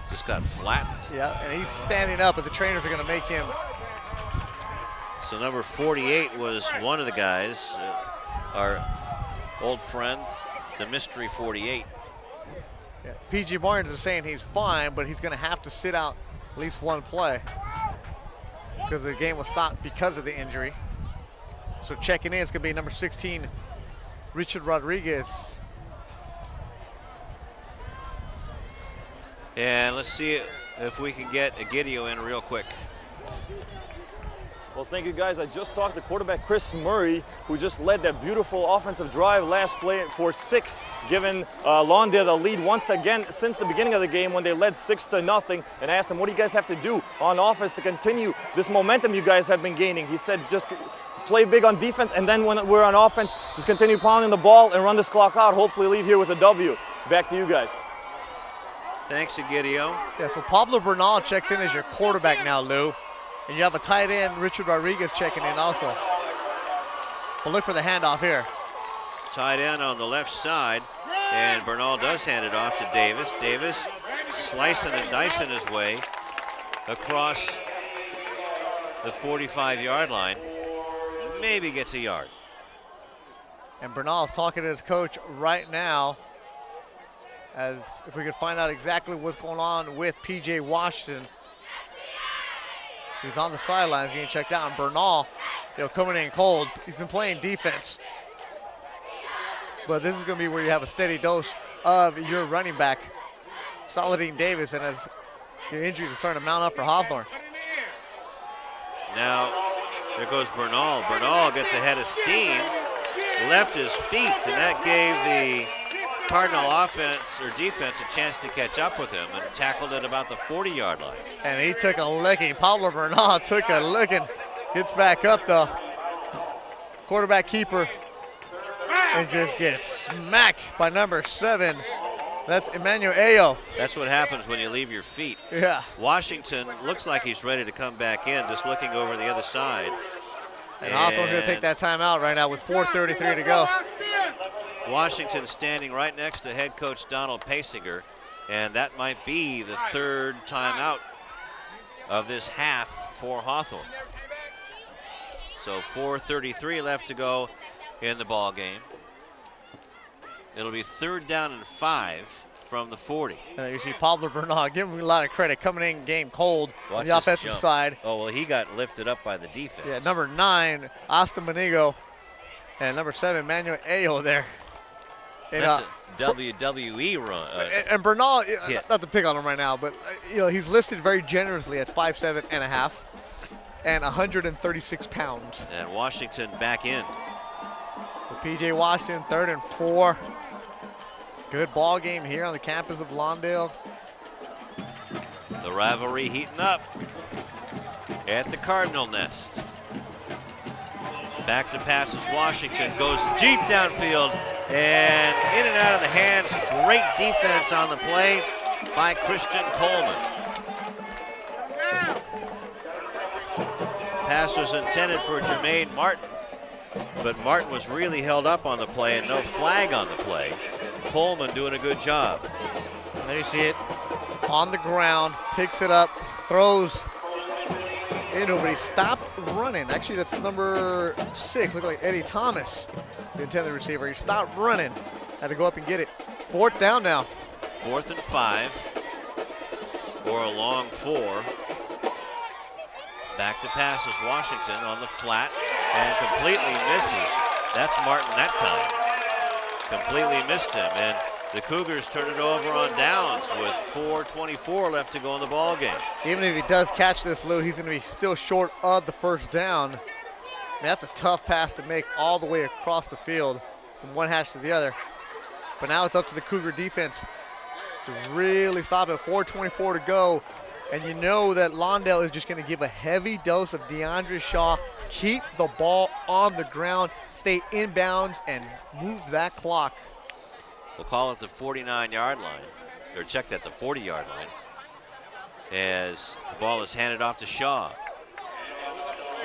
Just got flattened. Yeah, and he's standing up, but the trainers are gonna make him. So number 48 was one of the guys, our old friend, the mystery 48. Yeah, PG Barnes is saying he's fine, but he's gonna have to sit out at least one play because the game was stopped because of the injury. So checking in is gonna be number 16, Richard Rodriguez. And let's see if we can get Egidio in real quick. Well, thank you guys. I just talked to quarterback Chris Murray, who just led that beautiful offensive drive last play for 6, giving Lawndale the lead once again since the beginning of the game when they led 6-0, and I asked him, what do you guys have to do on offense to continue this momentum you guys have been gaining? He said, just play big on defense, and then when we're on offense, just continue pounding the ball and run this clock out, hopefully leave here with a W. Back to you guys. Thanks, Egidio. Yeah, so Pablo Bernal checks in as your quarterback now, Lou. And you have a tight end, Richard Rodriguez, checking in also. But look for the handoff here. Tight end on the left side, and Bernal does hand it off to Davis. Davis slicing and dicing his way across the 45-yard line. Maybe gets a yard. And Bernal's talking to his coach right now, as if we could find out exactly what's going on with P.J. Washington. He's on the sidelines getting checked out, and Bernal, coming in cold. He's been playing defense. But this is going to be where you have a steady dose of your running back, Saladin Davis, and as the injuries are starting to mount up for Hawthorne. Now, there goes Bernal. Bernal gets ahead of steam, left his feet, and that gave the Cardinal offense or defense a chance to catch up with him and tackled at about the 40-yard line. And he took a licking. Pablo Bernal took a licking. Gets back up the quarterback keeper and just gets smacked by number 7. That's Emmanuel Ayo. That's what happens when you leave your feet. Yeah. Washington looks like he's ready to come back in, just looking over the other side. And Hawthorne's going to take that timeout right now with 4:33 to go. Washington standing right next to head coach Donald Pasinger, and that might be the 3rd timeout of this half for Hawthorne. So 4:33 left to go in the ball game. It'll be 3rd down and 5 from the 40. You see Pablo Bernal, give him a lot of credit, coming in game cold on the offensive side. Oh, well, he got lifted up by the defense. Yeah, number 9, Austin Benigo, and number 7, Emmanuel Ayo there. And, that's a WWE run. And Bernal, not to pick on him right now, but he's listed very generously at 5'7" and a half and 136 pounds. And Washington back in. So P.J. Washington, 3rd and 4. Good ball game here on the campus of Lawndale. The rivalry heating up at the Cardinal nest. Back to passes. Washington goes deep downfield and in and out of the hands. Great defense on the play by Christian Coleman. Pass was intended for Jermaine Martin, but Martin was really held up on the play and no flag on the play. Coleman doing a good job. And there you see it on the ground, picks it up, throws into, but he stopped running. Actually, that's number 6, looked like Eddie Thomas, the intended receiver. He stopped running, had to go up and get it. 4th down now. 4th and 5, or a long 4. Back to passes. Washington on the flat and completely misses. That's Martin that time. Completely missed him, and the Cougars turn it over on downs with 4:24 left to go in the ball game. Even if he does catch this, Lou, he's going to be still short of the 1st down. mean, that's a tough pass to make all the way across the field from one hash to the other. But now it's up to the Cougar defense to really stop it. 4:24 to go. And you know that Lawndale is just going to give a heavy dose of DeAndre Shaw. Keep the ball on the ground, stay inbounds, and move that clock. We'll call it the 49-yard line. They're checked at the 40-yard line as the ball is handed off to Shaw.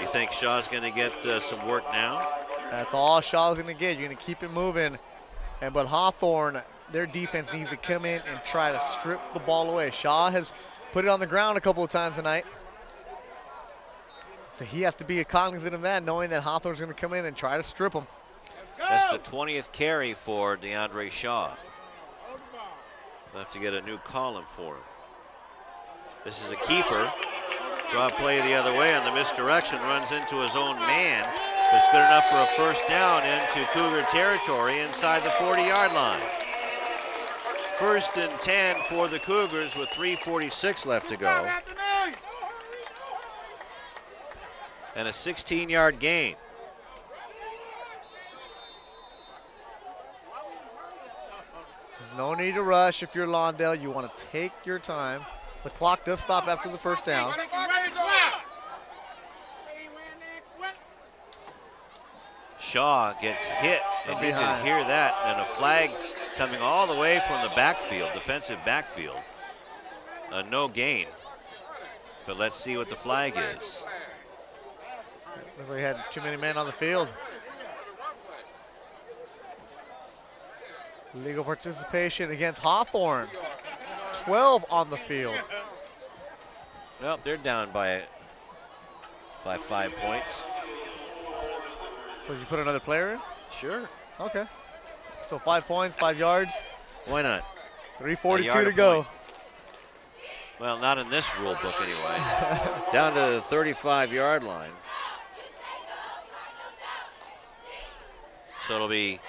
You think Shaw's going to get some work now? That's all Shaw's going to get. You're going to keep it moving. But Hawthorne, their defense needs to come in and try to strip the ball away. Shaw has put it on the ground a couple of times tonight. So he has to be cognizant of that, knowing that Hawthorne's going to come in and try to strip him. That's the 20th carry for DeAndre Shaw. We'll have to get a new column for him. This is a keeper. Draw play the other way on the misdirection, runs into his own man. It's good enough for a first down into Cougar territory inside the 40-yard line. 1st and 10 for the Cougars with 3:46 left to go. And a 16-yard gain. There's no need to rush if you're Lawndale. You want to take your time. The clock does stop after the first down. Shaw gets hit, and you can hear that, and a flag coming all the way from the backfield, defensive backfield. No gain, but let's see what the flag is. We had too many men on the field. Legal participation against Hawthorne. 12 on the field. Well, they're down by 5 points. So you put another player in? Sure. Okay. So 5 points, 5 yards. Why not? 3:42 to go. Point. Well, not in this rule book anyway. Down to the 35-yard line. So it'll be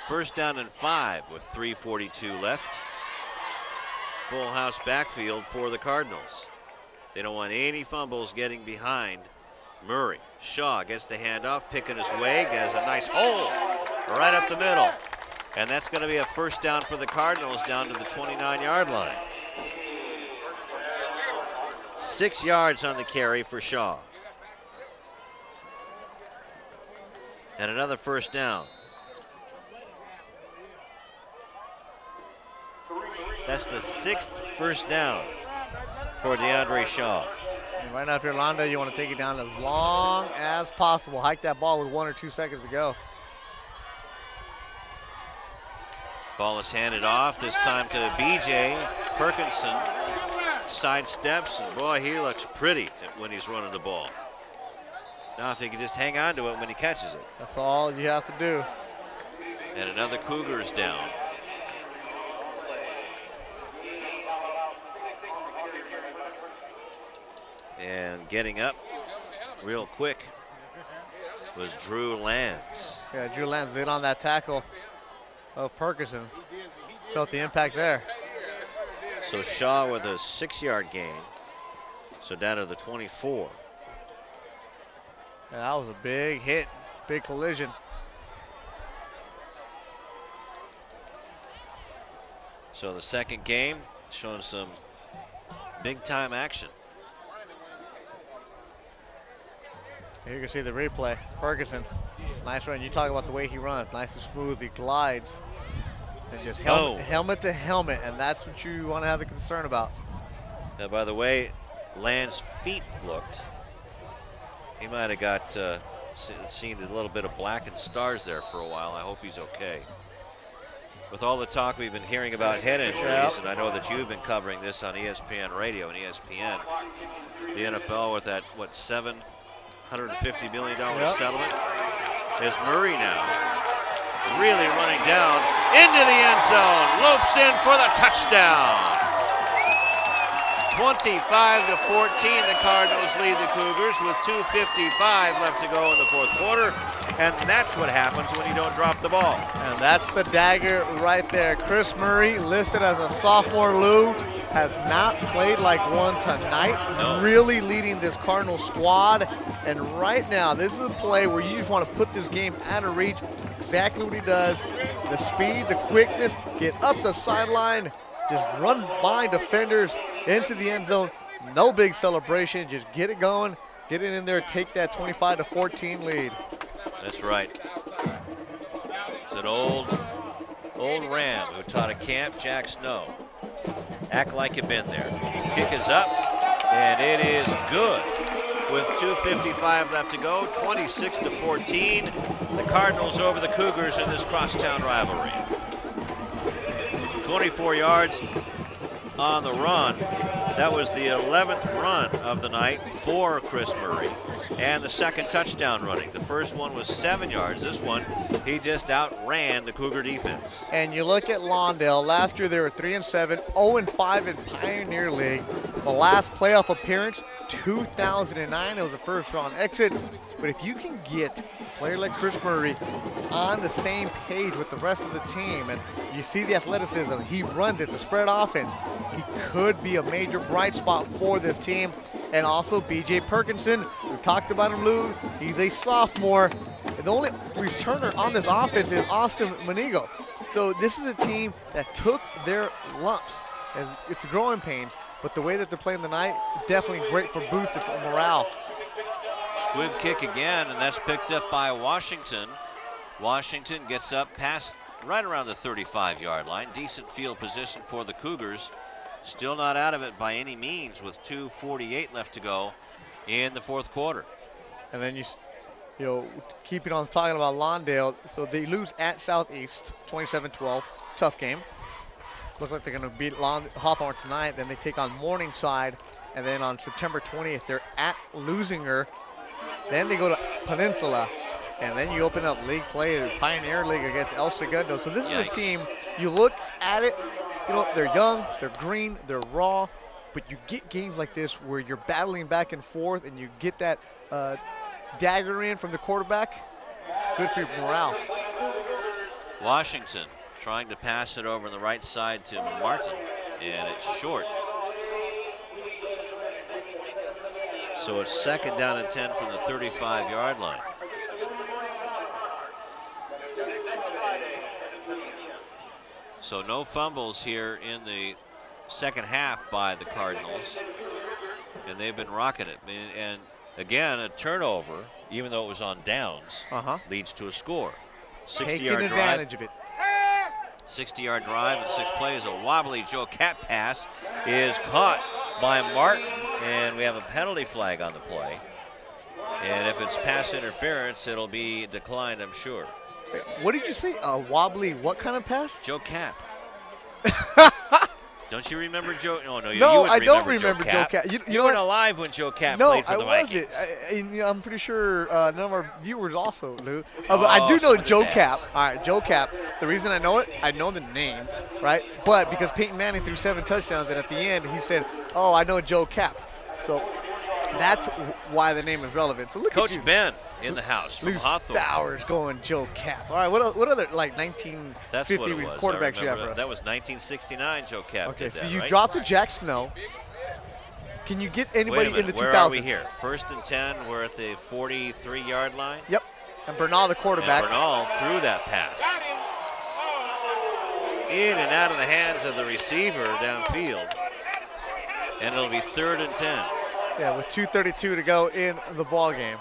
1st down and 5 with 3:42 left. Full house backfield for the Cardinals. They don't want any fumbles getting behind Murray. Shaw gets the handoff, picking his way, has a nice hole right up the middle. And that's going to be a 1st down for the Cardinals down to the 29-yard line. 6 yards on the carry for Shaw. And another 1st down. That's the 6th 1st down for DeAndre Shaw. And right now, if you're Lawndale, you want to take it down as long as possible. Hike that ball with 1 or 2 seconds to go. Ball is handed off, this time to BJ Perkinson. Sidesteps, and boy, he looks pretty when he's running the ball. Now if he can just hang on to it when he catches it. That's all you have to do. And another Cougar is down. And getting up real quick was Drew Lands. Yeah, Drew Lands did on that tackle of Perkinson. Felt the impact there. So Shaw with a 6-yard gain. So down to the 24. Yeah, that was a big hit, big collision. So the second game showing some big time action. Here you can see the replay. Ferguson, nice run. You talk about the way he runs, nice and smooth. He glides and just helmet to helmet, and that's what you want to have the concern about. Now, by the way, Land's feet looked. He might have got seen a little bit of blackened stars there for a while. I hope he's okay. With all the talk we've been hearing about head injuries, and I know that you've been covering this on ESPN Radio and ESPN, the NFL with that, what, $750 million settlement. Is Murray now really running down into the end zone, lopes in for the touchdown. 25-14, the Cardinals lead the Cougars with 2:55 left to go in the fourth quarter, and that's what happens when you don't drop the ball. And that's the dagger right there. Chris Murray listed as a sophomore, Lou. has not played like one tonight, No. really leading this Cardinal squad. And right now, this is a play where you just want to put this game out of reach. Exactly what he does. The speed, the quickness, get up the sideline, just run by defenders into the end zone. No big celebration, just get it going, get it in there, take that 25-14 lead. That's right. It's an old Ram who taught a camp, Jack Snow. Act like you've been there. Kick is up, and it is good. With 2:55 left to go, 26-14. The Cardinals over the Cougars in this crosstown rivalry. 24 yards on the run. That was the 11th run of the night for Chris Murray. And the second touchdown running. The first one was 7 yards. This one, he just outran the Cougar defense. And you look at Lawndale. Last year they were 3-7, 0-5 in Pioneer League. The last playoff appearance, 2009. It was a first-round exit. But if you can get a player like Chris Murray on the same page with the rest of the team, and you see the athleticism, he runs it, the spread offense, he could be a major bright spot for this team. And also B.J. Perkinson, we've talked about him, Lou. He's a sophomore. And the only returner on this offense is Austin Manigo. So this is a team that took their lumps, and it's growing pains. But the way that they're playing tonight, definitely great for boosted morale. Squib kick again, and that's picked up by Washington. Washington gets up past right around the 35-yard line. Decent field position for the Cougars. Still not out of it by any means with 2:48 left to go in the fourth quarter. And then you know, keeping on talking about Lawndale, so they lose at Southeast, 27-12. Tough game. Look like they're going to beat Hawthorne tonight. Then they take on Morningside. And then on September 20th, they're at Losinger. Then they go to Peninsula. And then you open up league play in Pioneer League against El Segundo. So this is a team, you look at it, you know, they're young, they're green, they're raw. But you get games like this where you're battling back and forth and you get that dagger in from the quarterback. It's good for your morale. Washington trying to pass it over on the right side to Martin, and it's short. So it's second down and 10 from the 35-yard line. So no fumbles here in the second half by the Cardinals, and they've been rocking it. And again, a turnover, even though it was on downs, leads to a score. 60-yard drive. Taking advantage of it. 60-yard drive and 6 plays. A wobbly Joe Cap pass is caught by Martin, and we have a penalty flag on the play. And if it's pass interference, it'll be declined, I'm sure. What did you say? A wobbly what kind of pass? Joe Cap. Don't you remember Joe? Oh, no, no, you wouldn't I don't remember Joe Cap. You weren't alive when Joe Cap played for the Vikings. I'm pretty sure none of our viewers also, Lou. But I do know Joe Cap. All right, Joe Cap. The reason I know it, I know the name, right? But because Peyton Manning threw 7 touchdowns, and at the end he said, "Oh, I know Joe Cap." So that's why the name is relevant. So look Coach at you. Ben in the house from Lou Hawthorne. Stowers going Joe Cap. All right, what other like 1950 quarterbacks you have for us? That was 1969 Joe Cap. Okay, did so that, you right? dropped to Jack Snow. Can you get anybody Wait a in the minute, 2000s? where are we here? First and 10, we're at the 43-yard line. Yep, and Bernal the quarterback. And Bernal threw that pass. In and out of the hands of the receiver downfield. And it'll be 3rd and 10. Yeah, with 2:32 to go in the ball game.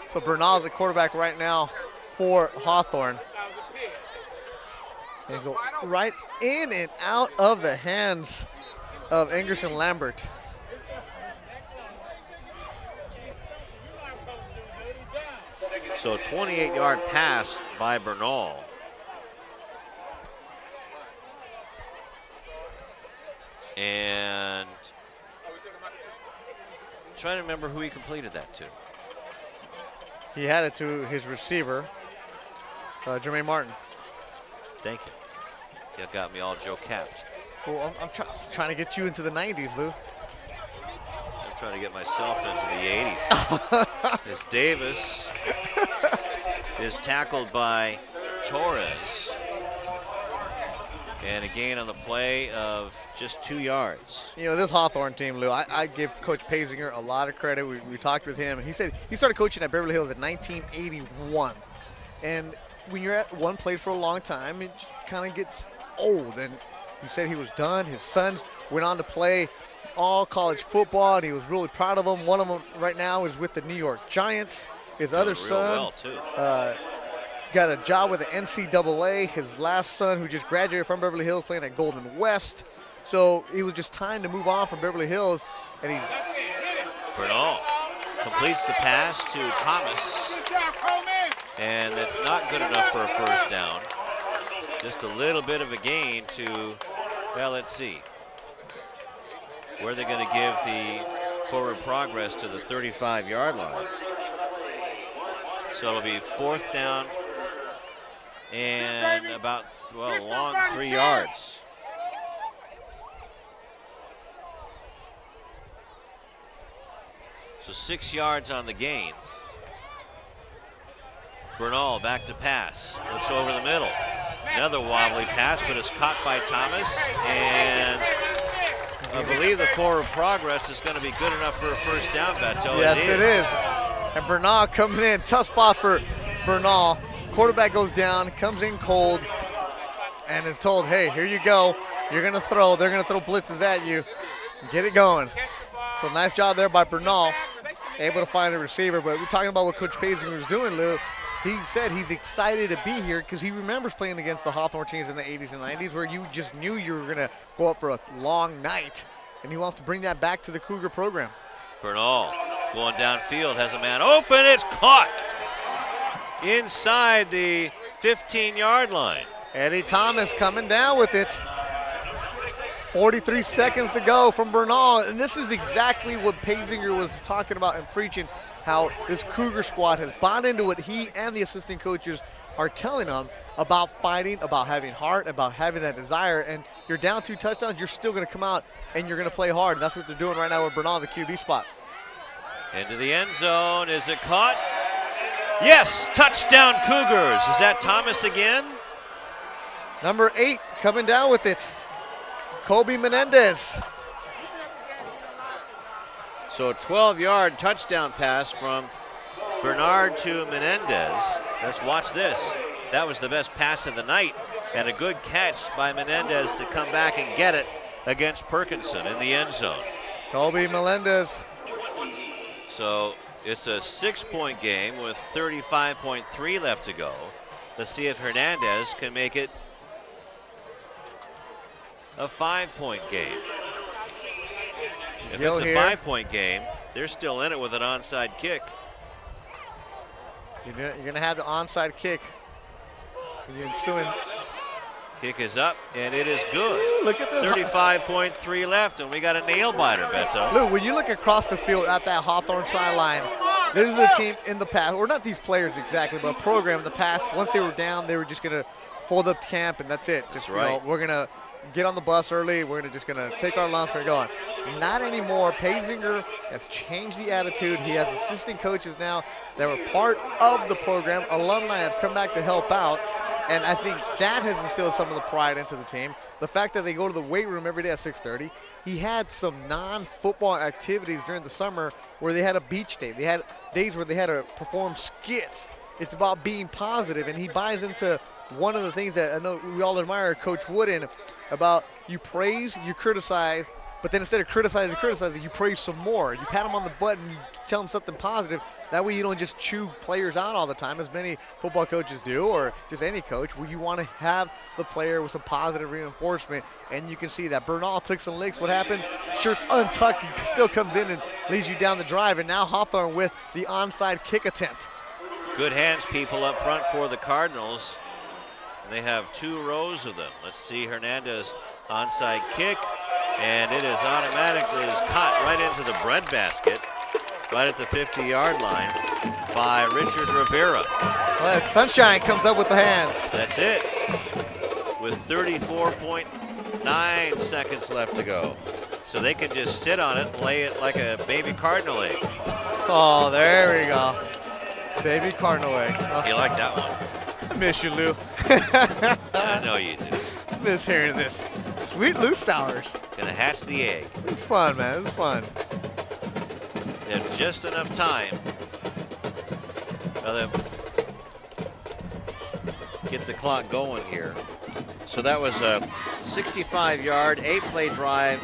So Bernal's the quarterback right now for Hawthorne. And go right in and out of the hands of Ingerson Lambert. So 28-yard pass by Bernal. And trying to remember who he completed that to. He had it to his receiver, Jermaine Martin. Thank you. You got me all Joe Capped. Well, I'm trying to get you into the 90s, Lou. I'm trying to get myself into the 80s. As Davis is tackled by Torres. And a gain on the play of just 2 yards. You know, this Hawthorne team, Lou, I give Coach Pazinger a lot of credit. We talked with him, and he said he started coaching at Beverly Hills in 1981. And when you're at one place for a long time, it kind of gets old. And he said he was done. His sons went on to play all college football, and he was really proud of them. One of them right now is with the New York Giants. His other son got a job with the NCAA. His last son, who just graduated from Beverly Hills, playing at Golden West. So it was just time to move on from Beverly Hills, and he's Bernal completes the pass to Thomas, and that's not good enough for a first down. Just a little bit of a gain to, well, let's see. Where they're going to give the forward progress to the 35-yard line. So it'll be 4th down and about, well, a long 3 yards. So 6 yards on the gain. Bernal back to pass, looks over the middle. Another wobbly pass, but it's caught by Thomas, and I believe the forward progress is going to be good enough for a first down, Beto. Yes, it is. And Bernal coming in, tough spot for Bernal. Quarterback goes down, comes in cold, and is told, hey, here you go. You're going to throw. They're going to throw blitzes at you. Get it going. So nice job there by Bernal, able to find a receiver. But we're talking about what Coach Pazinger was doing, Lou. He said he's excited to be here because he remembers playing against the Hawthorne teams in the 80s and 90s where you just knew you were going to go up for a long night. And he wants to bring that back to the Cougar program. Bernal going downfield, has a man open. It's caught inside the 15-yard line. Eddie Thomas coming down with it. 43 seconds to go from Bernal. And this is exactly what Pazinger was talking about and preaching, how this Cougar squad has bought into what he and the assistant coaches are telling them about fighting, about having heart, about having that desire. And you're down 2 touchdowns, you're still going to come out and you're going to play hard. And that's what they're doing right now with Bernal, the QB spot. Into the end zone. Is it caught? Yes, touchdown Cougars. Is that Thomas again? Number 8 coming down with it. Kobe Menendez. So a 12-yard touchdown pass from Bernard to Menendez. Let's watch this. That was the best pass of the night, and a good catch by Menendez to come back and get it against Perkinson in the end zone. Kobe Melendez. So it's a 6-point game with 35.3 left to go. Let's see if Hernandez can make it a 5-point game. If it's a 5-point game, they're still in it with an onside kick. You're going to have the onside kick. The ensuing kick is up, and it is good. Look at this. 35.3 left, and we got a nail-biter, Beto. Look, when you look across the field at that Hawthorne sideline, this is a team in the past, or not these players exactly, but a program in the past, once they were down, they were just going to fold up camp, and that's it. Just, that's right. You know, we're going to get on the bus early. We're just going to take our lunch and go on. Not anymore. Pazinger has changed the attitude. He has assistant coaches now that were part of the program. Alumni have come back to help out. And I think that has instilled some of the pride into the team. The fact that they go to the weight room every day at 6:30. He had some non-football activities during the summer where they had a beach day. They had days where they had to perform skits. It's about being positive, and he buys into one of the things that I know we all admire Coach Wooden about: you praise, you criticize, but then instead of criticizing, you praise some more. You pat them on the butt and you tell them something positive. That way you don't just chew players out all the time, as many football coaches do, or just any coach, where you want to have the player with some positive reinforcement, and you can see that. Bernal took some licks. What happens? Shirt's untucked and still comes in and leads you down the drive, and now Hawthorne with the onside kick attempt. Good hands people up front for the Cardinals. They have 2 rows of them. Let's see Hernandez onside kick, and it is automatically caught right into the breadbasket, right at the 50-yard line by Richard Rivera. Well, Sunshine comes up with the hands. That's it, with 34.9 seconds left to go. So they can just sit on it and lay it like a baby cardinal egg. Oh, there we go. Baby cardinal egg. Oh. You like that one? I miss you, Lou. I know you do. always miss hearing this. Sweet loose towers. Gonna hatch the egg. It was fun, man. It was fun. They have just enough time. Now they get the clock going here. So that was a 65-yard, 8-play drive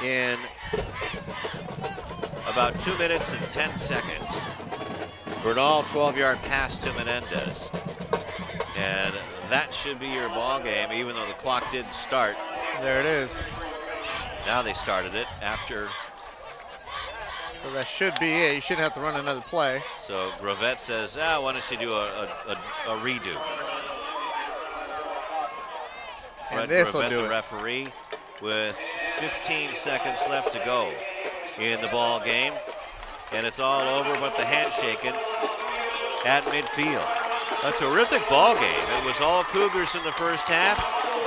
in about 2 minutes and 10 seconds. Bernal 12-yard pass to Menendez. And that should be your ball game, even though the clock didn't start. There it is. Now they started it after. So that should be it. You shouldn't have to run another play. So Gravette says, why don't you do a redo? Fred And this will Gravette, do the it. referee, with 15 seconds left to go in the ball game. And it's all over but the handshaking at midfield. A terrific ball game. It was all Cougars in the first half.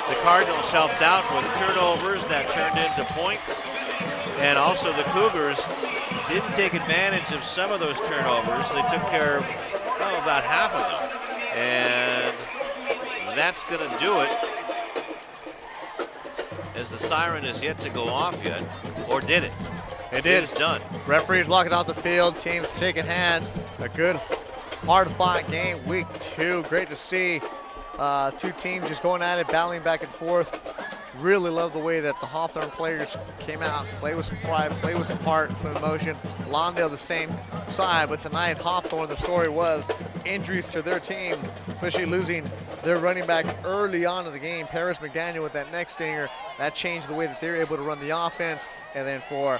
The Cardinals helped out with turnovers that turned into points. And also the Cougars didn't take advantage of some of those turnovers. They took care of about half of them. And that's going to do it, as the siren is yet to go off yet. Or did it? It did. It's done. Referees walking off the field, teams shaking hands. A good, hard-fought game, week 2. Great to see two teams just going at it, battling back and forth. Really love the way that the Hawthorne players came out, play with some pride, play with some heart, some emotion. Lawndale the same side, but tonight Hawthorne, the story was injuries to their team, especially losing their running back early on in the game, Paris McDaniel with that neck stinger. That changed the way that they're able to run the offense. And then for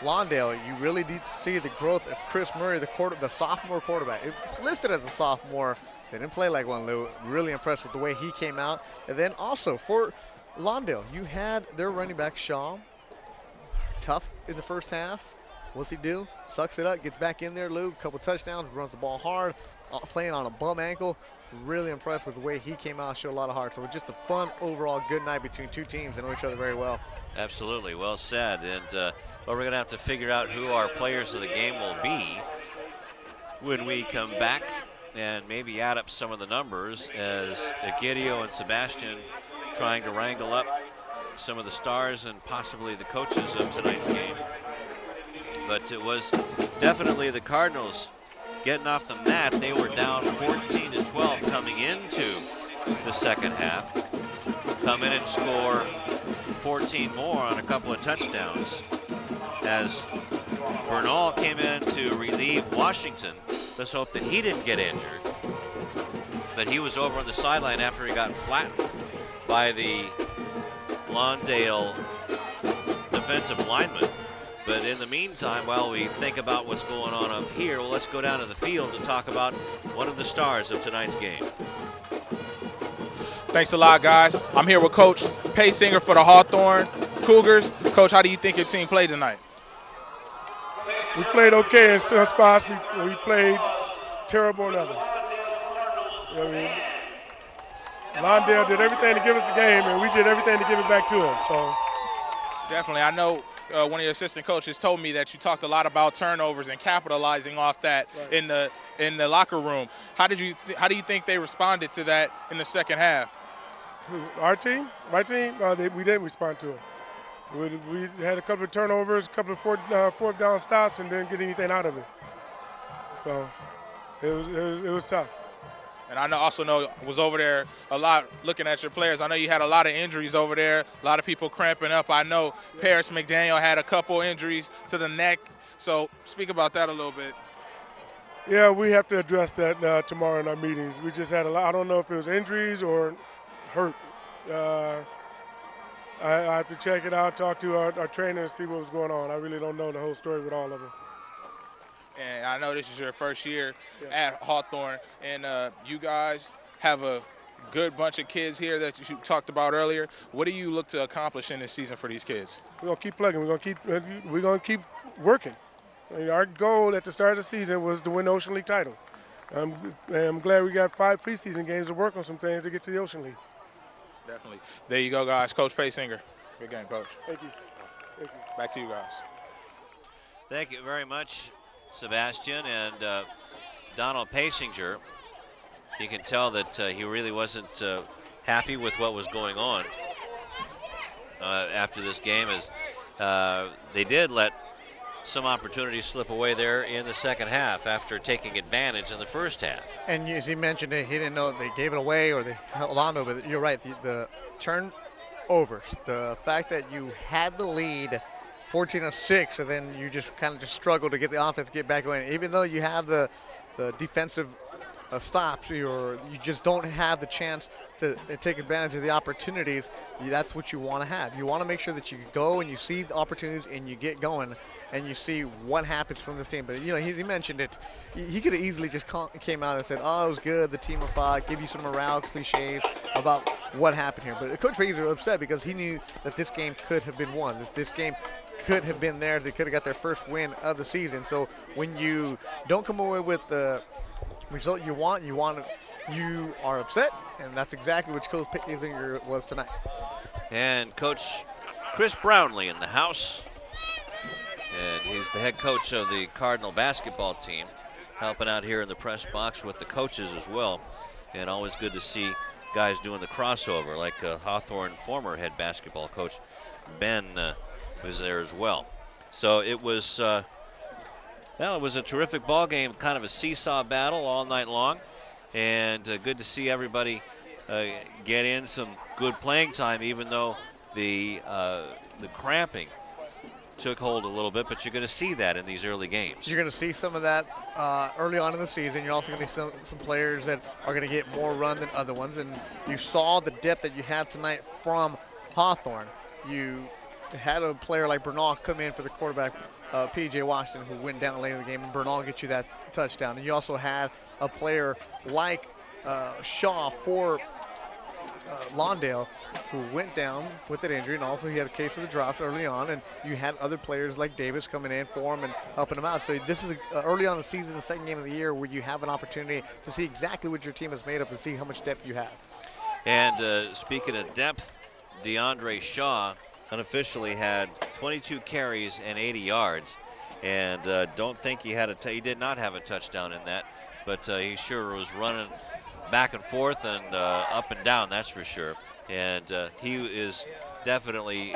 Lawndale, you really need to see the growth of Chris Murray, the sophomore quarterback. It's listed as a sophomore. They didn't play like one, Lou. Really impressed with the way he came out. And then also for Lawndale, you had their running back, Shaw, tough in the first half. What's he do? Sucks it up, gets back in there, Lou. Couple touchdowns, runs the ball hard, playing on a bum ankle. Really impressed with the way he came out, showed a lot of heart. So just a fun, overall good night between two teams that know each other very well. Absolutely, well said. And well, we're going to have to figure out who our players of the game will be when we come back and maybe add up some of the numbers as Egidio and Sebastian trying to wrangle up some of the stars and possibly the coaches of tonight's game. But it was definitely the Cardinals getting off the mat. They were down 14-12 coming into the second half. Come in and score 14 more on a couple of touchdowns as Bernal came in to relieve Washington. Let's hope that he didn't get injured. But he was over on the sideline after he got flattened by the Lawndale defensive lineman. But in the meantime, while we think about what's going on up here, well, let's go down to the field and talk about one of the stars of tonight's game. Thanks a lot, guys. I'm here with Coach Paysinger for the Hawthorne Cougars. Coach, how do you think your team played tonight? We played okay in some spots. We played terrible in others. You know what I mean? Lawndale did everything to give us the game, and we did everything to give it back to them. So Definitely. I know one of your assistant coaches told me that you talked a lot about turnovers and capitalizing off that in the locker room. How do you think they responded to that in the second half? our team, my team, we didn't respond to it. We had a couple of turnovers, a couple of fourth down stops, and didn't get anything out of it. So it was tough. And I also know I was over there a lot looking at your players. I know you had a lot of injuries over there, a lot of people cramping up. I know Paris McDaniel had a couple injuries to the neck. So speak about that a little bit. Yeah, we have to address that tomorrow in our meetings. We just had a lot. I don't know if it was injuries or hurt. I have to check it out, talk to our trainer and see what was going on. I really don't know the whole story with all of them. And I know this is your first year at Hawthorne, and you guys have a good bunch of kids here that you talked about earlier. What do you look to accomplish in this season for these kids? We're gonna keep plugging. We're gonna keep working. I mean, our goal at the start of the season was to win the Ocean League title. I'm glad we got 5 preseason games to work on some things to get to the Ocean League. Definitely. There you go, guys. Coach Paysinger. Good game, Coach. Thank you. Thank you. Back to you guys. Thank you very much, Sebastian and Donald Paysinger. You can tell that he really wasn't happy with what was going on after this game, as they did let some opportunities slip away there in the second half after taking advantage in the first half. And as he mentioned, he didn't know if they gave it away or they held on to it. But you're right, the turnovers, the fact that you had the lead 14-6, and then you just kind of just struggle to get the offense to get back going. Even though you have the defensive stops, you just don't have the chance to take advantage of the opportunities. That's what you want to have. You want to make sure that you go and you see the opportunities and you get going and you see what happens from this team. But, you know, he mentioned it. He could have easily just came out and said, oh, it was good, the team of five, give you some morale cliches about what happened here. But Coach Fraser was upset because he knew that this game could have been won. This game could have been theirs. They could have got their first win of the season. So when you don't come away with the result you are upset, and that's exactly what Coach Fraser was tonight. And Coach Chris Brownlee in the house. And he's the head coach of the Cardinal basketball team, helping out here in the press box with the coaches as well. And always good to see guys doing the crossover, like Hawthorne former head basketball coach Ben was there as well. So it was, well, it was a terrific ball game, kind of a seesaw battle all night long. And good to see everybody get in some good playing time, even though the cramping took hold a little bit, but you're going to see that in these early games. You're going to see some of that early on in the season. You're also going to see some players that are going to get more run than other ones, and you saw the depth that you had tonight from Hawthorne. You had a player like Bernal come in for the quarterback, P.J. Washington, who went down late in the game, and Bernal get you that touchdown. And you also had a player like Shaw for Lawndale, who went down with that injury, and also he had a case of the drops early on, and you had other players like Davis coming in for him and helping him out. So this is early on in the season, the second game of the year, where you have an opportunity to see exactly what your team is made of and see how much depth you have. And speaking of depth, DeAndre Shaw unofficially had 22 carries and 80 yards, and don't think he had he did not have a touchdown in that, but he sure was running back and forth and up and down, that's for sure. And he is definitely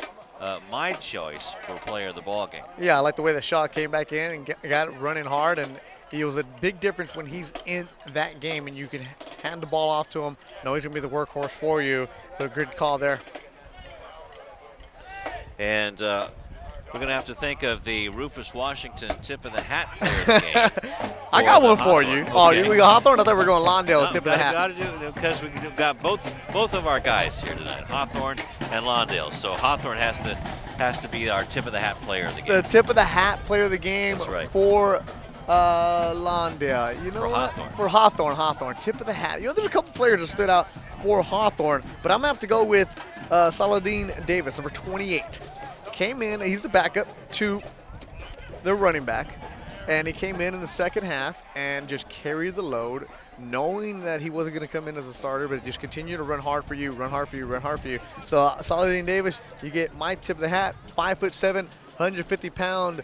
my choice for player of the ball game. Yeah, I like the way that Shaw came back in and got it running hard, and he was a big difference when he's in that game and you can hand the ball off to him, know he's going to be the workhorse for you. So good call there. And we're going to have to think of the Rufus Washington tip of the hat player of the game. I got one for Hawthorne. you. Okay. Oh, we got Hawthorne? I thought we were going Lawndale, No, tip of the hat. Got to do, because we've got both of our guys here tonight, Hawthorne and Lawndale. So Hawthorne has to be our tip of the hat player of the game. The tip of the hat player of the game. That's right. For Lawndale. You know For what? Hawthorne. For Hawthorne. Tip of the hat. You know, there's a couple players that stood out for Hawthorne, but I'm going to have to go with Saladin Davis, number 28. Came in, he's the backup to the running back, and he came in the second half and just carried the load, knowing that he wasn't going to come in as a starter, but just continue to run hard for you. So Saladin Davis, you get my tip of the hat, 5'7", 150-pound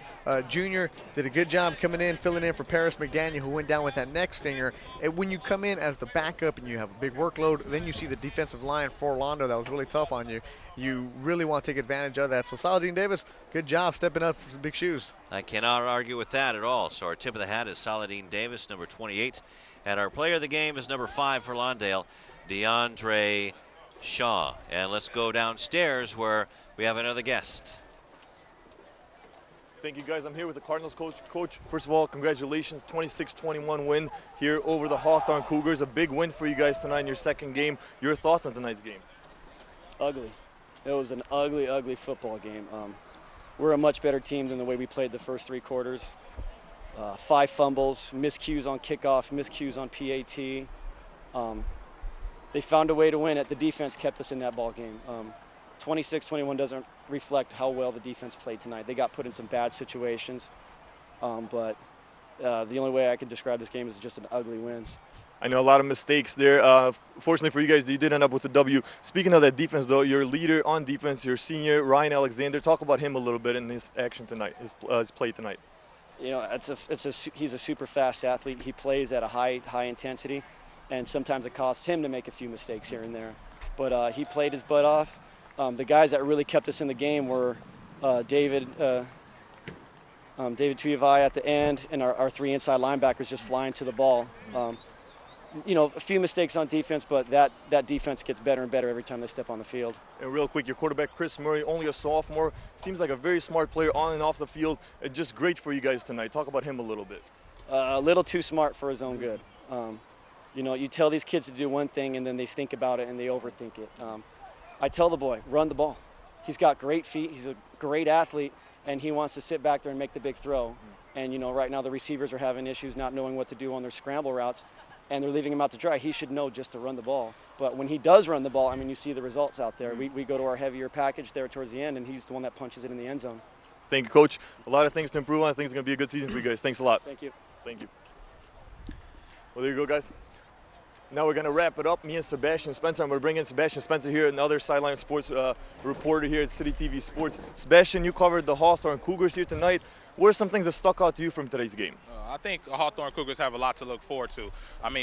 junior, did a good job coming in, filling in for Paris McDaniel, who went down with that neck stinger. And when you come in as the backup and you have a big workload, then you see the defensive line for Orlando that was really tough on you. You really want to take advantage of that. So Saladin Davis, good job stepping up for some big shoes. I cannot argue with that at all. So our tip of the hat is Saladin Davis, number 28. And our player of the game is number 5 for Lawndale, DeAndre Shaw. And let's go downstairs where we have another guest. Thank you, guys. I'm here with the Cardinals coach. Coach, first of all, congratulations, 26-21 win here over the Hawthorne Cougars. A big win for you guys tonight in your second game. Your thoughts on tonight's game? Ugly. It was an ugly, ugly football game. We're a much better team than the way we played the first 3 quarters. 5 fumbles, miscues on kickoff, miscues on PAT. They found a way to win it. The defense kept us in that ball game. 26-21 doesn't reflect how well the defense played tonight. They got put in some bad situations, but the only way I could describe this game is just an ugly win. I know a lot of mistakes there. Fortunately for you guys, you did end up with the W. Speaking of that defense, though, your leader on defense, your senior, Ryan Alexander, talk about him a little bit in his action tonight, his play tonight. You know, he's a super fast athlete. He plays at a high intensity, and sometimes it costs him to make a few mistakes here and there. but he played his butt off. The guys that really kept us in the game were David Tuivai at the end, and our 3 inside linebackers just flying to the ball. A few mistakes on defense, but that defense gets better and better every time they step on the field. And real quick, your quarterback, Chris Murray, only a sophomore, seems like a very smart player on and off the field. Just great for you guys tonight. Talk about him a little bit. A little too smart for his own good. You tell these kids to do one thing, and then they think about it and they overthink it. I tell the boy, run the ball. He's got great feet. He's a great athlete, and he wants to sit back there and make the big throw. And, right now the receivers are having issues not knowing what to do on their scramble routes, and they're leaving him out to dry. He should know just to run the ball. But when he does run the ball, you see the results out there. We go to our heavier package there towards the end, and he's the one that punches it in the end zone. Thank you, Coach. A lot of things to improve on. I think it's going to be a good season for you guys. Thanks a lot. Thank you. Thank you. Well, there you go, guys. Now we're going to wrap it up. Me and Sebastian Spencer. I'm going to bring in Sebastian Spencer here, another sideline sports reporter here at CityTV Sports. Sebastian, you covered the Hawthorne Cougars here tonight. What are some things that stuck out to you from today's game? I think Hawthorne Cougars have a lot to look forward to.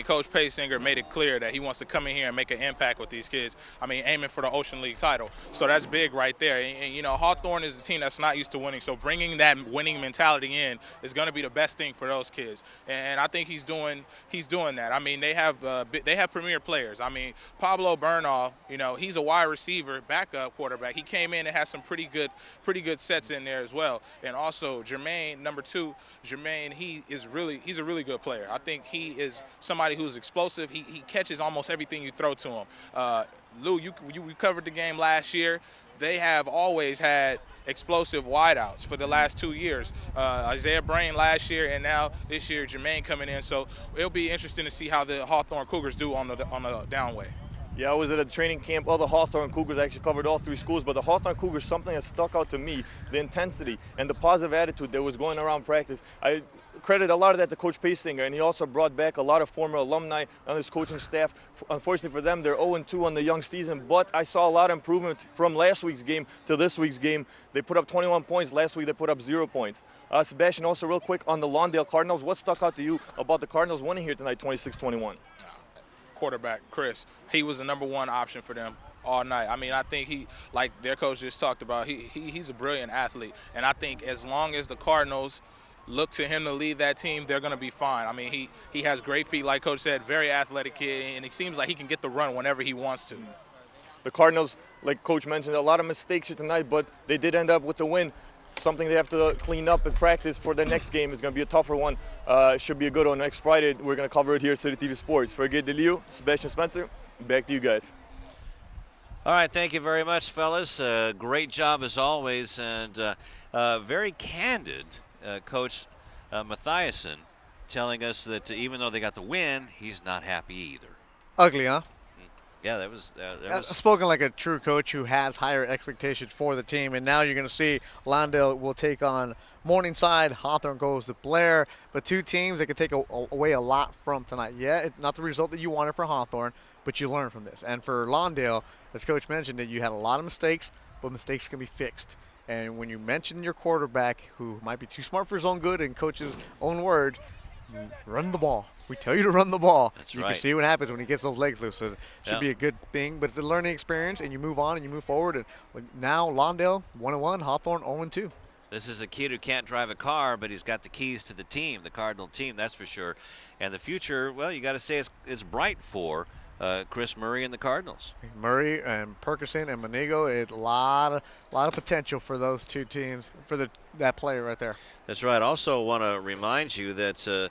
Coach Paysinger made it clear that he wants to come in here and make an impact with these kids. Aiming for the Ocean League title. So that's big right there. And Hawthorne is a team that's not used to winning. So bringing that winning mentality in is going to be the best thing for those kids. And I think he's doing that. They have premier players. Pablo Bernal, he's a wide receiver, backup quarterback. He came in and has some pretty good sets in there as well. And also Jermaine, number 2, he's a really good player. I think he is somebody who's explosive. He catches almost everything you throw to him. Lou, you covered the game last year. They have always had explosive wideouts for the last 2 years. Isaiah Brain last year, and now this year Jermaine coming in. So it'll be interesting to see how the Hawthorne Cougars do on the downway. Yeah, I was at a training camp of the Hawthorne Cougars. I actually covered all 3 schools, but the Hawthorne Cougars, something that stuck out to me, the intensity and the positive attitude that was going around practice. I credit a lot of that to Coach Paysinger, and he also brought back a lot of former alumni on his coaching staff. Unfortunately for them, they're 0-2 on the young season, but I saw a lot of improvement from last week's game to this week's game. They put up 21 points. Last week they put up 0 points. Sebastian, also real quick on the Lawndale Cardinals, what stuck out to you about the Cardinals winning here tonight 26-21? Quarterback Chris, he was the number 1 option for them all night. I think he, like their coach just talked about, he's a brilliant athlete, and I think as long as the Cardinals look to him to lead that team, they're going to be fine. He has great feet, like Coach said, very athletic kid, and it seems like he can get the run whenever he wants to. The Cardinals, like Coach mentioned, a lot of mistakes here tonight, but they did end up with the win. Something they have to clean up and practice for the next game. Is going to be a tougher one. Should be a good one next Friday. We're going to cover it here at CityTV Sports. For Gabe DeLeo, Sebastian Spencer, back to you guys. All right, thank you very much, fellas. Great job as always, and very candid, Coach Mathiasen, telling us that even though they got the win, he's not happy either. Ugly, huh? Yeah, that was spoken like a true coach who has higher expectations for the team. And now you're going to see Lawndale will take on Morningside. Hawthorne goes to Blair. But 2 teams that can take away a lot from tonight. Yeah, it's not the result that you wanted for Hawthorne, but you learn from this. And for Lawndale, as Coach mentioned, that you had a lot of mistakes, but mistakes can be fixed. And when you mention your quarterback, who might be too smart for his own good, in Coach's own words, run the ball. We tell you to run the ball. That's you right. can see what happens when he gets those legs loose. So it should be a good thing, but it's a learning experience, and you move on and you move forward. And now Lawndale 1-1, Hawthorne 0-2. This is a kid who can't drive a car, but he's got the keys to the team, the Cardinal team, that's for sure. And the future, well, you got to say it's bright for Chris Murray and the Cardinals. Murray and Perkerson and Manigo, a lot of potential for those 2 teams, for that player right there. That's right. Also want to remind you that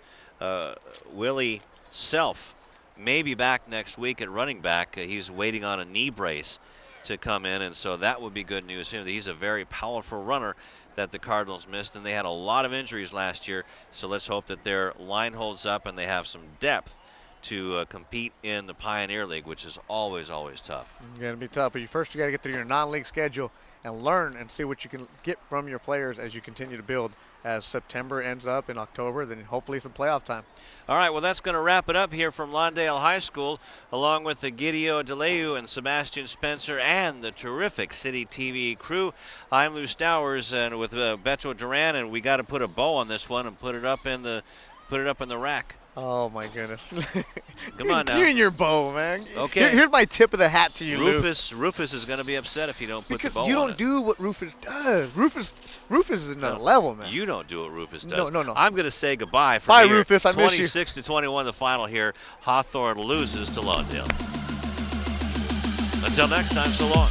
Willie Self may be back next week at running back. He's waiting on a knee brace to come in, and so that would be good news. He's a very powerful runner that the Cardinals missed, and they had a lot of injuries last year, so let's hope that their line holds up and they have some depth to compete in the Pioneer League, which is always tough. It's going to be tough, but you got to get through your non-league schedule and learn and see what you can get from your players as you continue to build. As September ends up in October, then hopefully some playoff time. All right, well, that's going to wrap it up here from Lawndale High School, along with the Gideon DeLeu and Sebastian Spencer and the terrific City TV crew. I'm Lou Stowers, and with Beto Duran, and we got to put a bow on this one and put it up in the rack. Oh my goodness. Come on now. You and your bow, man. Okay. Here's my tip of the hat to you, Lou. Rufus is going to be upset if you don't put Because the bow you on don't it. do what Rufus does. Rufus is another level, man. You don't do what Rufus does. No. I'm going to say goodbye. Bye, here. Rufus. I miss you. 26-21, the final here. Hawthorne loses to Lawndale. Until next time, so long.